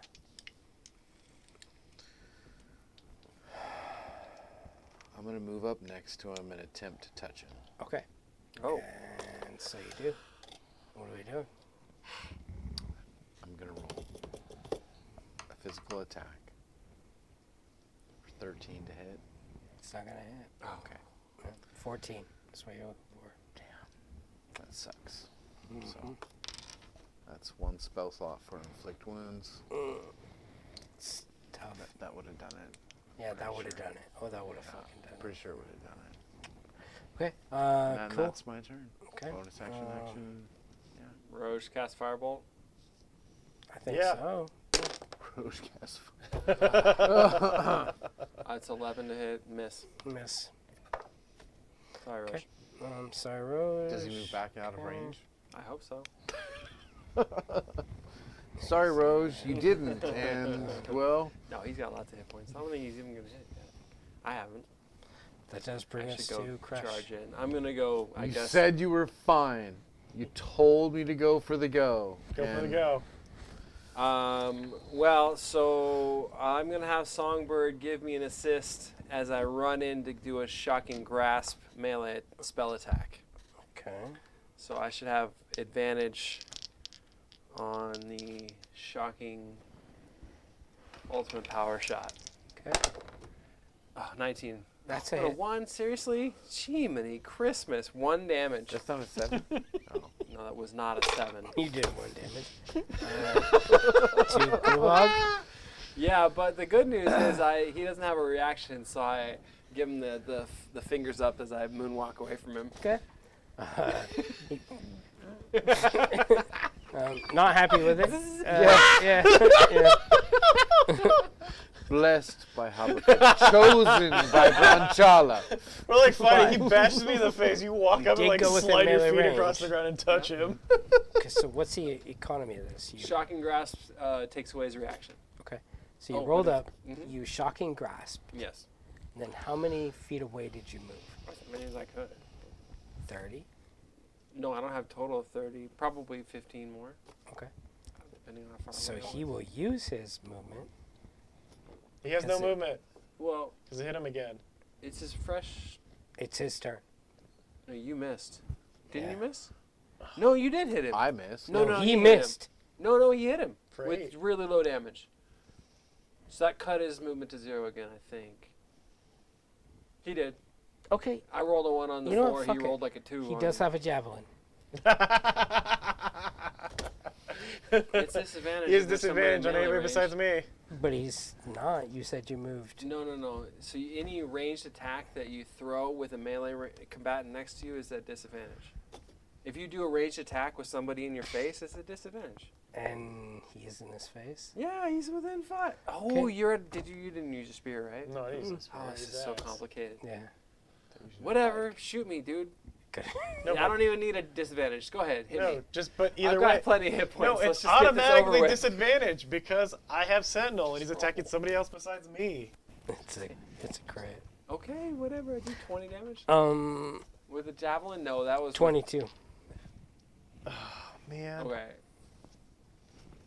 I'm going to move up next to him and attempt to touch him. Okay. Oh. And so you do. What are we doing? I'm going to roll a physical attack. 13 to hit. It's not gonna hit. Oh, okay. 14. That's what you're looking for. That sucks. So that's one spell slot for inflict wounds. It's tough. That would have done it. Yeah, that would have done it. Oh, that would have fucking done it. Pretty sure would have done it. Okay. And Cool. that's my turn. Okay. Bonus action, action. Roche cast Firebolt. I think Yeah. so. Roche cast. It's 11 to hit, miss. Miss. Sorry, Roche. Okay. Sorry, Rose. Does he move back out of range? I hope so. Sorry, Rose, you didn't. And, well, No, he's got lots of hit points. I don't think he's even going to hit yet. I haven't. That does bring I us should go to Crash. charge in. I'm going to go, I you guess. said you were fine. You told me to go for the go. Go for the And go. Well, so I'm going to have Songbird give me an assist as I run in to do a Shocking Grasp melee spell attack. Okay. So I should have advantage on the Shocking Ultimate Power Shot. Okay. Oh, 19. That's a What, a hit. 1? Seriously? Jiminy Christmas. 1 damage. That's not a 7? Oh. No, that was not a 7. You did 1 damage. To Gulag. Yeah, but the good news is he doesn't have a reaction, so I give him the fingers up as I moonwalk away from him. Okay. Not happy with it. Yeah. Blessed by Habakkuk. Chosen by Branchala. We're like fighting. He bashes me in the face. You walk up and did like go within slide your melee feet range. across the ground and touch him. Okay, so what's the economy of this? Shocking Grasp takes away his reaction. Okay. So you Oh, rolled but up, Mhm. you shocking grasp, Yes. and then how many feet away did you move? As many as I could. 30? No, I don't have total of 30. Probably 15 more. Okay. Depending on how far So away. he will use his movement. He has no That's it. movement Well, because I hit him again. it's his fresh. It's his turn. No, you missed. Didn't Yeah. you miss? No, you did hit him. I missed. No, he hit him. missed. No, he hit him For with 8. really low damage. So that cut his movement to 0 again, I think. He did. Okay. I rolled a 1 on the You know what, floor. He fuck it. rolled like a 2. He on does have a javelin. It's disadvantage. He has if there's somebody in disadvantage on melee anybody range. besides me. But he's not. You said you moved. No. So any ranged attack that you throw with a melee combatant next to you is at disadvantage. If you do a ranged attack with somebody in your face, it's a disadvantage. And he is in his face. Yeah, he's within 5. Oh, Okay. you didn't use your spear, right? No, he's a spear. Oh, this He's is so ass. complicated. Yeah. Whatever, shoot me, dude. Good. No, I don't even need a disadvantage. Go ahead, hit me. No, just but I've either got way. plenty of hit points. No, Let's it's just get this over automatically with. disadvantage because I have Sentinel and he's attacking somebody else besides me. It's a crit. Okay, whatever. I do 20 damage with a javelin. No, that was 22. Man. Okay.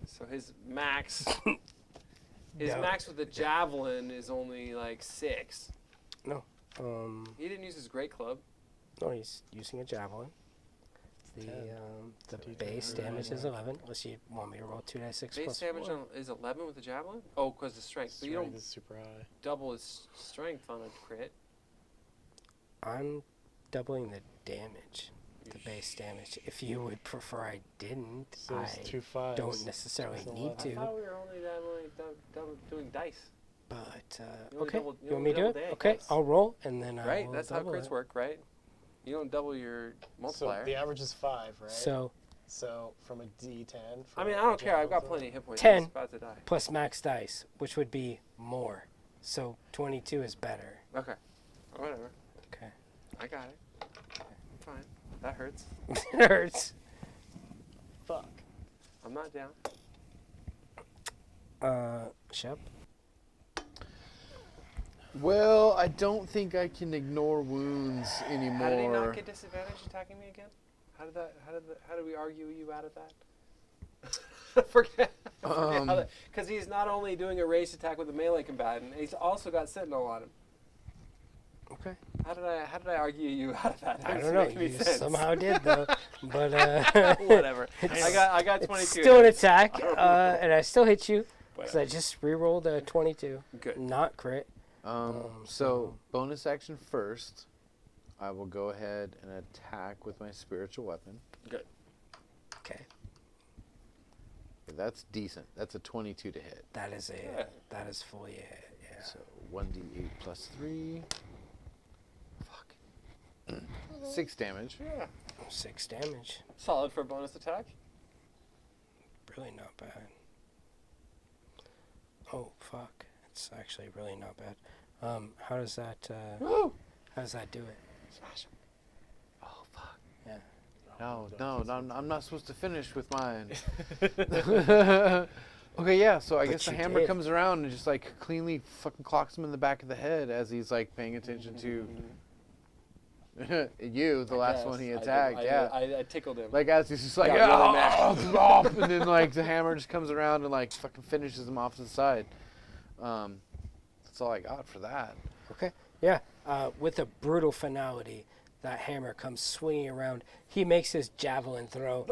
So his max, No. max with the javelin is only like 6. No. He didn't use his great club. No, he's using a javelin. The base damage is 11. Unless you want me to roll 2d6 Base plus damage 4. is 11 with the javelin. Oh, because of strength. But you Strength don't is super high. double his strength on a crit. I'm doubling the damage, the base damage. If you would prefer I didn't, So it's I 2 5s. don't necessarily That's a need lot. I to. thought we were only doing dice. But, You only okay. double- you You want me to do only it? double Okay, damage. I'll roll, and then I Right? will That's how double crits it. work, right? You don't double your So multiplier. the average is 5, right? So, So from a D10. I mean, I don't care. I've got plenty of hit points. 10. He's about to die. plus max dice, which would be more. So 22 is better. Okay. Whatever. Okay. I got it. Fine. That hurts. It hurts. Fuck. I'm not down. Shep? Well, I don't think I can ignore wounds anymore. How did he not get disadvantage attacking me again? How did we argue you out of that? Forget. Because he's not only doing a ranged attack with a melee combatant, he's also got Sentinel on him. Okay. How did I argue you out of that? I That don't doesn't know. make any You sense. somehow did, though. But, Whatever. I got 22. it's still an hits. attack, and I still hit you. Because Whatever. I just re-rolled a 22. Good. Not crit. So bonus action first. I will go ahead and attack with my spiritual weapon. Good. Okay. Okay, that's decent. That's a 22 to hit. That is a Yeah. that is fully a hit. Yeah. So 1d8 plus 3. Fuck. 6 damage. Yeah. 6 damage. Solid for a bonus attack. Really not bad. Oh, fuck. It's actually really not bad. How does that how does that do it? Smash him. Oh, fuck. Yeah. No, I'm not supposed to finish with mine. Okay, yeah, so I But guess the you hammer did. comes around and just like cleanly fucking clocks him in the back of the head as he's like paying attention to you, the last one he attacked. I tickled him. Like as he's just like, Got really mad. off, and then like the hammer just comes around and like fucking finishes him off to the side. That's all I got for that. Okay. Yeah. With a brutal finality, that hammer comes swinging around. He makes his javelin throw,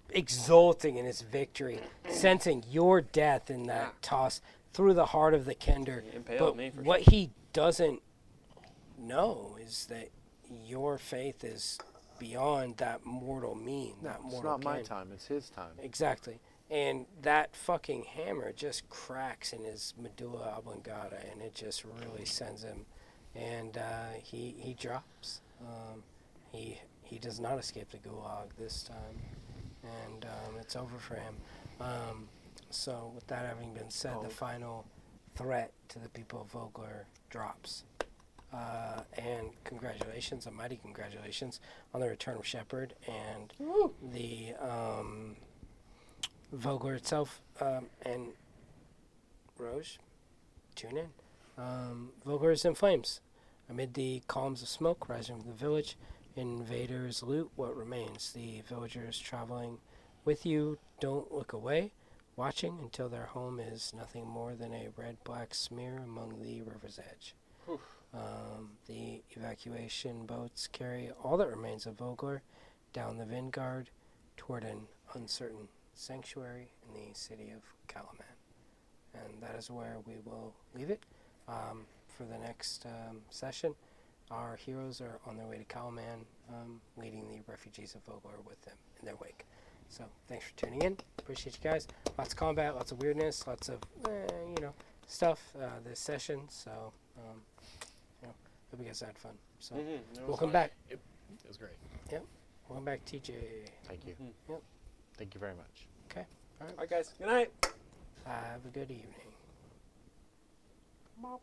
exulting in his victory, sensing your death in that toss through the heart of the Kender. He impaled But me for what sure. he doesn't know is that your faith is beyond that mortal mean. That It's mortal not my ken. time, it's his time. Exactly. And that fucking hammer just cracks in his medulla oblongata, and it just really sends him. And he drops. He does not escape the gulag this time, and it's over for him. So with that having been said, the final threat to the people of Vogler drops. And congratulations, a mighty congratulations on the return of Shepard and the Vogler itself, and Roche, tune in. Vogler is in flames. Amid the columns of smoke rising from the village, invaders loot what remains. The villagers traveling with you don't look away, watching until their home is nothing more than a red-black smear among the river's edge. The evacuation boats carry all that remains of Vogler down the Vanguard toward an uncertain sanctuary in the city of Calaman. And that is where we will leave it for the next session. Our heroes are on their way to Calaman, leading the refugees of Vogler with them in their wake. So thanks for tuning in. Appreciate you guys. Lots of combat, lots of weirdness, lots of stuff this session. So hope you guys had fun. So welcome back. It was great. Welcome back, TJ. Thank you. Yep. Thank you very much. Okay. All right, guys. Good night. Have a good evening. Bop.